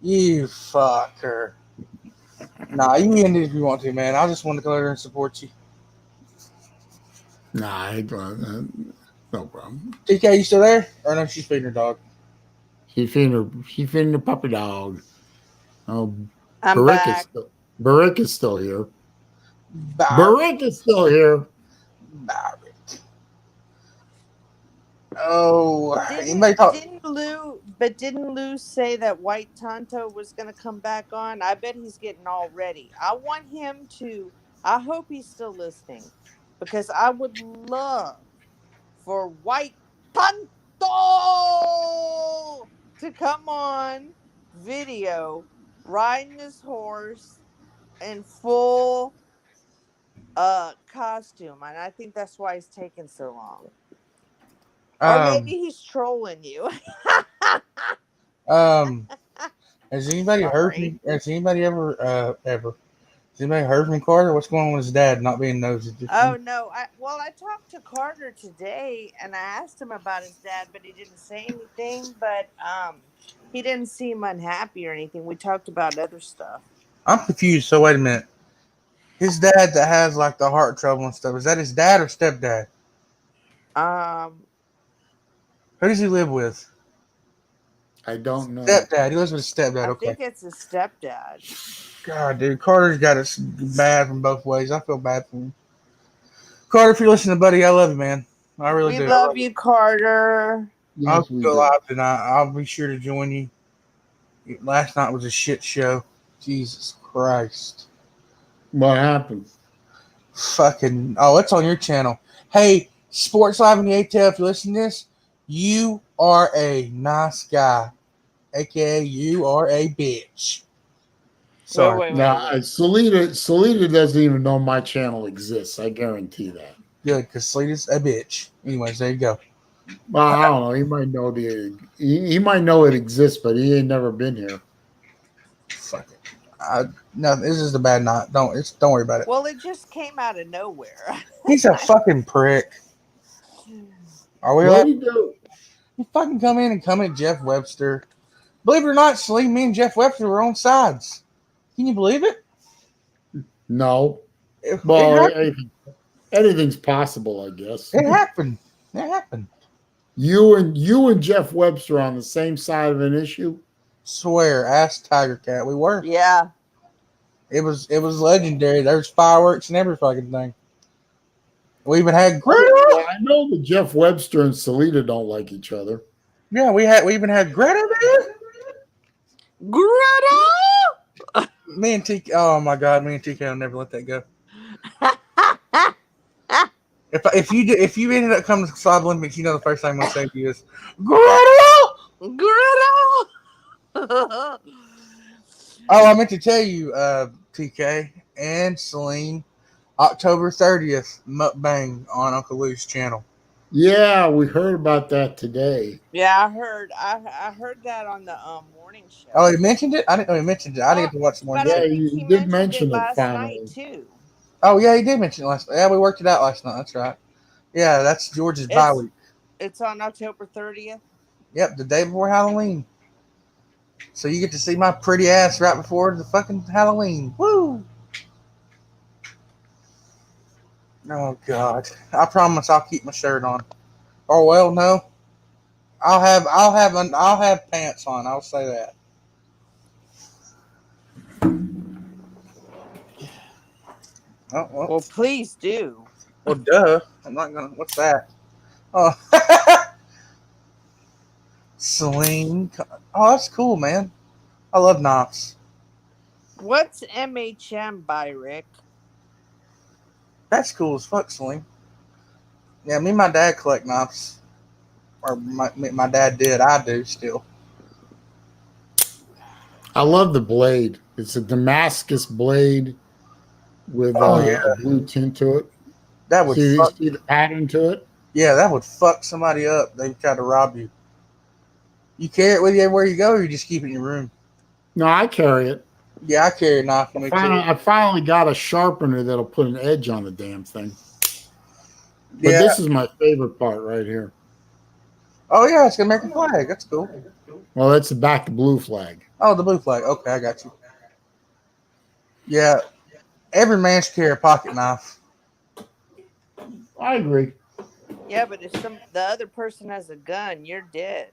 You fucker. Nah, you can end it if you want to, man. I just want to go there and support you. Nah, no problem. TK, you still there? Or no, she's feeding her dog. She feeding the puppy dog. Oh, I'm Barik back. is still here. Barrett. Barik is still here. Barrett. Oh, anybody talk? Didn't Lou say that White Tonto was going to come back on? I bet he's getting all ready. I want him to. I hope he's still listening because I would love for White Tonto to come on video riding his horse in full costume, and I think that's why it's taking so long. Or maybe he's trolling you. Has anybody heard Sorry. me? Has anybody ever Has anybody heard from Carter? What's going on with his dad not being nosy? Oh no! I talked to Carter today, and I asked him about his dad, but he didn't say anything. But he didn't seem unhappy or anything. We talked about other stuff. I'm confused. So wait a minute. His dad that has like the heart trouble and stuff, is that his dad or stepdad? Who does he live with? I don't know. Stepdad. He lives with his stepdad. I Okay. think it's his stepdad. God, dude, Carter's got it bad from both ways. I feel bad for him. Carter, if you're listening, buddy, I love you, man. I really do. We love you, Carter. I'll Yes, we go do. live tonight. I'll be sure to join you. Last night was a shit show. Jesus Christ. What happened? Fucking. Oh, it's on your channel. Hey, Sports Live in the ATL, if you listen to this, you are a nice guy. AKA, you are a bitch. Sorry. Wait. Now, Salita doesn't even know my channel exists. I guarantee that. Good, because Sleeta's a bitch. Anyways, there you go. Well, I don't know. He might know he might know it exists, but he ain't never been here. Fuck it. No, this is a bad night. Don't worry about it. Well, it just came out of nowhere. He's a fucking prick. Are we What allowed? did he do? You fucking come in and come at Jeff Webster. Believe it or not, Salim, me and Jeff Webster were on sides. Can you believe it? No. It Well, happened. anything's possible, I guess. It happened. It happened. You and Jeff Webster on the same side of an issue? Swear, ask Tiger Cat. We were. Yeah. It was legendary. There's fireworks and every fucking thing. We even had Greta. Well, I know that Jeff Webster and Salita don't like each other. Yeah, we even had Greta there. Greta! Me and TK. Oh my God, me and TK will never let that go. If you ended up coming to Side Olympics, you know the first thing I'm gonna say to you is Greta. Greta! Oh, I meant to tell you, TK and Celine, October 30th, mukbang on Uncle Lou's channel. Yeah, we heard about that today. Yeah, I heard that on the morning show. Oh, he mentioned it? I didn't know he mentioned it. I didn't get to watch the morning But show. I Yeah, think he he did mentioned mention it it last finally. night too. Oh, yeah, he did mention it last night. Yeah, we worked it out last night. That's right. Yeah, that's George's bye week. It's on October 30th. Yep, the day before Halloween. So you get to see my pretty ass right before the fucking Halloween. Woo! Oh God! I promise I'll keep my shirt on. Oh well, no. I'll have pants on. I'll say that. Oh well. Well, please do. Well, duh. I'm not gonna. What's that? Oh, Celine. Oh, that's cool, man. I love Knox. What's MHM by Rick? That's cool as fuck, Celine. Yeah, me and my dad collect Knox. Or my dad did. I do still. I love the blade. It's a Damascus blade with a blue tint to it. That would See fuck. the pattern to it? Yeah, that would fuck somebody up. They try to rob you. You carry it with you everywhere you go, or you just keep it in your room? No, I carry it. Yeah, I carry a knife with me too. I finally got a sharpener that'll put an edge on the damn thing. But Yeah. this is my favorite part right here. Oh yeah, it's the American flag. That's cool. Well, that's the back to blue flag. Oh, the blue flag. Okay, I got you. Yeah, every man should carry a pocket knife. I agree. Yeah, but if the other person has a gun, you're dead.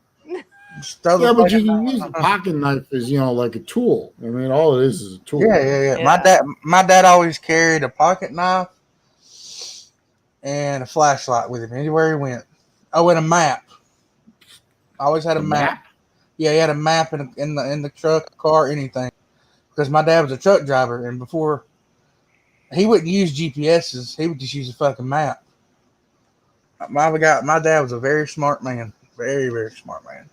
Just throw the Yeah, but you fucking can knife. use a pocket knife as like a tool. I mean, all it is a tool. Yeah. Yeah. My dad always carried a pocket knife and a flashlight with him anywhere he went. Oh, and a map. Always had a map. Yeah, he had a map in the truck, car, anything. Because my dad was a truck driver, and before he wouldn't use GPSs, he would just use a fucking map. My dad was a very smart man. Very, very smart man.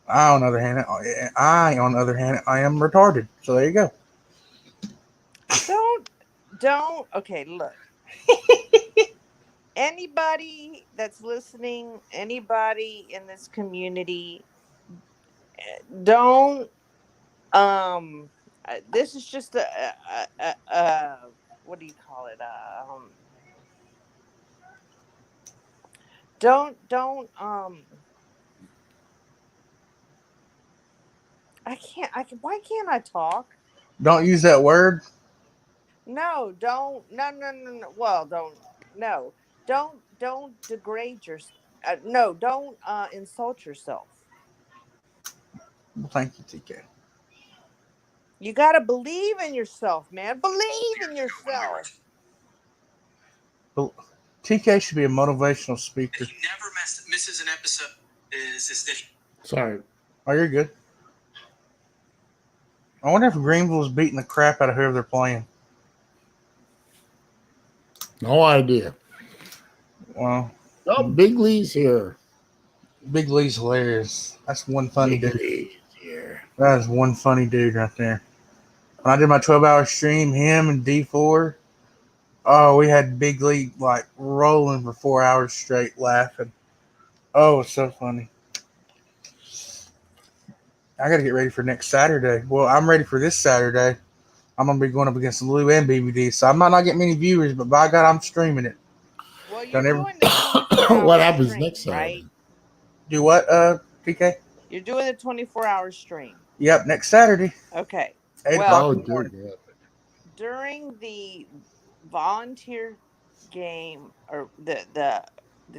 On the other hand, I am retarded. So there you go. Don't. Okay, look. Anybody that's listening, anybody in this community, don't. This is just a what do you call it? Don't. I can't. I can. Why can't I talk? Don't use that word. No, don't. No, no, no, no. Well, don't. No, don't degrade your. No, don't insult yourself. Well, thank you, TK. You gotta believe in yourself, man. Believe in yourself. But TK should be a motivational speaker. He never misses an episode. Is that Sorry. Oh, you're good. I wonder if Greenville's beating the crap out of whoever they're playing. No idea. Well, Oh, Big Lee's here. Big Lee's hilarious. That's one funny Big dude. Lee's here. That is one funny dude right there. When I did my 12-hour stream, him and D4, oh, we had Big Lee like rolling for 4 hours straight laughing. Oh, it's so funny. I got to get ready for next Saturday. Well, I'm ready for this Saturday. I'm going to be going up against Lou and BVD, so I might not get many viewers, but by God, I'm streaming it. Well, you're doing the 24 hour What happens stream, next Saturday? right? Do what, PK? You're doing the 24-hour stream. Yep, next Saturday. Okay. 8 Well, o'clock in Oh, the morning. dear God. during the volunteer game or the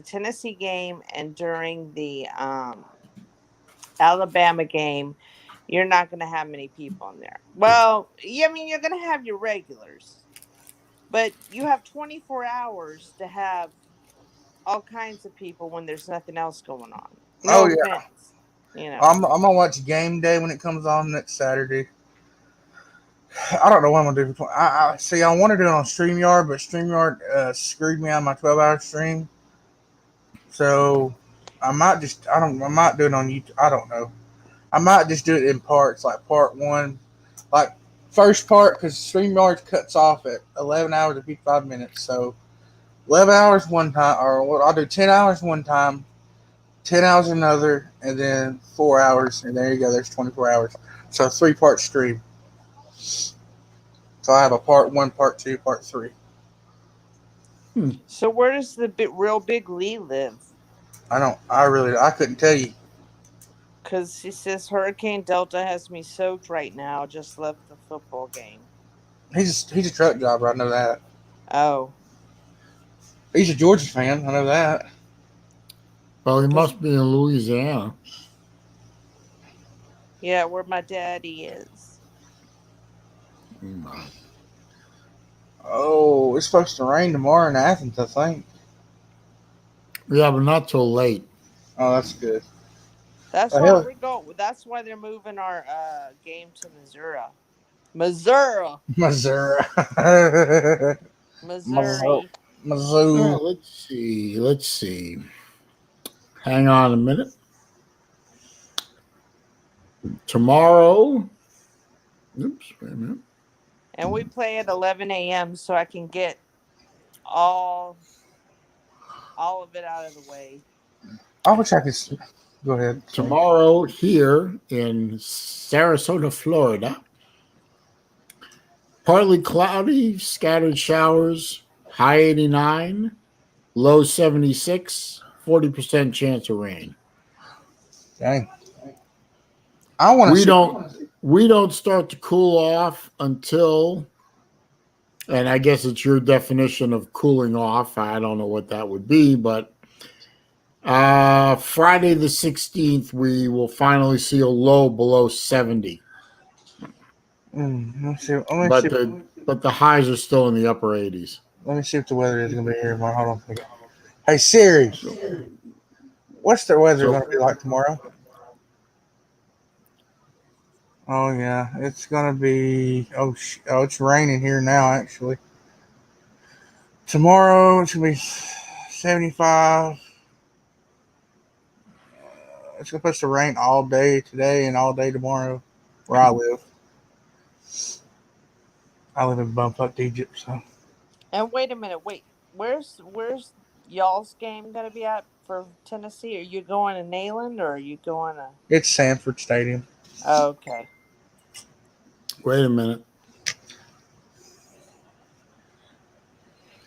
Tennessee game and during the Alabama game, you're not going to have many people in there. Well, yeah, I mean, you're going to have your regulars, but you have 24 hours to have all kinds of people when there's nothing else going on. No Oh, yeah. offense, you know. I'm going to watch Game Day when it comes on next Saturday. I don't know what I'm going to do. See, I want to do it on StreamYard, but StreamYard screwed me out of my 12-hour stream. So I might do it on YouTube. I don't know. I might just do it in parts, like part one, like first part, because StreamYard cuts off at 11 hours and 55 minutes. So 11 hours one time, or I'll do 10 hours one time, 10 hours another, and then 4 hours. And there you go. There's 24 hours. So 3-part stream. So I have a part one, part two, part three. So where does the real Big Lee live? I couldn't tell you. Because he says Hurricane Delta has me soaked right now. Just left the football game. He's a truck driver. I know that. Oh. He's a Georgia fan. I know that. Well, he must be in Louisiana. Yeah, where my daddy is. Oh, it's supposed to rain tomorrow in Athens, I think. Yeah, but not till late. Oh, that's good. That's why we're going. That's why they're moving our game to Missouri. Missouri. Missouri. Missouri. Missouri. Let's see. Hang on a minute. Tomorrow. Oops, wait a minute. And we play at 11 a.m. so I can get all of it out of the way. I wish I could. Go ahead. Tomorrow here in Sarasota, Florida. Partly cloudy, scattered showers, high 89, low 76, 40% chance of rain. Dang. I want to. We don't start to cool off until, and I guess it's your definition of cooling off. I don't know what that would be, but Friday the 16th, we will finally see a low below 70. But the highs are still in the upper 80s. Let me see what the weather is going to be here tomorrow. Hold on. Hey Siri, what's the weather going to be like tomorrow? Oh yeah, it's going to be. It's raining here now. Actually, tomorrow it's going to be 75. It's supposed to rain all day today and all day tomorrow where I live. I live in bumfuck Egypt, so And wait a minute, wait. Where's y'all's game gonna be at for Tennessee? Are you going to Neyland or are you going to? it's Sanford Stadium. Okay. Wait a minute.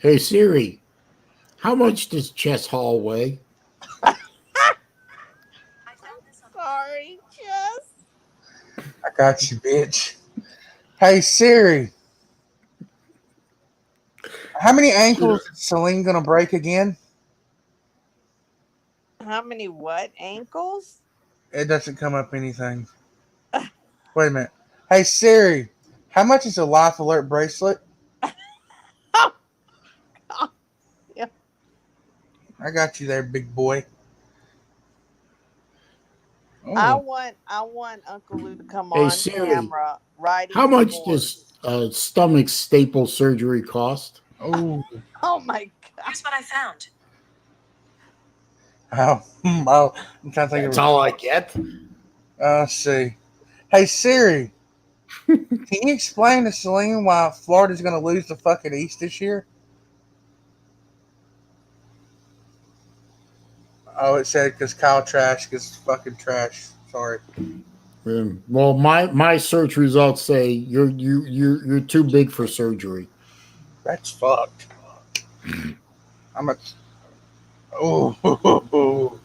Hey Siri, how much does Chess Hall weigh? Sorry, Jess. I got you, bitch. Hey Siri, how many ankles is Celine gonna break again? How many what ankles? It doesn't come up anything. Wait a minute. Hey Siri, how much is a Life Alert bracelet? Yeah. I got you there, big boy. I Oh, want Uncle Lou to come Hey on Siri, camera riding how his much does horse. stomach staple surgery cost? oh, Oh my god. Here's what I found. oh, oh. I'm trying to think That's of. all I get. Let's see. Hey Siri, can you explain to Celine why Florida's gonna lose the fucking East this year? Oh, it said because Kyle Trash gets fucking trash. Sorry. Well, my search results say you're too big for surgery. That's fucked. I'm a. Oh,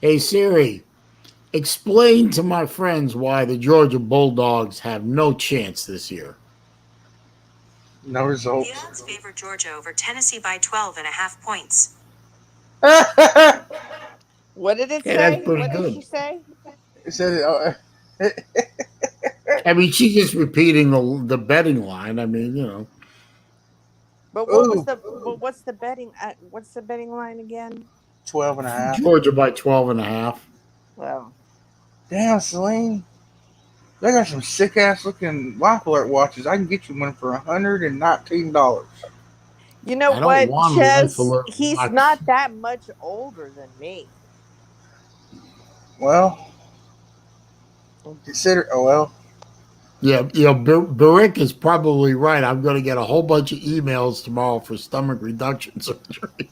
Hey Siri, explain to my friends why the Georgia Bulldogs have no chance this year. no The results. odds favor Georgia over Tennessee by 12.5 points. it What did it Hey, that's say? pretty What did she good. say? said. I mean, she's just repeating the betting line. I mean, you know, But Ooh, what's the betting line again? 12 and a half. Georgia by 12 and a half. Well, Damn, Celine. They got some sick ass looking Life Alert watches. I can get you one for $119. you know I don't what, want a life Chess? alert He's watch. not that much older than me. Well, consider. Oh well. Yeah, Barick is probably right. I'm going to get a whole bunch of emails tomorrow for stomach reduction surgery.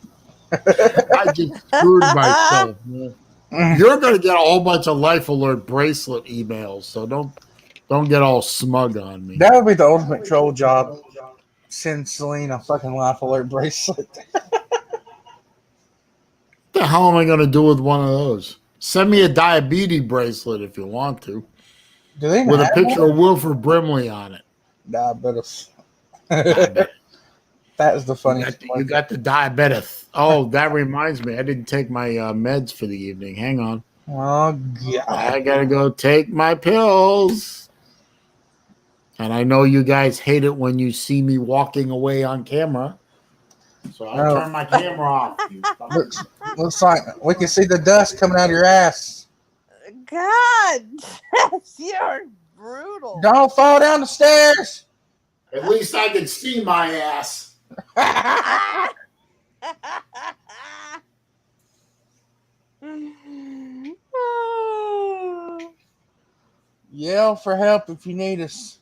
I just screwed myself. Man. You're going to get a whole bunch of life alert bracelet emails, so don't get all smug on me. That would be the ultimate troll job. Send Celine a fucking Life Alert bracelet. What the hell am I going to do with one of those? Send me a diabetes bracelet if you want to, Do they even with a have picture one? of Wilford Brimley on it. Diabetes. Diabetes. That is the funniest You one. got the diabetes. Oh, that reminds me. I didn't take my meds for the evening. Hang on. Oh god. I gotta go take my pills. And I know you guys hate it when you see me walking away on camera. So I'll No, turn my camera off. You looks like we can see the dust coming out of your ass. God, Chess, you're brutal. Don't fall down the stairs. At least I can see my ass. Yell for help if you need us.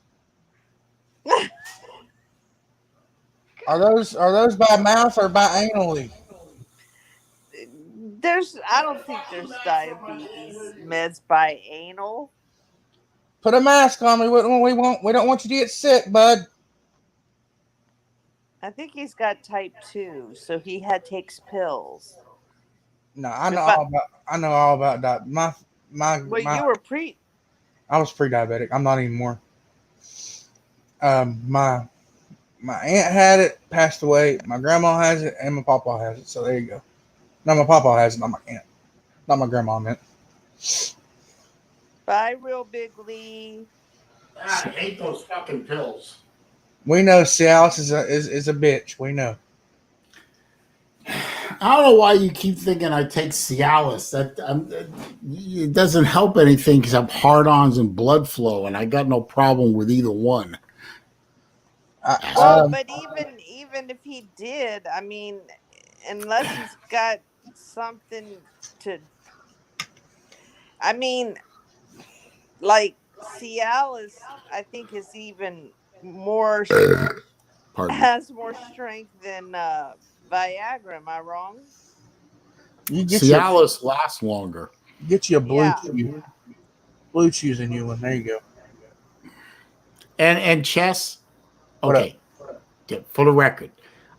Are those by mouth or by anally? I don't think there's diabetes meds by anal. Put a mask on. We don't want you to get sick, bud. I think he's got type 2, so he takes pills. No, If I I know all about that. well, you were pre I was pre-diabetic. I'm not anymore. My aunt had it, passed away. My grandma has it, and my papa has it. So there you go. No, my papa has it, not my aunt, not my grandma. I meant. Bye, real big Lee. I hate those fucking pills. We know Cialis is a bitch. We know. I don't know why you keep thinking I take Cialis. It doesn't help anything because I'm hard-ons and blood flow, and I got no problem with either one. Well, but even if he did, I mean, unless he's got something to I mean, like Cialis, I think is even more Pardon me. has more strength than Viagra. Am I wrong? You Cialis lasts longer. get you a blue Yeah. chew. Blue chew's a new one. There you go. And chess, What up? okay, for the record,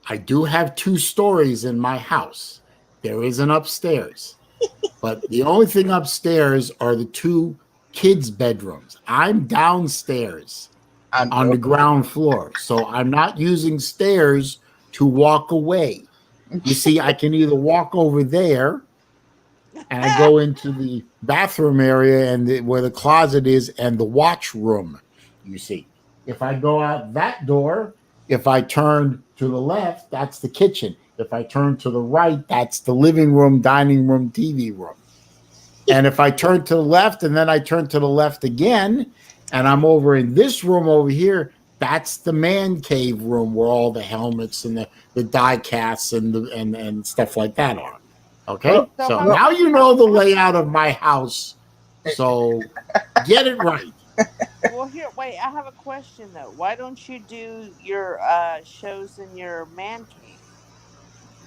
I do have 2 stories in my house. There is an upstairs, but the only thing upstairs are the 2 kids' bedrooms. I'm downstairs I on the ground floor, so I'm not using stairs to walk away. You see, I can either walk over there and I go into the bathroom area and where the closet is and the watch room. You see, if I go out that door, if I turn to the left, that's the kitchen. If I turn to the right, that's the living room, dining room, TV room. And if I turn to the left and then I turn to the left again, and I'm over in this room over here, that's the man cave room where all the helmets and the die casts and stuff like that are. Okay, Well, So so how now many? you know the layout of my house. So get it right. Well, here, wait. I have a question though. Why don't you do your shows in your man cave?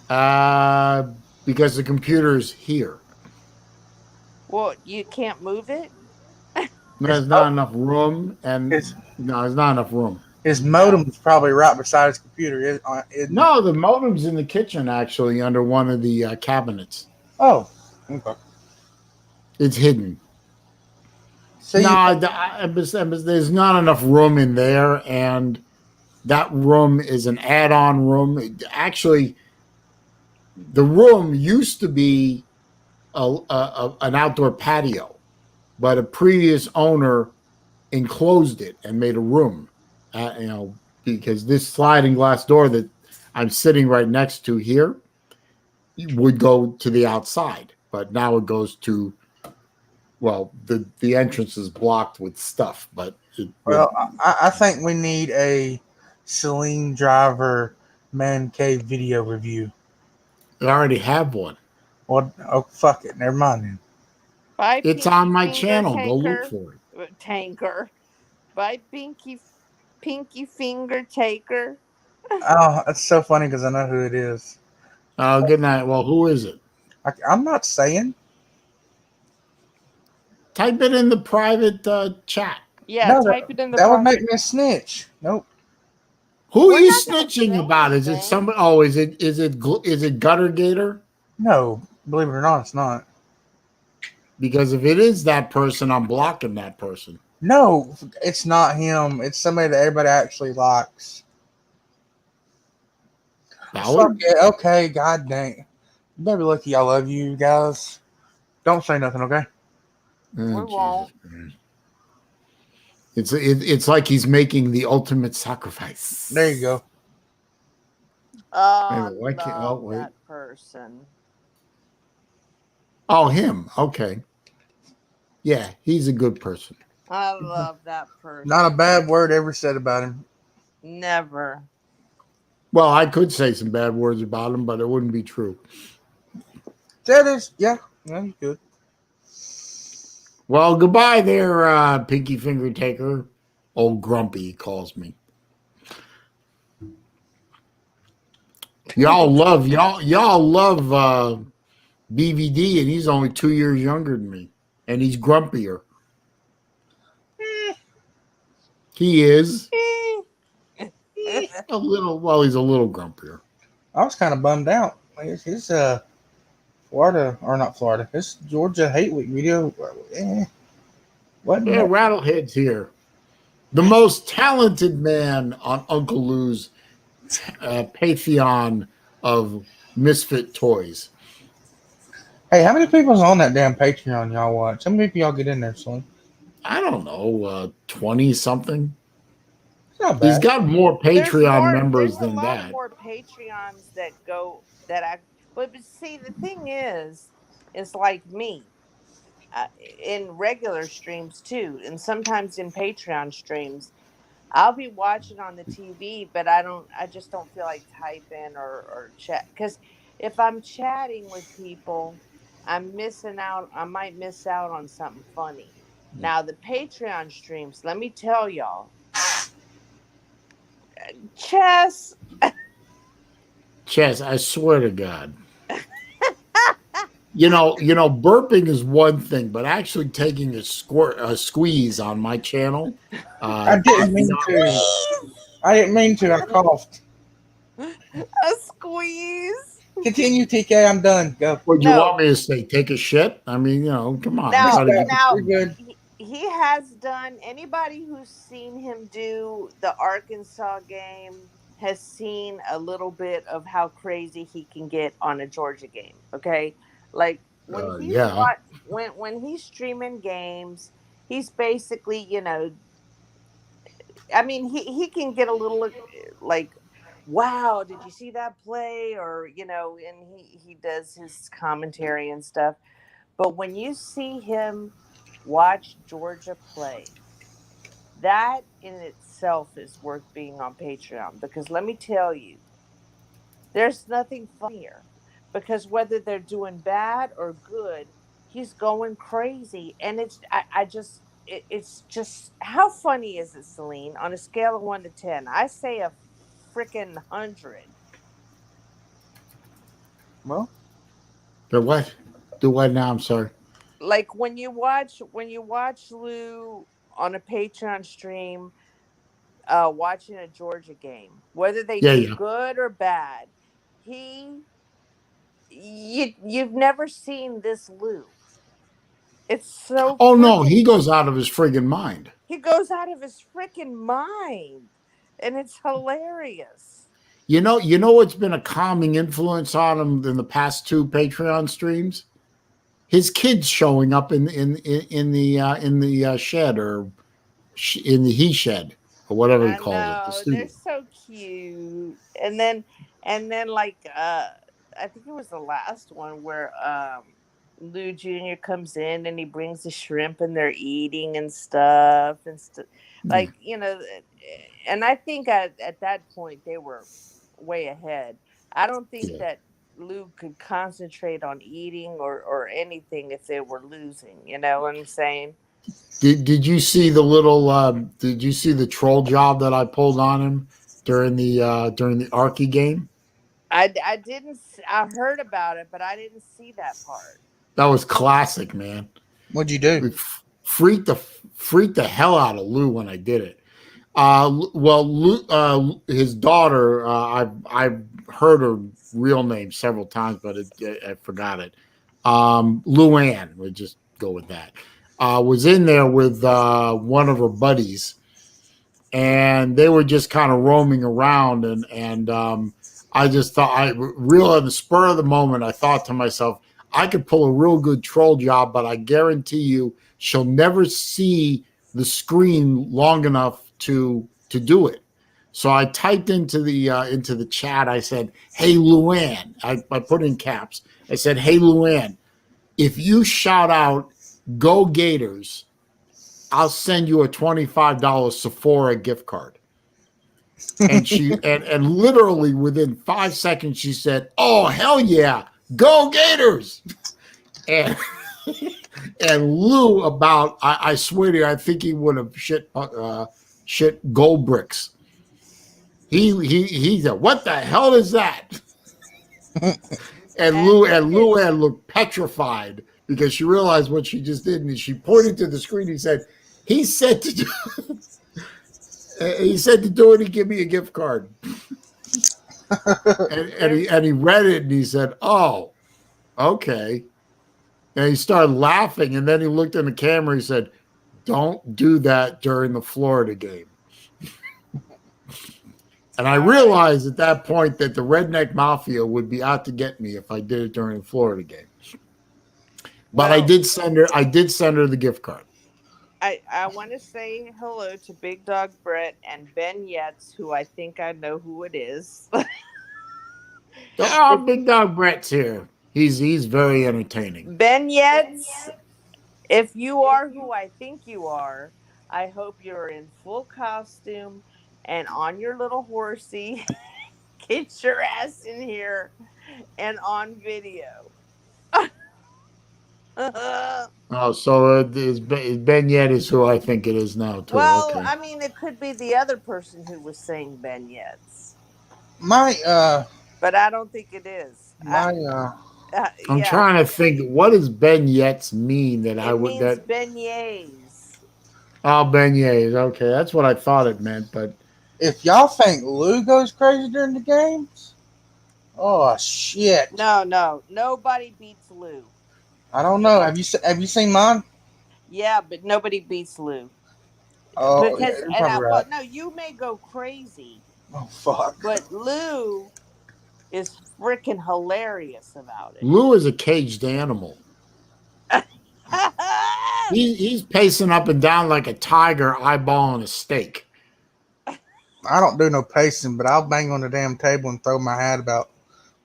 Uh, because the computer's here. Well, you can't move it. his There's mo- not enough room, his and no, there's not enough room. his Oh, modem's probably right beside his computer, isn't it? No, the modem's in the kitchen, actually, under one of the cabinets. Oh, okay. It's hidden. See, No, there's not enough room in there, and that room is an add-on room. Actually, the room used to be an outdoor patio, but a previous owner enclosed it and made a room. Because this sliding glass door that I'm sitting right next to here would go to the outside, but now it goes to, well, the entrance is blocked with stuff, but it would. well, I think we need a Celine Driver man cave video review. I already have one. What? Oh, fuck it. Never mind then. by It's Pinky on my Finger channel. Go look Taker, for it. Tanker. By Pinky Finger Taker. Oh, it's so funny because I know who it is. Good night. Well, who is it? I'm not saying. Type it in the private chat. Yeah, No, type it in the that would private. make me a snitch. Nope. Who We're are you not gonna snitching say about? Is it anything. somebody? Oh, is it Gutter Gator? No, believe it or not, it's not. Because if it is that person, I'm blocking that person. No, it's not him. It's somebody that everybody actually likes. Fuck Ballard? it. Okay, god dang. Baby Lucky, I love you guys. Don't say nothing, okay? Oh, We won't. Jesus. It's like he's making the ultimate sacrifice. There you go. Oh, Wait a I minute, why can't? Oh, love wait. that person. Oh, him. Okay. Yeah, he's a good person. I love that person. Not a bad word ever said about him. Never. Well, I could say some bad words about him, but it wouldn't be true. That is, yeah, you could. Well, goodbye there, Pinky Finger Taker. Old Grumpy, he calls me. Y'all love BVD, and he's only 2 years younger than me, and he's grumpier. He is a little. Well, he's a little grumpier. I was kind of bummed out. His Florida, or not Florida, his Georgia Hate Week video, wasn't Yeah, that? Rattlehead's here. The most talented man on Uncle Lou's pantheon of misfit toys. Hey, how many people's on that damn Patreon y'all watch? How many people y'all get in there, son? I don't know, 20 something. It's not He's bad. got more Patreon members There's a than lot that. more Patreons that go that I. But see, the thing is, it's like me. In regular streams too, and sometimes in Patreon streams, I'll be watching on the TV, but I just don't feel like typing or chat because if I'm chatting with people, I'm missing out. I might miss out on something funny. Now, the Patreon streams, let me tell y'all, Chess. Chess, I swear to God. Burping is one thing, but actually taking a squeeze on my channel, I didn't mean not to. I didn't mean to. I coughed. A squeeze. Continue, TK. I'm done. Go. Would you No. want me to say take a shit? I mean, come on. I Now, gotta get. now You're good. he has done. Anybody who's seen him do the Arkansas game has seen a little bit of how crazy he can get on a Georgia game. Okay, like when Yeah. when he's streaming games, he's basically, I mean, he can get a little like, wow, did you see that play? Or, and he does his commentary and stuff. But when you see him watch Georgia play, that in itself is worth being on Patreon, because let me tell you, there's nothing funnier, because whether they're doing bad or good, he's going crazy. And it's just, how funny is it, Celine? On a scale of 1 to 10, I say a freaking 100. Well, The what? The what now? I'm sorry. Like when you watch Lou on a Patreon stream, watching a Georgia game, whether they Yeah, do yeah. good or bad, he you've never seen this Lou. It's so Oh no, freaking he fun. goes out of his friggin' mind. He goes out of his freaking mind, and it's hilarious. You know what's been a calming influence on him in the past two Patreon streams? His kids showing up in the shed, or in the he shed, or whatever he I calls it, the know, they're studio. so cute. And then like I think it was the last one where Lou Jr. comes in and he brings the shrimp and they're eating and stuff and Yeah, like, and I think at that point they were way ahead. I don't think yeah. that Lou could concentrate on eating or anything if they were losing, you know what I'm saying? Did you see the little? Did you see the troll job that I pulled on him during the Arky game? I didn't I heard about it, but I didn't see that part. That was classic, man. what'd you do? It freaked the hell out of Lou when I did it. Well, Lou, his daughter, I've heard her real name several times, but I forgot it. Luann, we'll just go with that. Was in there with one of her buddies, and they were just kind of roaming around, and I just thought, real on the spur of the moment, I thought to myself, I could pull a real good troll job, but I guarantee you she'll never see the screen long enough to do it. So I typed into the chat. I said, "Hey Luann," I put in caps. I said, "Hey Luann, if you shout out Go Gators, I'll send you a $25 Sephora gift card." And and literally within 5 seconds she said, "Oh hell yeah, go Gators!" And and Lou, about, I swear to you, I think he would have shit gold bricks. He said, "What the hell is that?" And And Luann looked petrified because she realized what she just did, and she pointed to the screen. He said, "He said to do." He said to do it, he give me a gift card. And he read it and he said, "Oh, okay." And he started laughing, and then he looked in the camera. He said, "Don't do that during the Florida game." And I all right. realized at that point that the Redneck Mafia would be out to get me if I did it during the Florida game. But I Well, did send her. I did send her the gift card. I want to say hello to Big Dog Brett and Ben Yetz, who I think I know who it is. Oh, Big Dog Brett's here. He's very entertaining. Ben Yetz, if you are who I think you are, I hope you're in full costume and on your little horsey. Get your ass in here and on video. Oh, so Ben Yet is who I think it is now too. Well, Okay. I mean, it could be the other person who was saying beignets, My but I don't think it is. my I'm Yeah, trying to think. What does Ben Yets mean that I it would means that? beignets. Oh, beignets. Okay, that's what I thought it meant, but if y'all think Lou goes crazy during the games, oh shit! No, no, nobody beats Lou. I don't know. Have you seen mine? Yeah, but nobody beats Lou Oh yeah, because, you're and probably well, right. no, you may go crazy, Oh fuck. but Lou is freaking hilarious about it. Lou is a caged animal. He's pacing up and down like a tiger eyeballing a steak. I don't do no pacing, but I'll bang on the damn table and throw my hat about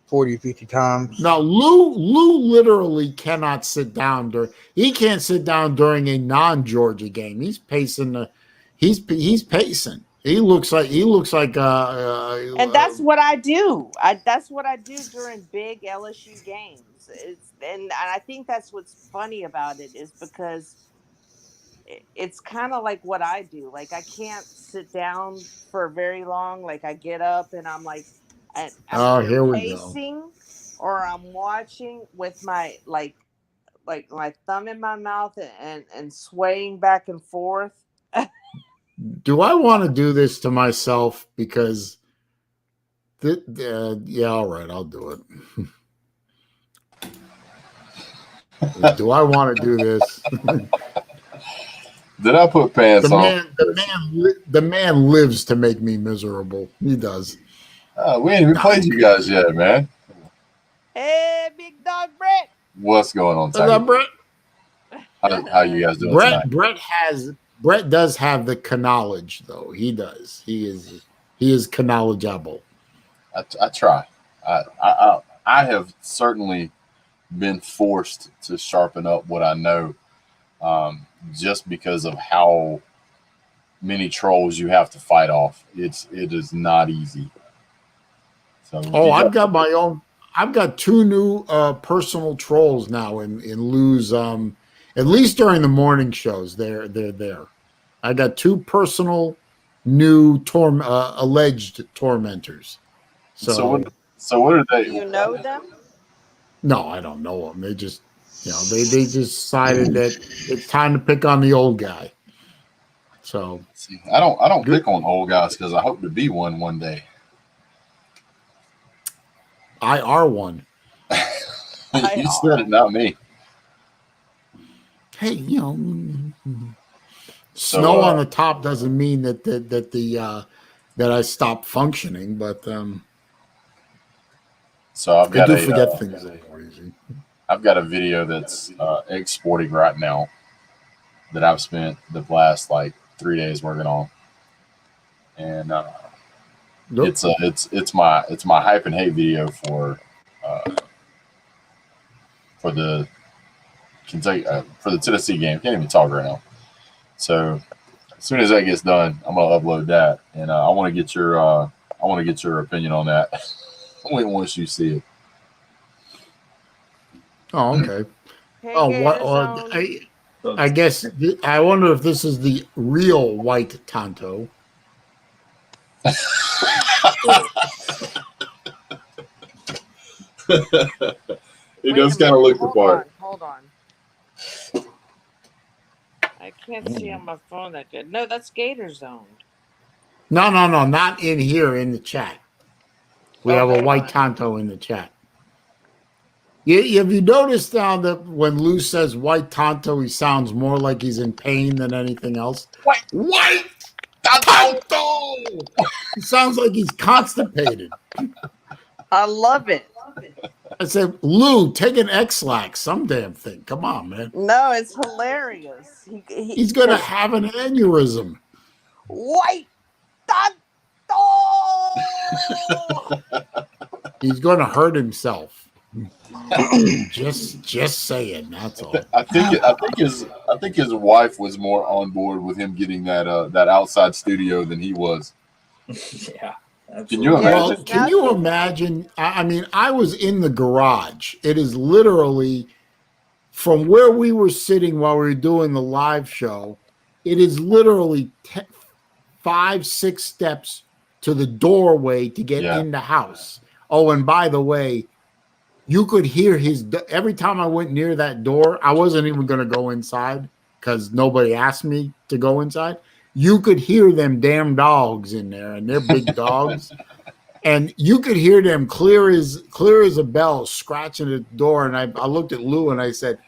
40 or 50 times. Now, Lou literally cannot sit down during. He can't sit down during a non-Georgia game. He's pacing the. He's pacing. He looks like And that's what I do. That's what I do during big LSU games. And I think that's what's funny about it is because it's kind of like what I do. Like I can't sit down for very long. Like I get up and I'm like, I'm Oh, either here we go. pacing or I'm watching with my like my thumb in my mouth and swaying back and forth. Do I want to do this to myself? Because yeah, all right, I'll do it. Do I want to do this? Did I put pants on? The man lives to make me miserable. He does. We ain't even played you guys yet, man. Hey, big dog Brett. What's going on, What's up, Tiger? Brett? How you guys doing tonight? Brett does have the knowledge, though. He does. He is knowledgeable. I try. I have certainly been forced to sharpen up what I know, just because of how many trolls you have to fight off. It is not easy. So Oh, I've got my own. I've got two new personal trolls now in Lou's. At least during the morning shows, they're there. I got two personal new alleged tormentors. So what are Do they? you know them? No, I don't know them. They just, they just decided that it's time to pick on the old guy. So See, I don't pick on old guys because I hope to be one day. I are one. You said it, not me. Hey, snow on the top doesn't mean that that I stop functioning, but so I do forget things that are easy. I've got a video that's exporting right now that I've spent the last like 3 days working on, and it's my hype and hate video for the Kentucky for the Tennessee game. Can't even talk right now. So as soon as that gets done, I'm gonna upload that, and I want to get your opinion on that. Once you see it. Oh, okay. Hey, Oh, Gator what? Zone. I guess I wonder if this is the real white Tonto. It Wait does a kind of minute. look the part. Hold on. I can't see on my phone that good. No, that's Gator Zone. No, not in here in the chat. We have a white Tonto in the chat. Have you noticed now that when Lou says white Tonto, he sounds more like he's in pain than anything else? White Tonto! He sounds like he's constipated. I love it. I said, Lou, take an X-Lax, some damn thing. Come on, man. No, it's hilarious. He's going to have an aneurysm. White Tonto! He's going to hurt himself. just saying, that's all. I think his wife was more on board with him getting that outside studio than he was. Yeah. Absolutely. Can you imagine? Well, can you imagine? I mean, I was in the garage. It is literally from where we were sitting while we were doing the live show, it is literally 5-6 steps to the doorway to get in the house. Oh, and by the way, you could hear every time I went near that door. I wasn't even going to go inside because nobody asked me to go inside. You could hear them damn dogs in there, and they're big dogs. And you could hear them clear as a bell scratching at the door. And I looked at Lou and I said,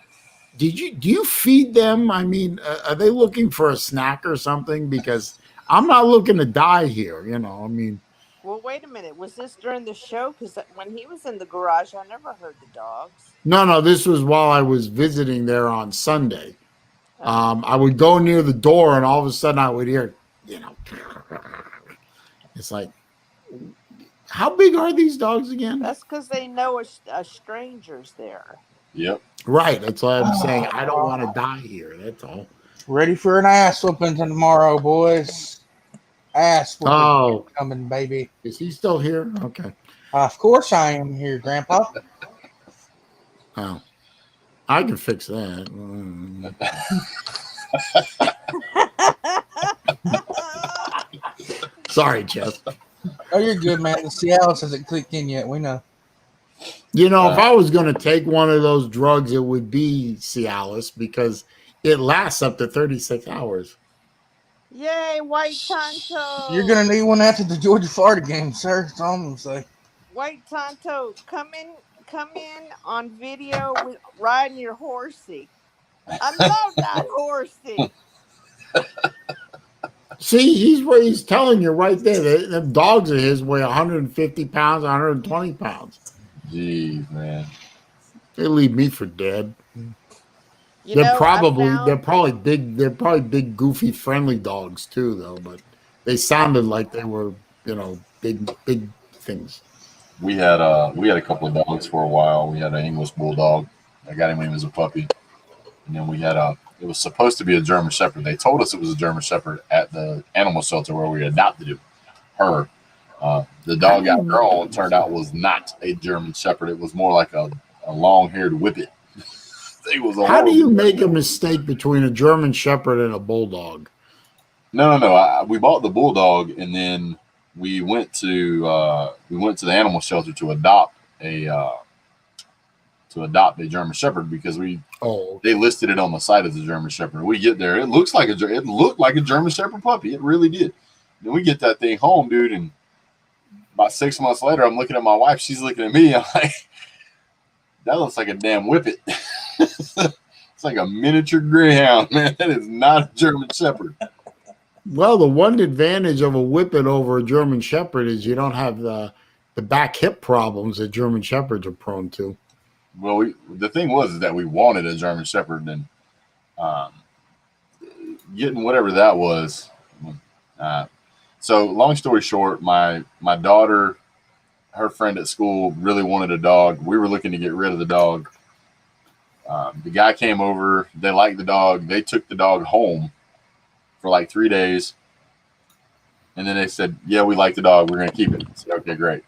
do you feed them? I mean, are they looking for a snack or something? Because I'm not looking to die here, I mean. Well, wait a minute. Was this during the show? Because when he was in the garage, I never heard the dogs. No, this was while I was visiting there on Sunday. I would go near the door and all of a sudden I would hear, it's like, how big are these dogs again? That's because they know a stranger's there. Yep. Right. That's why I'm saying I don't want to die here. That's all. Ready for an ass whooping tomorrow, boys. Ass whooping coming, baby. Is he still here? Okay. Of course I am here, Grandpa. Oh. I can fix that. Sorry, Jeff. Oh, you're good, man. The Cialis hasn't clicked in yet. We know. If I was going to take one of those drugs, it would be Cialis because it lasts up to 36 hours. Yay, White Tonto! You're going to need one after the Georgia-Florida game, sir. That's all I'm going to say. White Tonto, come in on video with riding your horsey. I love that horsey. See, he's telling you right there. The dogs of his weigh 150 pounds, 120 pounds. Jeez, man. They leave me for dead. They're probably big, goofy, friendly dogs too, though. But they sounded like they were, big things. We had a couple of dogs for a while. We had an English bulldog. I got him when he was a puppy, and then we had it was supposed to be a German Shepherd. They told us it was a German Shepherd at the animal shelter where we adopted her. The dog outgrown turned out was not a German Shepherd. It was more like a long-haired whippet. How do you make a mistake between a German Shepherd and a bulldog? No. We bought the bulldog, and then we went to the animal shelter to adopt a German Shepherd because they listed it on the site as a German Shepherd. We get there, it looked like a German Shepherd puppy. It really did. Then we get that thing home, dude, and about 6 months later, I'm looking at my wife. She's looking at me. I'm like, that looks like a damn whippet. It's like a miniature greyhound, man. That is not a German Shepherd. Well, the one advantage of a whippet over a German Shepherd is you don't have the back hip problems that German Shepherds are prone to. Well, the thing was that we wanted a German Shepherd, and getting whatever that was. So, long story short, my daughter, her friend at school, really wanted a dog. We were looking to get rid of the dog. The guy came over. They liked the dog. They took the dog home for like 3 days. And then they said, yeah, we like the dog. We're going to keep it. I said, okay, great.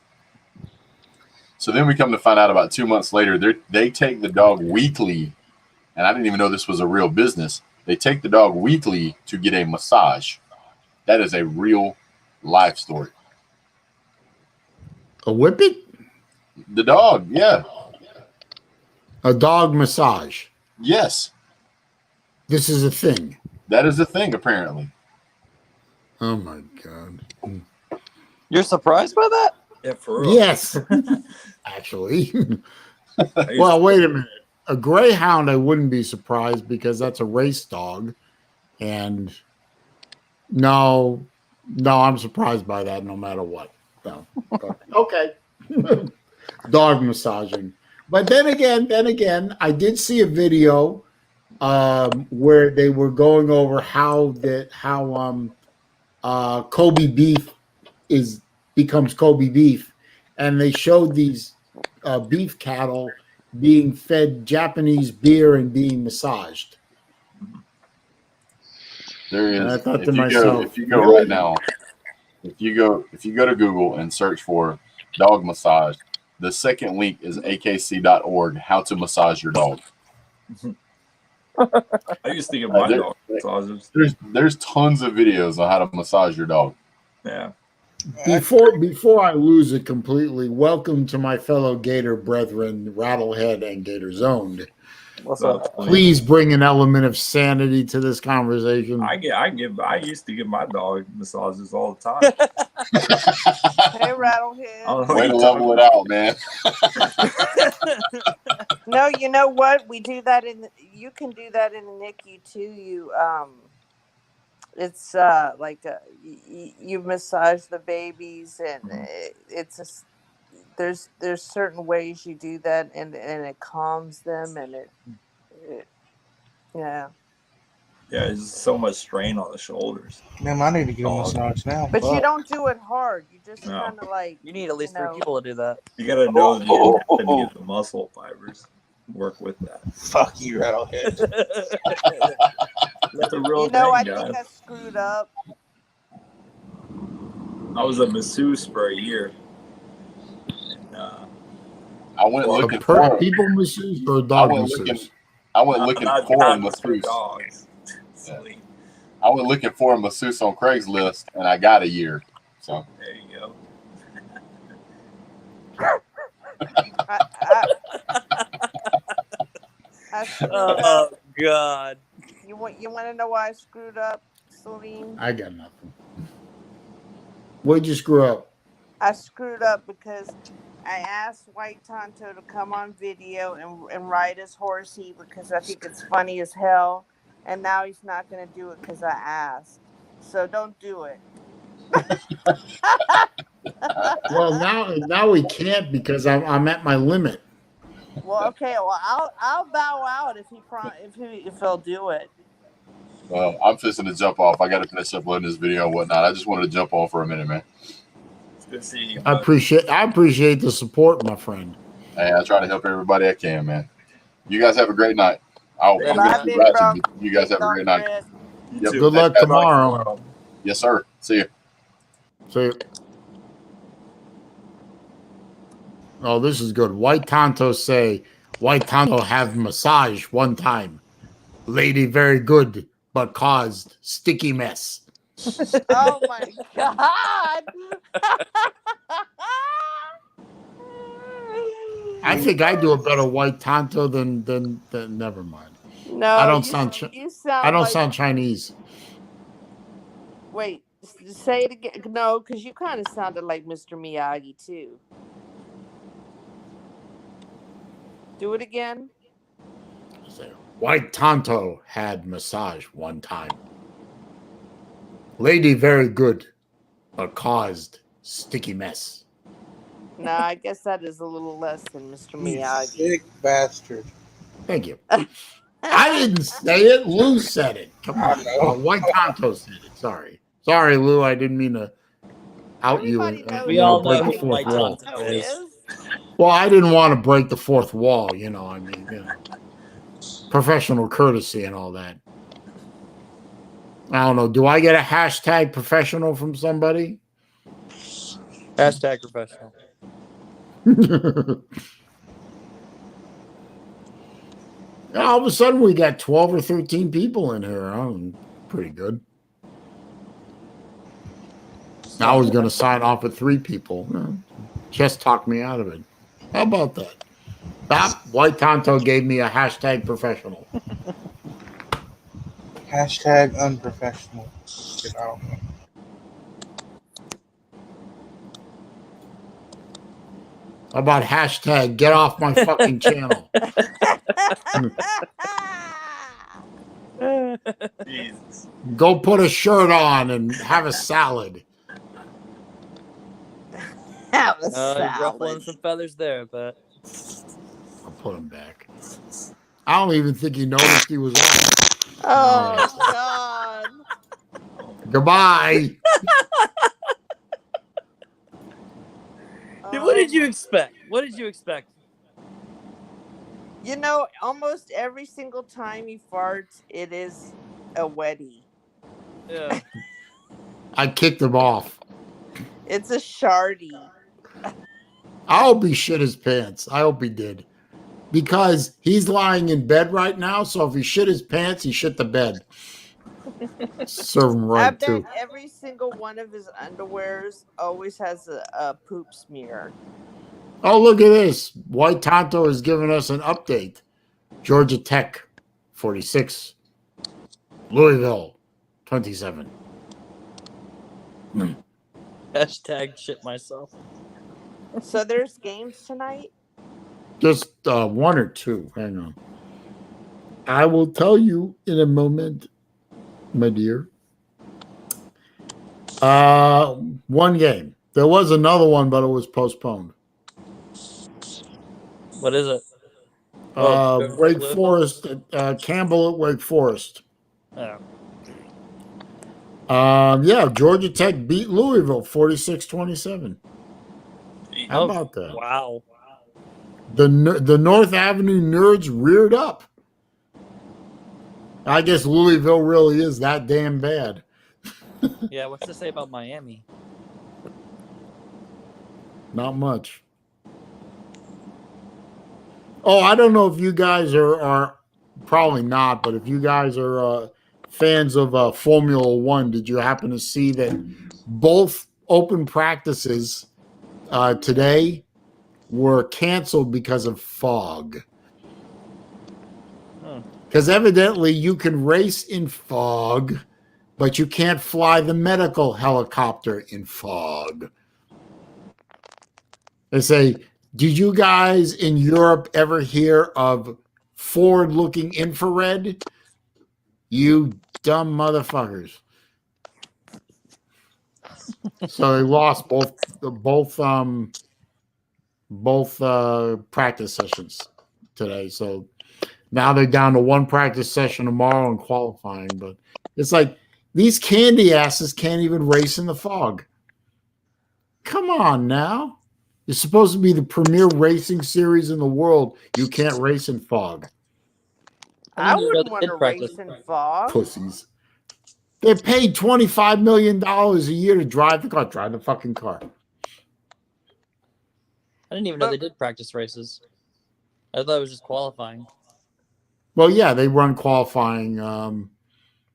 So then we come to find out about 2 months later, they take the dog weekly. And I didn't even know this was a real business. They take the dog weekly to get a massage. That is a real life story. A whippet? The dog, yeah. A dog massage. Yes. This is a thing. That is a thing, apparently. Oh, my God. You're surprised by that? Yeah, for real. Yes. Actually. Well, wait a minute. A greyhound, I wouldn't be surprised because that's a race dog. And no, I'm surprised by that no matter what. No. Okay. Dog massaging. But then again, I did see a video where they were going over how Kobe beef becomes Kobe beef, and they showed these beef cattle being fed Japanese beer and being massaged. There is. And I thought to myself, if you go right now, if you go to Google and search for dog massage, the second link is akc.org, how to massage your dog. I used to give my There- dog massages. There's tons of videos on how to massage your dog. Yeah. Before I lose it completely, welcome to my fellow Gator brethren, Rattlehead and Gator Zoned. What's up? Please bring an element of sanity to this conversation. I used to give my dog massages all the time. Hey, I Rattlehead. don't know Way what to you're talking level it out, man. No, you know what? We do that you can do that in the NICU too. It's you massage the babies, and there's certain ways you do that, and it calms them, and it yeah. Yeah, there's so much strain on the shoulders. Man, I need to get a Dog. massage now. But you Fuck. don't do it hard. You just No. kind of like You need at least you know. 3 people to do that. You got to know the anatomy of the muscle fibers. Work with that. Fuck you, Rattlehead. That's a real You know, I thing, think I guys. screwed up. I was a masseuse for a year. And, I went A looking for people masseuse or a I dog went masseuse? looking not for a for masseuse. dogs. Silly. I went looking for a masseuse on Craigslist, and I got a year. So There you go. I screwed Oh up. God. You want to know why I screwed up, Celine? I got nothing. What'd you screw up? I screwed up because I asked White Tonto to come on video and ride his horsey because I think it's funny as hell, and now he's not going to do it because I asked. So don't do it. Well, now we can't because I'm at my limit. Well, okay. Well, I'll bow out if he'll do it. well, I'm fixing to jump off. I got to finish uploading this video and whatnot. I just wanted to jump on for a minute, man. It's good seeing you. I appreciate the support, my friend. Hey, I try to help everybody I can, man. You guys have a great night. I'll Bye, get big congrats bro. and you guys have a great night. Chris. You Yep. too. Good luck Good tomorrow. Yes, sir. See you. So, oh, this is good. White Tonto say, White Tonto have massage one time. Lady very good, but caused sticky mess. Oh my God. I think I do a better White Tonto than never mind. No, I don't you sound sound Chinese. Wait, say it again. No, because you kind of sounded like Mr. Miyagi too. Do it again. White Tonto had massage one time. Lady very good, but caused sticky mess. No, I guess that is a little less than Mr. You Miyagi. sick bastard. Thank you. I didn't say it. Lou said it. Come on. White Tonto said it. Sorry, Lou. I didn't mean to out you Everybody knows We all break know the who fourth White wall. Tonto is. Well, I didn't want to break the fourth wall. I mean, professional courtesy and all that. I don't know. Do I get a hashtag professional from somebody? Hashtag professional. All of a sudden, we got 12 or 13 people in here. Pretty good. I was going to sign off with 3 people. Just talked me out of it. How about that? White Tonto gave me a hashtag professional. Hashtag unprofessional. Get out. How about hashtag get off my fucking channel? Jesus. Go put a shirt on and have a salad. Have a You're salad. ruffling some feathers there, but I'll put him back. I don't even think he noticed he was on. Oh God. Goodbye. what did you expect? What did you expect? Almost every single time he farts, it is a wetty. Yeah. I kicked him off. It's a shardy. I hope he shit his pants. I hope he did. because he's lying in bed right now. So if he shit his pants, he shit the bed. Serve him I right bet too. every single one of his underwears always has a poop smear. Oh, look at this. White Tonto is giving us an update. Georgia Tech, 46. Louisville, 27. Hashtag shit myself. So there's games tonight. Just one or two. Hang on. I will tell you in a moment, my dear. One game. There was another one, but it was postponed. What is it? Wake Forest, Campbell at Wake Forest. Oh. Yeah, Georgia Tech beat Louisville 46-27. How about that? Wow. The North Avenue nerds reared up. I guess Louisville really is that damn bad. Yeah, what's to say about Miami? Not much. Oh, I don't know if you guys are probably not, but if you guys are fans of Formula One, did you happen to see that both open practices today were canceled because of fog? Because evidently you can race in fog, but you can't fly the medical helicopter in fog. They say, did you guys in Europe ever hear of forward-looking infrared? You dumb motherfuckers. So they lost both practice sessions today. So now they're down to one practice session tomorrow and qualifying. But it's like these candy asses can't even race in the fog. Come on now. You're supposed to be the premier racing series in the world. You can't race in fog. I wouldn't want to race in fog. Pussies. They're paid $25 million a year to drive the car. Drive the fucking car. I didn't even know they did practice races. I thought it was just qualifying. Well, yeah, they run qualifying. They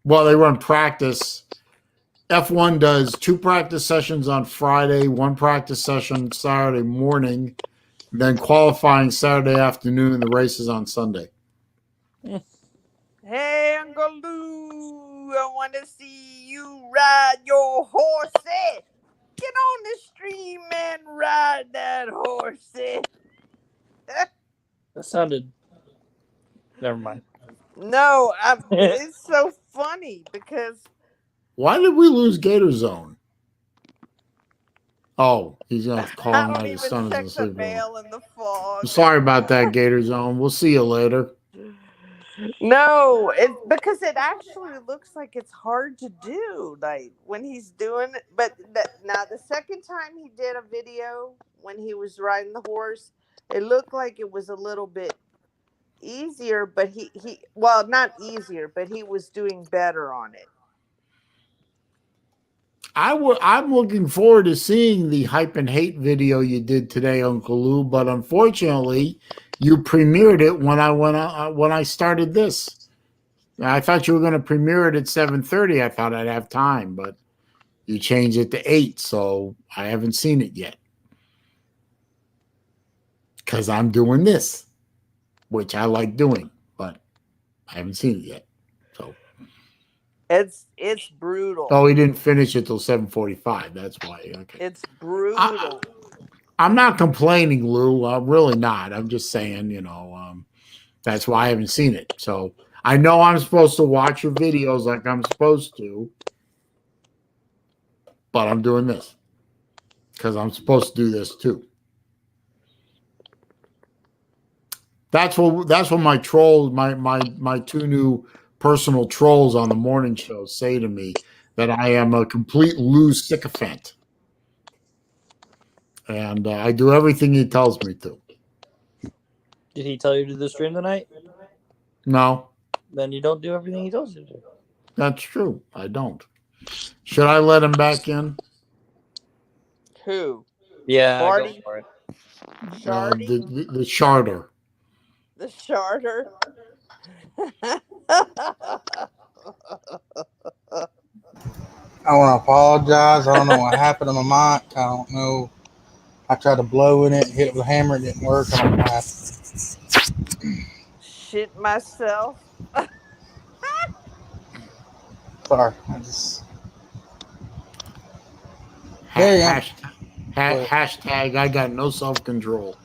run practice. F1 does 2 practice sessions on Friday, 1 practice session Saturday morning, then qualifying Saturday afternoon, the races on Sunday. Hey, Uncle Lou, I want to see you ride your horsey. Get on the stream and ride that horsey. That sounded. Never mind. No, it's so funny because. Why did we lose Gator Zone? Oh, he's going to call him out. His son is asleep. I'm sorry about that, Gator Zone. We'll see you later. No, because it actually looks like it's hard to do, like when he's doing it. But now the second time he did a video when he was riding the horse, it looked like it was a little bit easier. But he not easier, but he was doing better on it. I'm looking forward to seeing the hype and hate video you did today, Uncle Lou. But unfortunately, you premiered it when I started this. I thought you were going to premiere it at 7:30. I thought I'd have time, but you changed it to 8, so I haven't seen it yet. Because I'm doing this, which I like doing, but I haven't seen it yet. So it's brutal. Oh, he didn't finish it till 7:45. That's why. Okay. It's brutal. I'm not complaining, Lou. I'm really not. I'm just saying, that's why I haven't seen it. So I know I'm supposed to watch your videos like I'm supposed to, but I'm doing this because I'm supposed to do this too. That's what my trolls, my 2 new personal trolls on the morning show say to me, that I am a complete Lou sycophant. And I do everything he tells me to. Did he tell you to do the stream tonight? No. Then you don't do everything he tells you to do. That's true. I don't. Should I let him back in? Who? Yeah, Marty? go for it. The Sharder. The charter. I want to apologize. I don't know what happened to my mic. I don't know. I tried to blow in it, hit it with a hammer. It didn't work. I don't know what happened. Shit myself. Sorry. I just. Ha- There you go. hashtag I got no self control.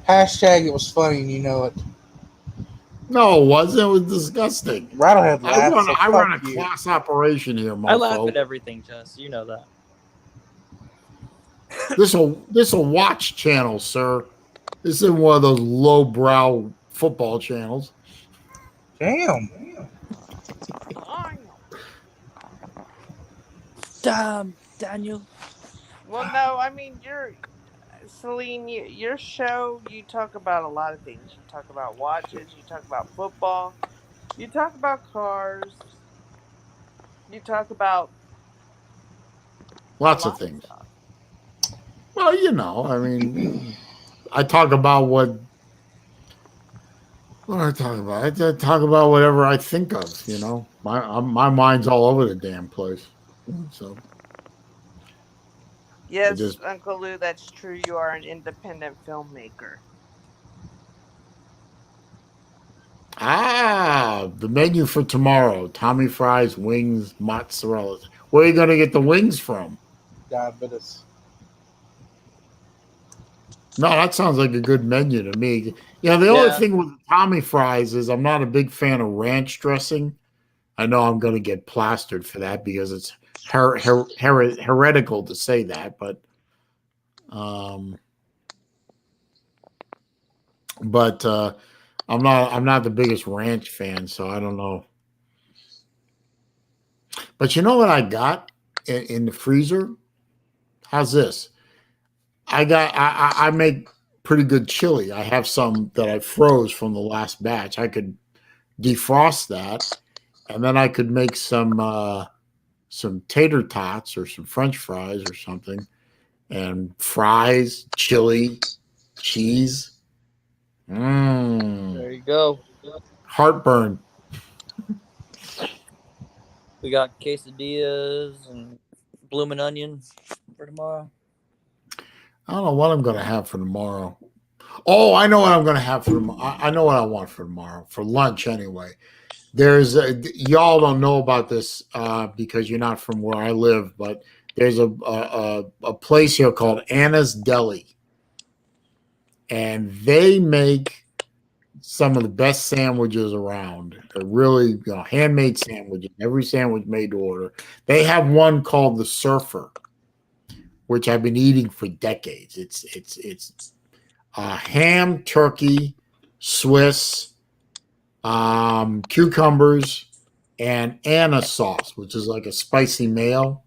Hashtag it was funny and you know it. No, it wasn't. It was disgusting. Rattlehead laughed, so I run a fuck you. class operation here, I laugh mofo. at everything, Jess. You know that. This a watch channel, sir. This isn't one of those lowbrow football channels. Damn. Damn, Daniel. Well, no, I mean Celine. Your show. You talk about a lot of things. You talk about watches. You talk about football. You talk about cars. You talk about a Lots of lot of things. stuff. Well, you know, I mean, I talk about what do I talk about? I talk about whatever I think of. You know, my mind's all over the damn place. So I Yes, just Uncle Lou, that's true. You are an independent filmmaker. the menu for tomorrow: Tommy fries, wings, mozzarella. Where are you going to get the wings from? Diabetes. No, that sounds like a good menu to me. Yeah, the only Yeah. thing with Tommy fries is I'm not a big fan of ranch dressing. I know I'm going to get plastered for that because it's heretical to say that, um, but I'm not the biggest ranch fan, so I don't know. But you know what I got in the freezer? How's this? I make pretty good chili. I have some that I froze from the last batch. I could defrost that, and then I could make some tater tots or some French fries or something, and fries, chili, cheese. There you go. Heartburn. We got quesadillas and bloomin' onion for tomorrow. I don't know what I'm going to have for tomorrow. Oh, I know what I'm going to have for tomorrow. I know what I want for tomorrow for lunch anyway. Y'all don't know about this because you're not from where I live, but there's a place here called Anna's Deli, and they make some of the best sandwiches around. They're really handmade sandwiches. Every sandwich made to order. They have one called the Surfer, which I've been eating for decades. It's ham, turkey, Swiss, cucumbers, and Anna sauce, which is like a spicy mayo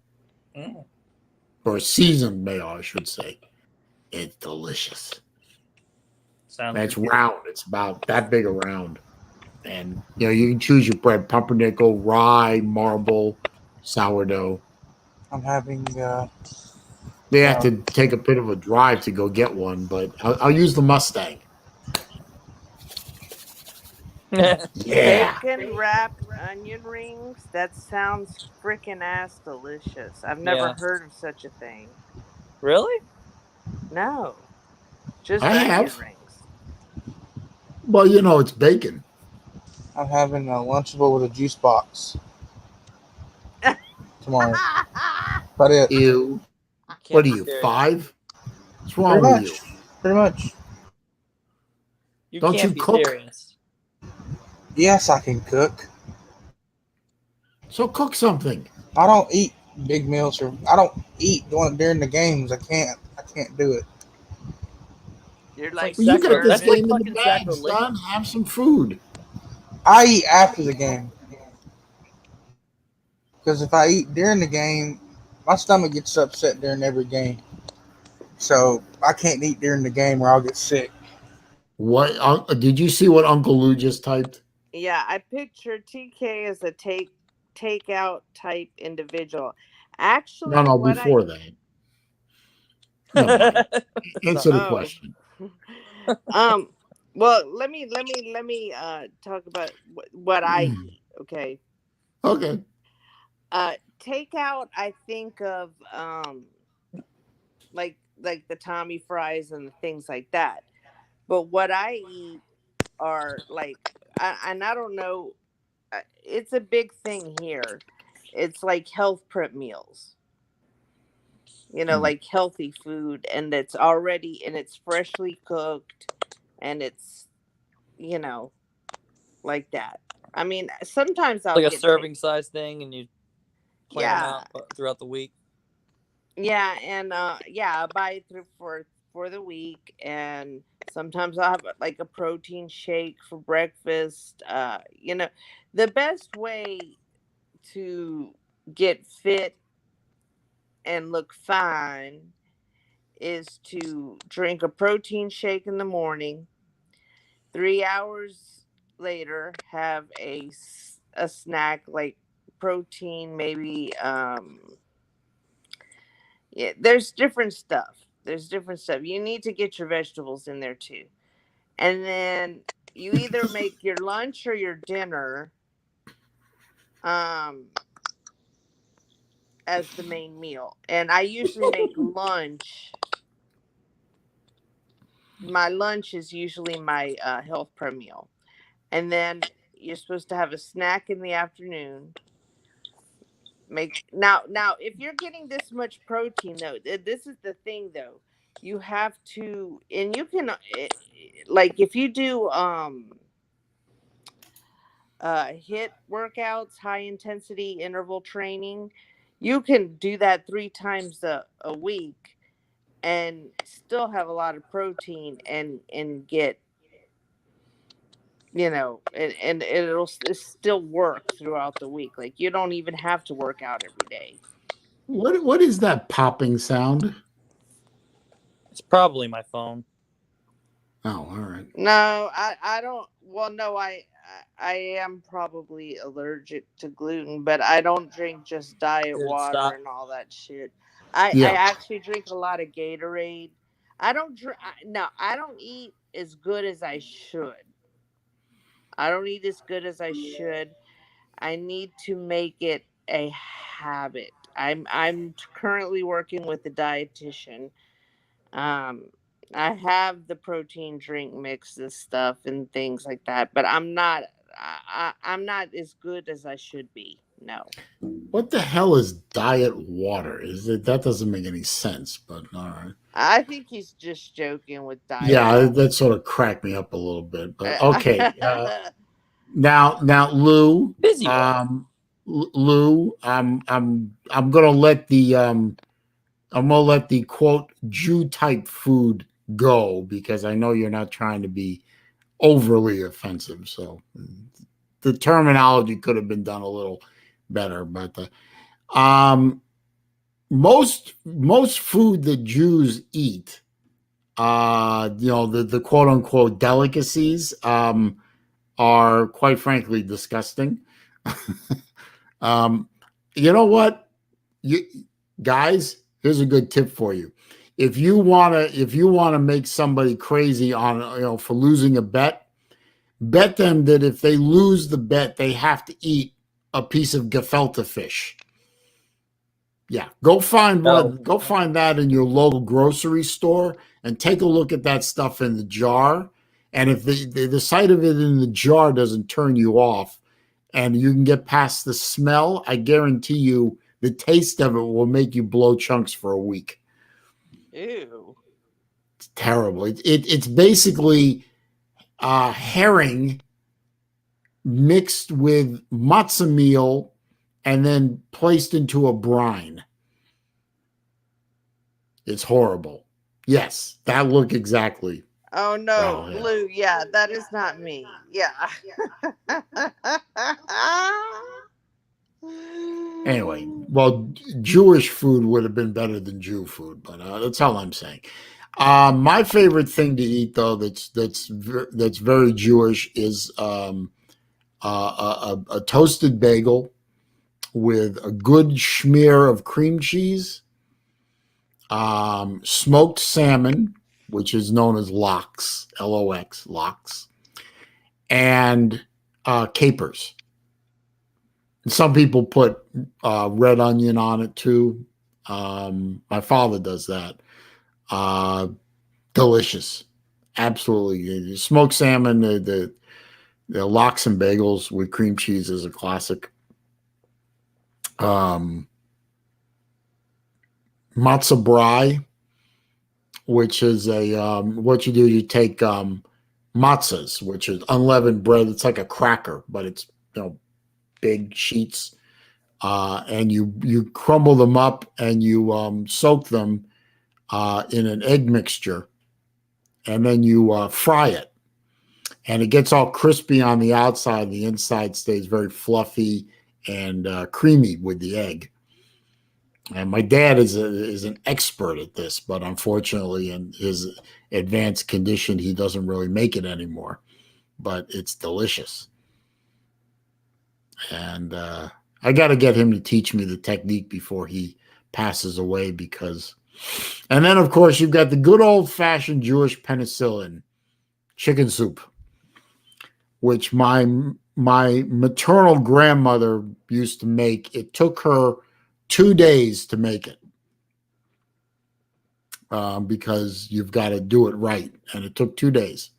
or a seasoned mayo, I should say. It's delicious. Sounds And it's good. round. It's about that big around. And you can choose your bread: pumpernickel, rye, marble, sourdough. I'm having. They have to take a bit of a drive to go get one, but I'll use the Mustang. Yeah. Bacon wrapped onion rings. That sounds freaking ass delicious. I've never Yeah. heard of such a thing. Really? No, just I onion have. rings. Well, it's bacon. I'm having a Lunchable with a juice box tomorrow. But it. Ew. Can't What are be you, serious. 5? What's Pretty wrong with much. you? Pretty much. You Don't can't you be cook? serious. Yes, I can cook. So cook something. I don't eat big meals or I don't eat during the games. I can't do it. You're It's like like Well, you got sacro. this That's like Sherman. game in the fucking bag, sacrilege. son. Have some food. I eat after the game because if I eat during the game, my stomach gets upset during every game. So I can't eat during the game or I'll get sick. What did you see what Uncle Lou just typed? Yeah, I picture TK as a takeout type individual. Actually, No, what I before that. Never mind. Answer the oh question. Well, let me talk about what I eat. Okay. Okay. Takeout. I think of like the Tommy fries and the things like that. But what I eat are like, and I don't know. It's a big thing here. It's like health prep meals. Like healthy food, and it's freshly cooked, and it's you know like that. I mean, sometimes I'll Like a get serving size thing, and you plan them yeah, out throughout the week. yeah, and I buy it through for the week, and sometimes I'll have like a protein shake for breakfast. The best way to get fit and look fine is to drink a protein shake in the morning. 3 hours later, have a snack like protein, maybe. Yeah, there's different stuff. You need to get your vegetables in there too, and then you either make your lunch or your dinner um as the main meal. And I usually make lunch. My lunch is usually my health prep meal, and then you're supposed to have a snack in the afternoon. Make now if you're getting this much protein though, this is the thing though. You have to, and you can like if you do hit workouts, high intensity interval training, you can do that 3 times a week and still have a lot of protein and get and it still work throughout the week. Like you don't even have to work out every day. What is that popping sound? It's probably my phone. Oh, all right. No, I don't. Well, no, I am probably allergic to gluten, but I don't drink just diet Good, water stop. and all that shit. I Yeah. actually drink a lot of Gatorade. I don't drink. No, I don't eat as good as I should. I don't eat as good as I should. I need to make it a habit. I'm currently working with a dietitian. um, I have the protein drink mix and stuff and things like that, but I'm not as good as I should be. No. What the hell is diet water? Is it that doesn't make any sense? But all right. I think he's just joking with diet Yeah, water. that sort of cracked me up a little bit. But okay. Now, Lou, Busy body. Lou, I'm gonna let the quote Jew type food go because I know you're not trying to be overly offensive. So the terminology could have been done a little better, but um, most food that Jews eat, the quote unquote delicacies, are quite frankly disgusting. um, you know what, you guys? Here's a good tip for you. If you wanna make somebody crazy on for losing a bet them that if they lose the bet, they have to eat a piece of gefilte fish. Yeah, go find No. that in your local grocery store and take a look at that stuff in the jar. And if the sight of it in the jar doesn't turn you off, and you can get past the smell, I guarantee you the taste of it will make you blow chunks for a week. Ew. It's terrible. It's basically herring mixed with matzah meal and then placed into a brine. It's horrible. Yes, that look exactly. Oh no, Well, yeah. Blue. Yeah, that is not me. Yeah. Anyway, well, Jewish food would have been better than Jew food, but that's all I'm saying. My favorite thing to eat, though, that's very Jewish, is a toasted bagel with a good schmear of cream cheese, smoked salmon which is known as lox, L-O-X, lox, and capers. Some people put red onion on it too. My father does that. Delicious, absolutely. Smoked salmon, the lox and bagels with cream cheese is a classic. Matzo brie, which is what you do, you take matzahs, which is unleavened bread. It's like a cracker, but it's big sheets, and you crumble them up and you soak them in an egg mixture, and then you fry it, and it gets all crispy on the outside. The inside stays very fluffy and creamy with the egg. And my dad is an expert at this, but unfortunately, in his advanced condition, he doesn't really make it anymore. But it's delicious. And I got to get him to teach me the technique before he passes away, because. And then, of course, you've got the good old-fashioned Jewish penicillin chicken soup, which my maternal grandmother used to make. It took her 2 days to make it, because you've got to do it right, and it took 2 days.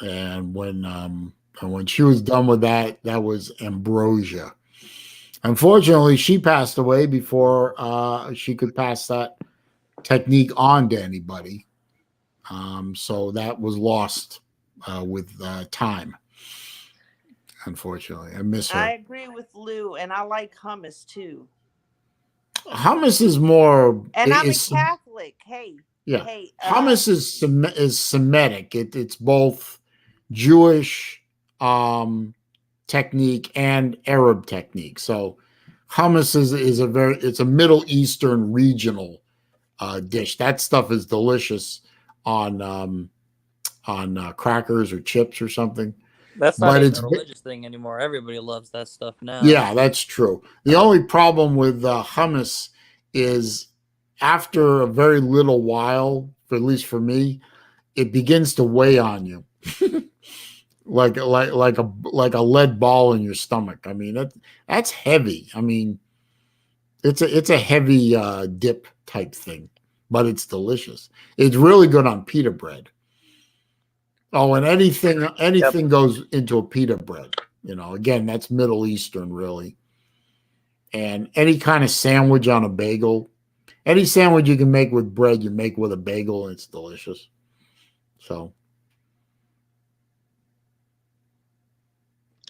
And when she was done with that, that was ambrosia. Unfortunately, she passed away before she could pass that technique on to anybody. So that was lost with time. Unfortunately, I miss her. I agree with Lou, and I like hummus too. Hummus is more. And I'm a Catholic. Hey. Yeah. Hey. Hummus is Semitic. It's both Jewish technique and Arab technique. So hummus is it's a Middle Eastern regional dish. That stuff is delicious on crackers or chips or something. That's not even a religious thing anymore. Everybody loves that stuff now. Yeah, that's true. The only problem with hummus is after a very little while, at least for me, it begins to weigh on you. like a lead ball in your stomach. I mean, that's heavy. I mean, it's a heavy dip type thing, but it's delicious. It's really good on pita bread. Oh, and anything goes into a pita bread. Again, that's Middle Eastern, really. And any kind of sandwich on a bagel, any sandwich you can make with bread, you make with a bagel, and it's delicious. So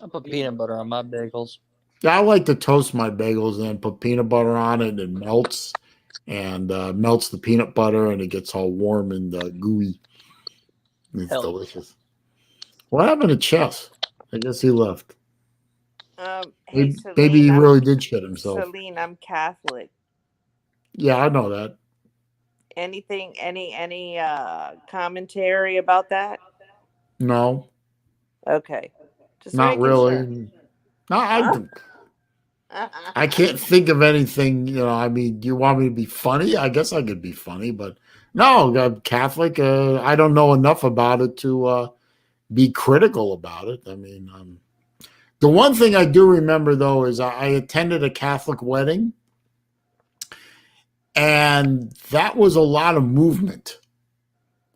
I put peanut butter on my bagels. Yeah, I like to toast my bagels and then put peanut butter on it, and melts the peanut butter, and it gets all warm and gooey. It's delicious. What happened to Chess? I guess he left. Hey, maybe he really did shit himself. Celine, I'm Catholic. Yeah, I know that. Any commentary about that? No. Okay. Just not really. Sure. No, I can't think of anything. I mean, do you want me to be funny? I guess I could be funny, but no, I'm Catholic. I don't know enough about it to be critical about it. I mean, the one thing I do remember, though, is I attended a Catholic wedding, and that was a lot of movement,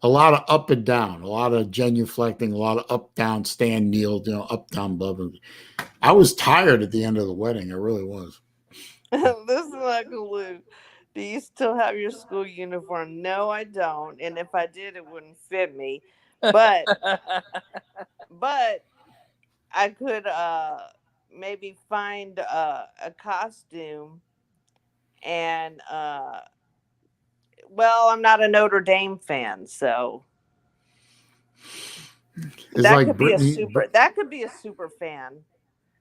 a lot of up and down, a lot of genuflecting, a lot of up, down, stand, kneel, up, down, blah, blah. I was tired at the end of the wedding. I really was. This is Uncle Lou. Do you still have your school uniform? No, I don't. And if I did, it wouldn't fit me. But I could maybe find a costume. And I'm not a Notre Dame fan, so that could be a super fan.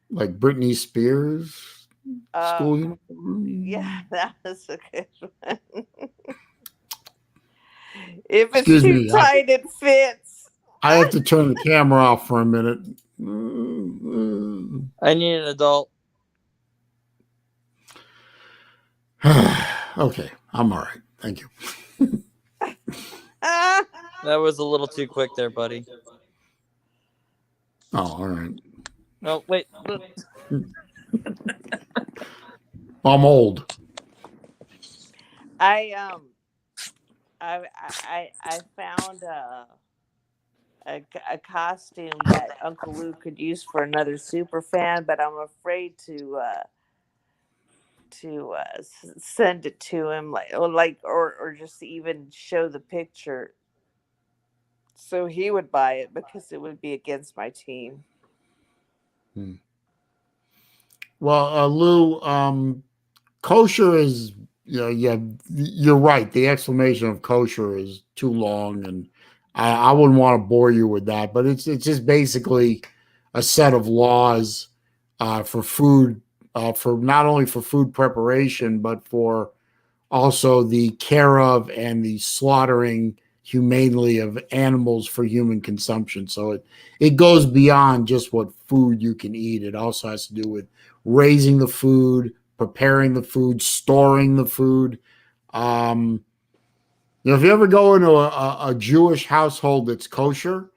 Like Britney Spears school uniform? Yeah, that was a good one. If it's too tight, it fits. I have to turn the camera off for a minute. I need an adult. Okay, I'm all right. Thank you. Ah, That was a little too quick there, buddy. Oh, all right. Oh, wait. I'm old. I found a costume that Uncle Lou could use for another super fan, but I'm afraid to send it to him, or just even show the picture, so he would buy it because it would be against my team. Well, Lou, kosher is, yeah, you're right. The explanation of kosher is too long, and I wouldn't want to bore you with that. But it's just basically a set of laws for food, for not only for food preparation, but for also the care of and the slaughtering humanely of animals for human consumption. So it goes beyond just what food you can eat. It also has to do with raising the food, preparing the food, storing the food. If you ever go into a Jewish household that's kosher,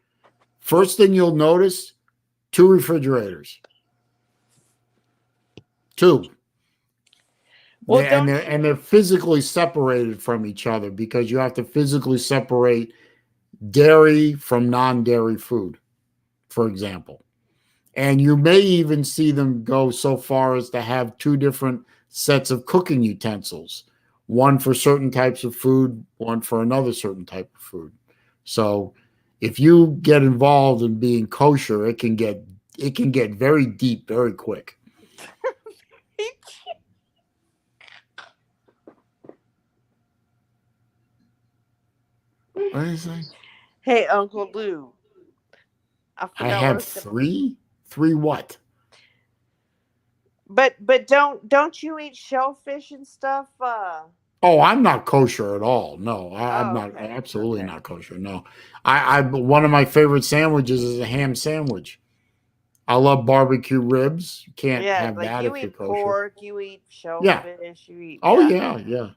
first thing you'll notice, 2 refrigerators. 2. Well, They're physically separated from each other because you have to physically separate dairy from non-dairy food, for example. And you may even see them go so far as to have 2 different sets of cooking utensils, one for certain types of food, one for another certain type of food. So if you get involved in being kosher, it can get very deep very quick. What did I say? Hey, Uncle Lou. I have 3. 3 what? But don't you eat shellfish and stuff? Oh, I'm not kosher at all. No, I'm not. Okay. Absolutely not kosher. No, I one of my favorite sandwiches is a ham sandwich. I love barbecue ribs. You can't Yeah, have like that you if you're eat kosher. pork, you eat Yeah. shellfish, you eat. Oh Yeah. yeah.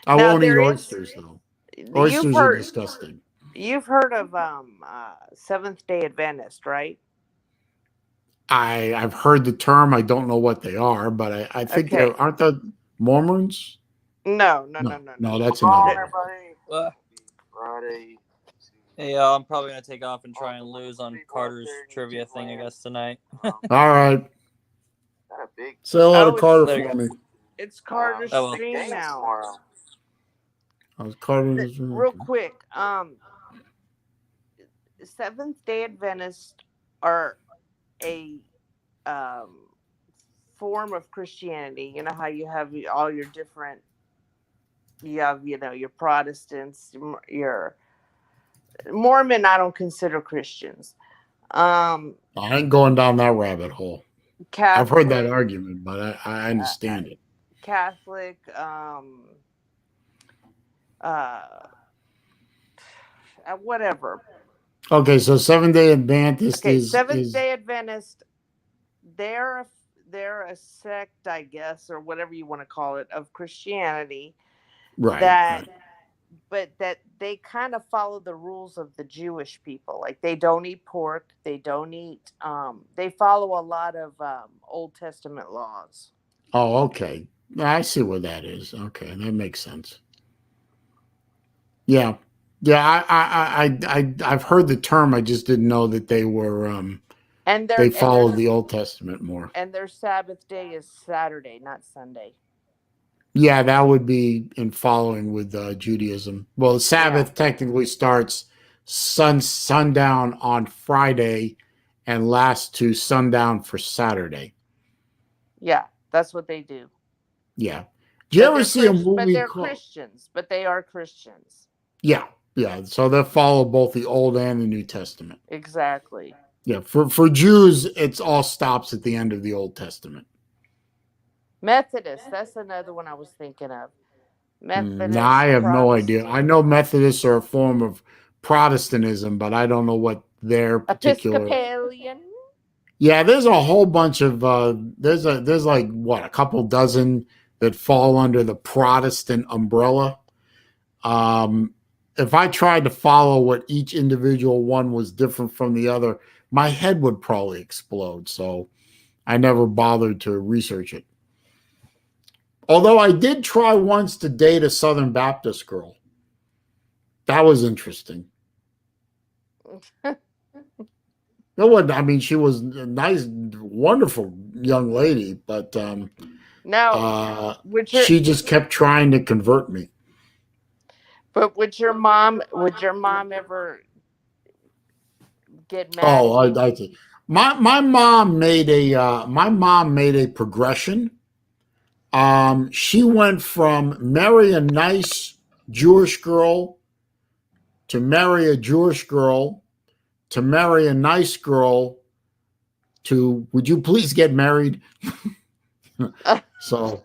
I Now won't eat there is. oysters though. You've Oysters are heard. disgusting. You've heard of Seventh Day Adventist, right? I've heard the term. I don't know what they are, but I think Okay. aren't the Mormons? No, No, that's another one. Friday. Hey, I'm probably gonna take off and try and lose on Carter's trivia thing, I guess, tonight. All right. Say hello to Carter for me. It's Carter's Oh, well. stream now. I was Carter. Real quick, Seventh Day Adventists are a form of Christianity. You know how you have all your different. You have your Protestants, your Mormon. I don't consider Christians. I ain't going down that rabbit hole. Catholic, I've heard that argument, but I understand it. Catholic, whatever. Okay, so Seventh Day Adventist is Seventh Day Adventist. They're a sect, I guess, or whatever you want to call it, of Christianity. right. But that they kind of follow the rules of the Jewish people. Like they don't eat pork, they don't eat. They follow a lot of Old Testament laws. Oh, okay. I see what that is. Okay, that makes sense. Yeah. I've heard the term. I just didn't know that they were. And they followed the Old Testament more. And their Sabbath day is Saturday, not Sunday. Yeah, that would be in following with Judaism. Well, the Sabbath technically starts sundown on Friday and lasts to sundown for Saturday. Yeah, that's what they do. Yeah. Do you ever see a movie? But they're Christians. But they are Christians. Yeah. So they follow both the Old and the New Testament. Exactly. Yeah. For Jews, it all stops at the end of the Old Testament. Methodist, that's another one I was thinking of. Methodist. No, I have no idea. I know Methodists are a form of Protestantism, but I don't know what their particular. Episcopalian. Yeah, there's a whole bunch of there's like what, a couple dozen that fall under the Protestant umbrella. if I tried to follow what each individual one was different from the other, my head would probably explode. So I never bothered to research it. Although I did try once to date a Southern Baptist girl. That was interesting. No one, I mean, she was a nice, wonderful young lady, but Now, would your she just kept trying to convert me. would your mom ever get mad Oh, at you? I see. My mom made a progression. She went from marry a nice Jewish girl to marry a Jewish girl to marry a nice girl to would you please get married? So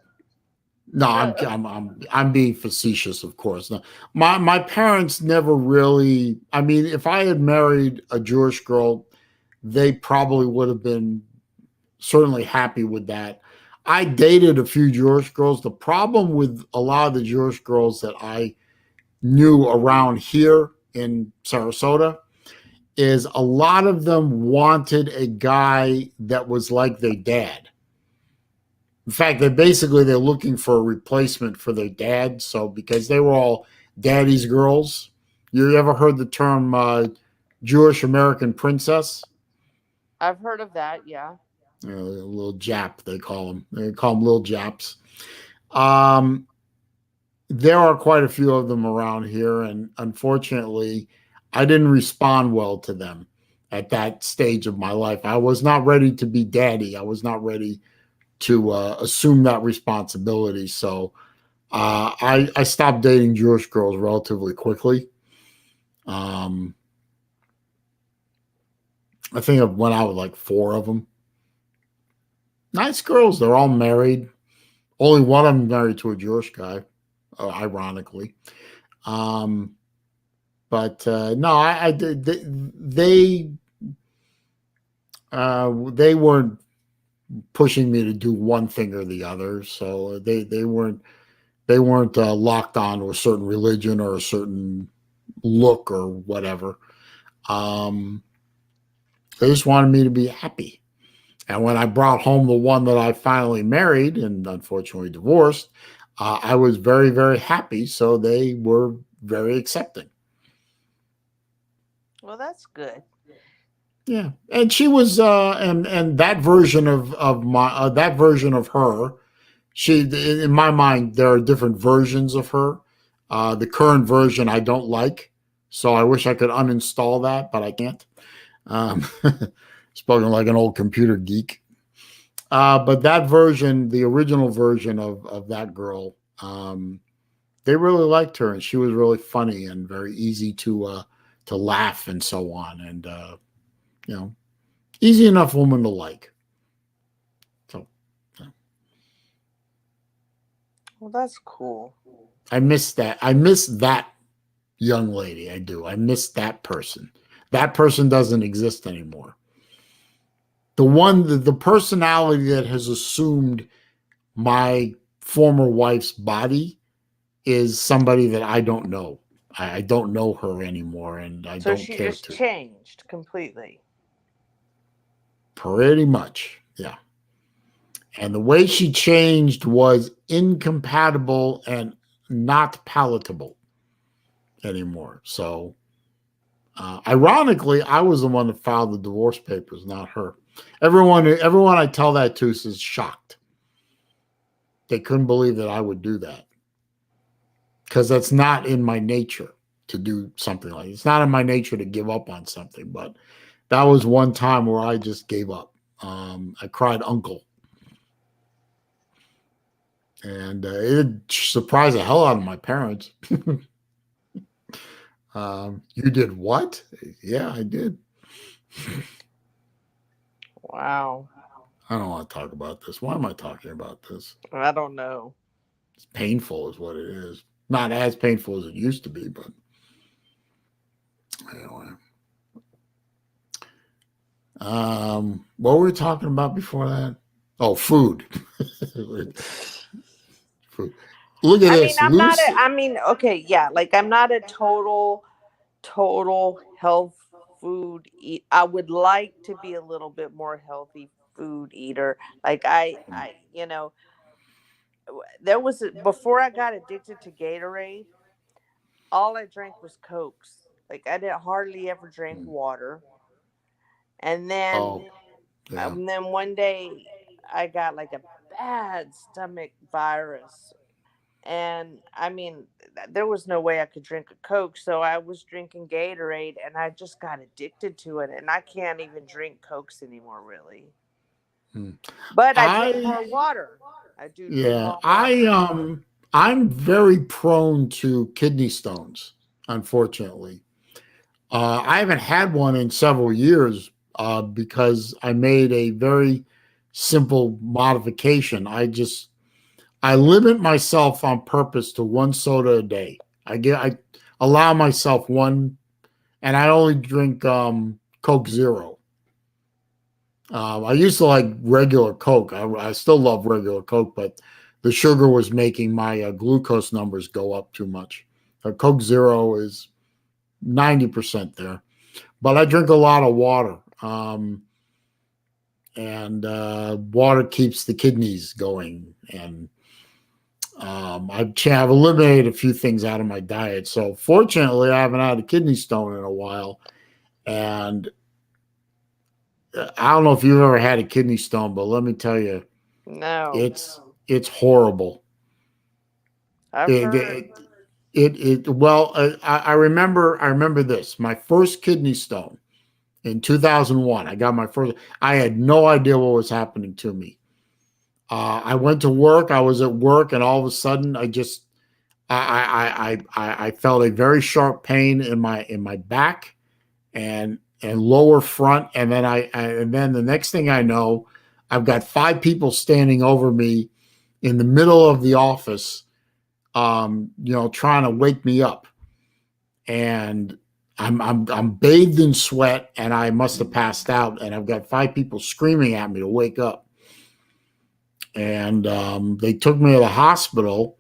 no, I'm being facetious, of course. No, my parents never really. I mean, if I had married a Jewish girl, they probably would have been certainly happy with that. I dated a few Jewish girls. The problem with a lot of the Jewish girls that I knew around here in Sarasota is a lot of them wanted a guy that was like their dad. In fact, they're looking for a replacement for their dad. So because they were all daddy's girls, you ever heard the term Jewish American princess? I've heard of that, yeah. Little Jap, they call them. They call them little Japs. Um, there are quite a few of them around here, and unfortunately, I didn't respond well to them at that stage of my life. I was not ready to be daddy. I was not ready to assume that responsibility. So I stopped dating Jewish girls relatively quickly. I think I went out with like 4 of them. Nice girls. They're all married. Only one of them married to a Jewish guy, ironically. But no, I did. They weren't pushing me to do one thing or the other. So they weren't locked on to a certain religion or a certain look or whatever. They just wanted me to be happy. And when I brought home the one that I finally married and unfortunately divorced, I was very, very happy. So they were very accepting. Well, that's good. Yeah, and she was, and that version of my that version of her, she in my mind there are different versions of her. The current version I don't like, so I wish I could uninstall that, but I can't. Um, Spoken like an old computer geek. But that version, the original version of that girl, they really liked her, and she was really funny and very easy to laugh and so on, and you know, easy enough woman to like. So Well, that's cool. I miss that. I miss that young lady. I do. I miss that person. That person doesn't exist anymore. The personality that has assumed my former wife's body is somebody that I don't know. I don't know her anymore, and I So don't she care just to. changed completely. Pretty much, yeah. And the way she changed was incompatible and not palatable anymore. So, ironically, I was the one that filed the divorce papers, not her. Everyone I tell that to is shocked. They couldn't believe that I would do that because that's not in my nature to do something like it's not in my nature to give up on something. But that was one time where I just gave up. I cried uncle. And it surprised the hell out of my parents. You did what? Yeah, I did. Wow. I don't want to talk about this. Why am I talking about this? I don't know. It's painful, is what it is. Not as painful as it used to be, but anyway. What were we talking about before that? Oh, food. Food. Look at I mean, this. I'm not Loose. a, I mean, okay, yeah, like I'm not a total health food eat. I would like to be a little bit more healthy food eater. Like there was before I got addicted to Gatorade, all I drank was Cokes. Like I didn't hardly ever drink water. And then Oh, yeah. one day I got like a bad stomach virus. And I mean, there was no way I could drink a Coke, so I was drinking Gatorade, and I just got addicted to it, and I can't even drink Cokes anymore, really. Hmm. But I drink I more water. I do drink Yeah, more water. I'm very prone to kidney stones, unfortunately. I haven't had one in several years because I made a very simple modification. I limit myself on purpose to one soda a day. I allow myself one, and I only drink Coke Zero. I used to like regular Coke. I still love regular Coke, but the sugar was making my glucose numbers go up too much. Coke Zero is 90% there, but I drink a lot of water. And water keeps the kidneys going. And I've eliminated a few things out of my diet. So fortunately, I haven't had a kidney stone in a while. And I don't know if you've ever had a kidney stone, but let me tell you, No, it's horrible. I've It, heard. well, I remember this. My first kidney stone in 2001. I got my first. I had no idea what was happening to me. I went to work. I was at work, and all of a sudden, I felt a very sharp pain in my back and lower front, and then the next thing I know, I've got 5 people standing over me in the middle of the office, trying to wake me up, and I'm bathed in sweat, and I must have passed out, and I've got 5 people screaming at me to wake up, and they took me to the hospital.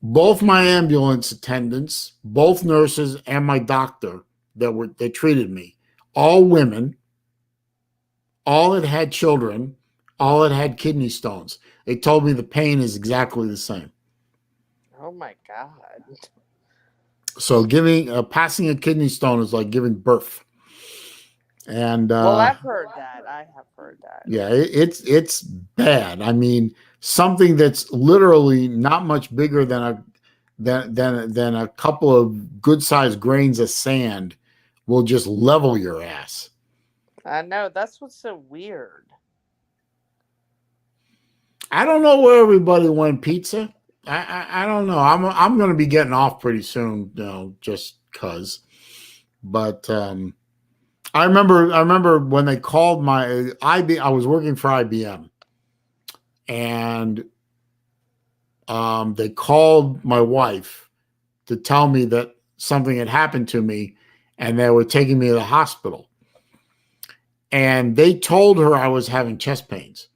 Both my ambulance attendants, both nurses, and my doctor that treated me, all women, all had children, all had kidney stones. They told me the pain is exactly the same. Oh my God. So passing a kidney stone is like giving birth. And Well, I've heard that. I have heard that. yeah, it's bad. I mean, something that's literally not much bigger than a couple of good sized grains of sand will just level your ass. I know. That's what's so weird. I don't know where everybody went pizza. I don't know. I'm going to be getting off pretty soon, just cause. But I remember when they called my I was working for IBM, and they called my wife to tell me that something had happened to me, and they were taking me to the hospital. And they told her I was having chest pains.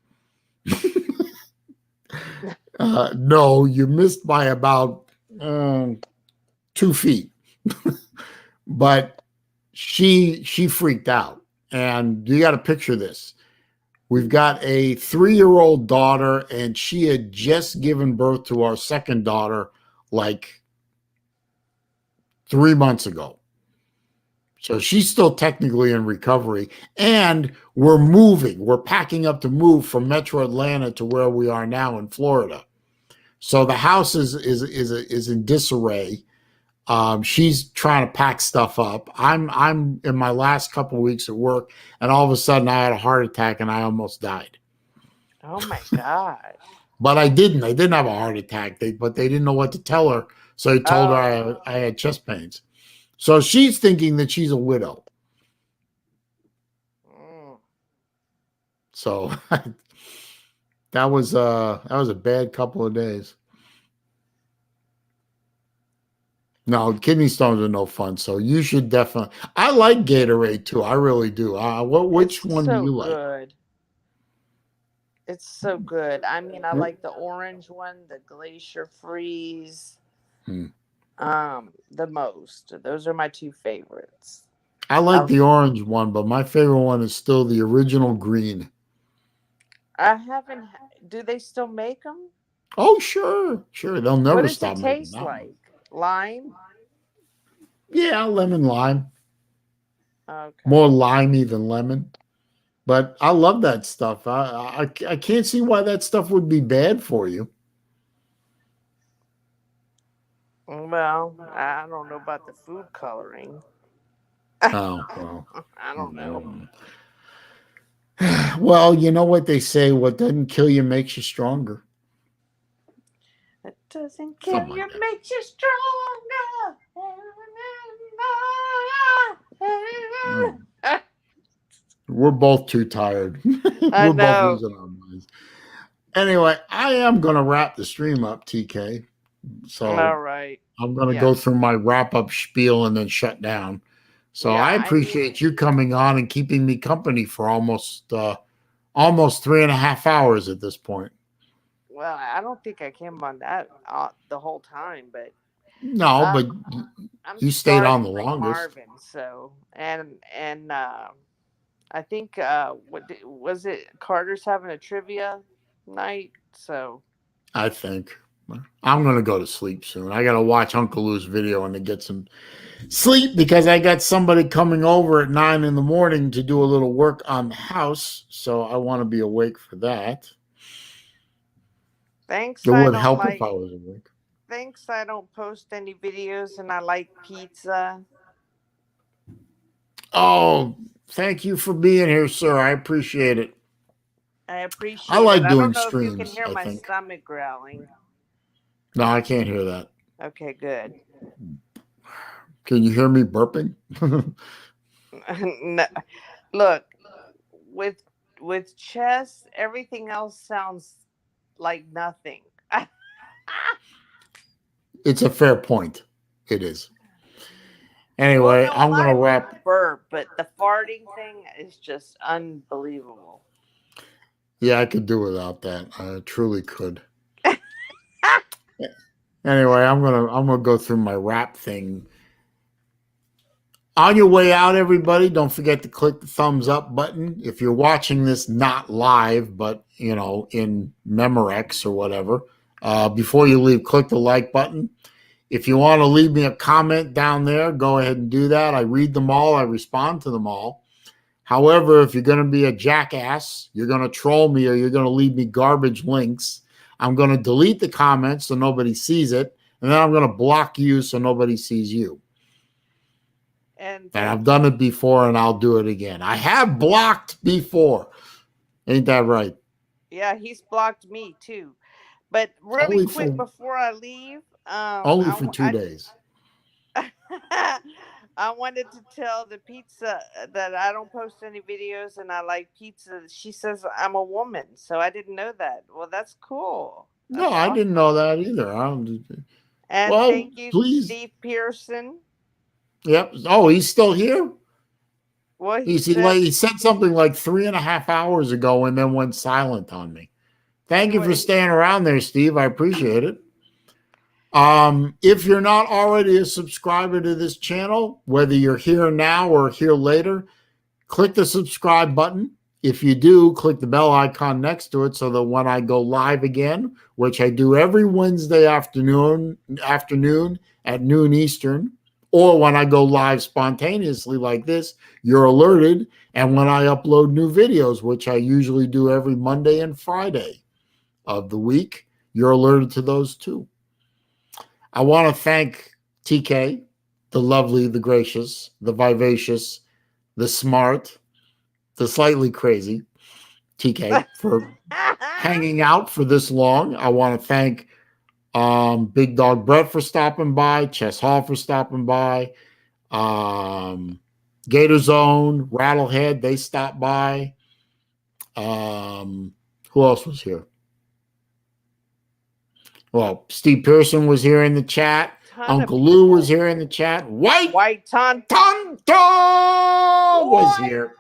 No, you missed by about 2 feet. But she freaked out. And you got to picture this. We've got a 3-year-old daughter, and she had just given birth to our second daughter like 3 months ago. So she's still technically in recovery, and we're moving. We're packing up to move from Metro Atlanta to where we are now in Florida. So the house is in disarray. She's trying to pack stuff up. I'm in my last couple of weeks at work, and all of a sudden I had a heart attack and I almost died. Oh my God. But I didn't. I didn't have a heart attack. But they didn't know what to tell her, so they told her Oh. I had chest pains. So she's thinking that she's a widow. Mm. So that was a bad couple of days. No, kidney stones are no fun. So you should definitely. I like Gatorade too. I really do. Which It's one do so you like? good. It's so good. I mean, I like the orange one, the glacier freeze, Hmm. the most. Those are my two favorites. I like the orange one, but my favorite one is still the original green. I haven't. Do they still make them? Oh, sure. They'll What never does stop it making taste that one. like? Lime? Yeah, lemon lime. Okay. More limey than lemon. But I love that stuff. I can't see why that stuff would be bad for you. Well, I don't know about the food coloring. Oh, well. I don't know. Well, you know what they say, what doesn't kill you makes you stronger. It doesn't kill Something you, like that. makes you stronger. We're both too tired. I We're both know. losing our minds. Anyway, I am going to wrap the stream up, TK. So All right. I'm going to go Yes. through my wrap up spiel and then shut down. So Yeah, I appreciate you coming on and keeping me company for almost 3.5 hours at this point. Well, I don't think I came on that the whole time, but No, but I'm you stayed on starting the like longest. Marvin. So and I think was it? Carter's having a trivia night. So I think I'm going to go to sleep soon. I got to watch Uncle Lou's video and to get some sleep because I got somebody coming over at 9 a.m. to do a little work on the house. So I want to be awake for that. thanks. It I would don't help like. if I was awake. Thanks. I don't post any videos, and I like pizza. Oh, thank you for being here, sir. I appreciate it. I I appreciate it. like I don't doing know if you can streams, hear I my think. stomach growling. No, I can't hear that. Okay, good. Can you hear me burping? No, look, with chess, everything else sounds like nothing. It's a fair point. It is. Well, Anyway, no, I'm going to mine wrap. won't burp, but the farting thing is just unbelievable. Yeah, I could do without that. I truly could. Anyway, I'm gonna go through my wrap thing. On your way out, everybody, don't forget to click the thumbs up button. If you're watching this not live, but in Memorex or whatever, before you leave, click the like button. If you want to leave me a comment down there, go ahead and do that. I read them all. I respond to them all. However, if you're going to be a jackass, you're going to troll me, or you're going to leave me garbage links, I'm going to delete the comments so nobody sees it, and then I'm going to block you so nobody sees you. And I've done it before, and I'll do it again. I have blocked before. Ain't that right? Yeah, he's blocked me too. But really quick before I leave, only for 2 days. I wanted to tell the pizza that I don't post any videos and I like pizza. She says I'm a woman, so I didn't know that. Well, that's cool. No, I didn't know that either. And thank you, please. Steve Pearson. Yep. Oh, he's still here? Well, he said something like 3.5 hours ago and then went silent on me. Thank you for staying around there, Steve. I appreciate it. If you're not already a subscriber to this channel, whether you're here now or here later, click the subscribe button. If you do, click the bell icon next to it so that when I go live again, which I do every Wednesday afternoon at noon Eastern, or when I go live spontaneously like this, you're alerted. And when I upload new videos, which I usually do every Monday and Friday of the week, you're alerted to those too. I want to thank TK, the lovely, the gracious, the vivacious, the smart, the slightly crazy TK for hanging out for this long. I want to thank Big Dog Brett for stopping by, Chess Hall for stopping by, Gator Zone, Rattlehead, they stopped by. Who else was here? Well, Steve Pearson was here in the chat. Uncle Lou was here in the chat. White Tonto was here.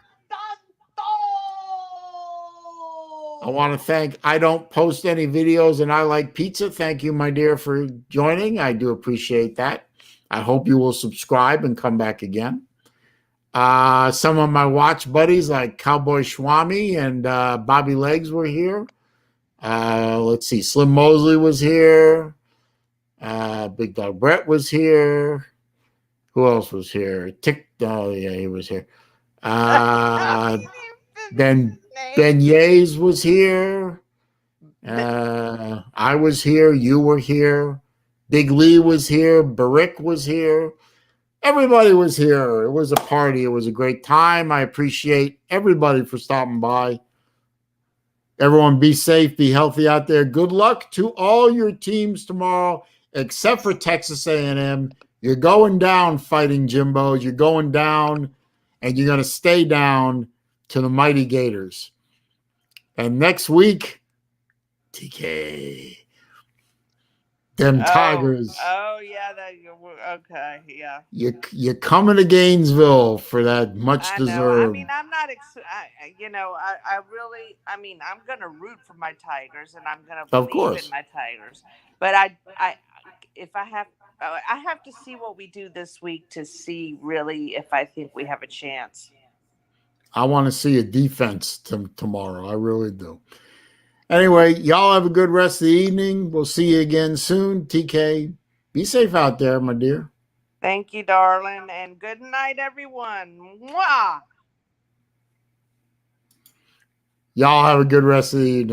I want to thank, I don't post any videos and I like pizza. Thank you, my dear, for joining. I do appreciate that. I hope you will subscribe and come back again. Some of my watch buddies like Cowboy Schwami and Bobby Legs were here. Let's see, Slim Mosley was here. Big Dog Brett was here. Who else was here? Oh, yeah, he was here. Ben Yays was here. I was here. You were here. Big Lee was here. Barick was here. Everybody was here. It was a party. It was a great time. I appreciate everybody for stopping by. Everyone be safe, be healthy out there. Good luck to all your teams tomorrow, except for Texas A&M. You're going down, Fighting Jimbos. You're going down, and you're going to stay down to the Mighty Gators. And next week, TK. Them Tigers. Oh yeah, okay, yeah. You're coming to Gainesville for that much I know. deserved. I mean, I'm not. I really. I mean, I'm gonna root for my Tigers, and I'm gonna believe in my Tigers. But if I have to see what we do this week to see really if I think we have a chance. I want to see a defense tomorrow. I really do. Anyway, y'all have a good rest of the evening. We'll see you again soon. TK, be safe out there, my dear. Thank you, darling, and good night, everyone. Mwah! Y'all have a good rest of the evening.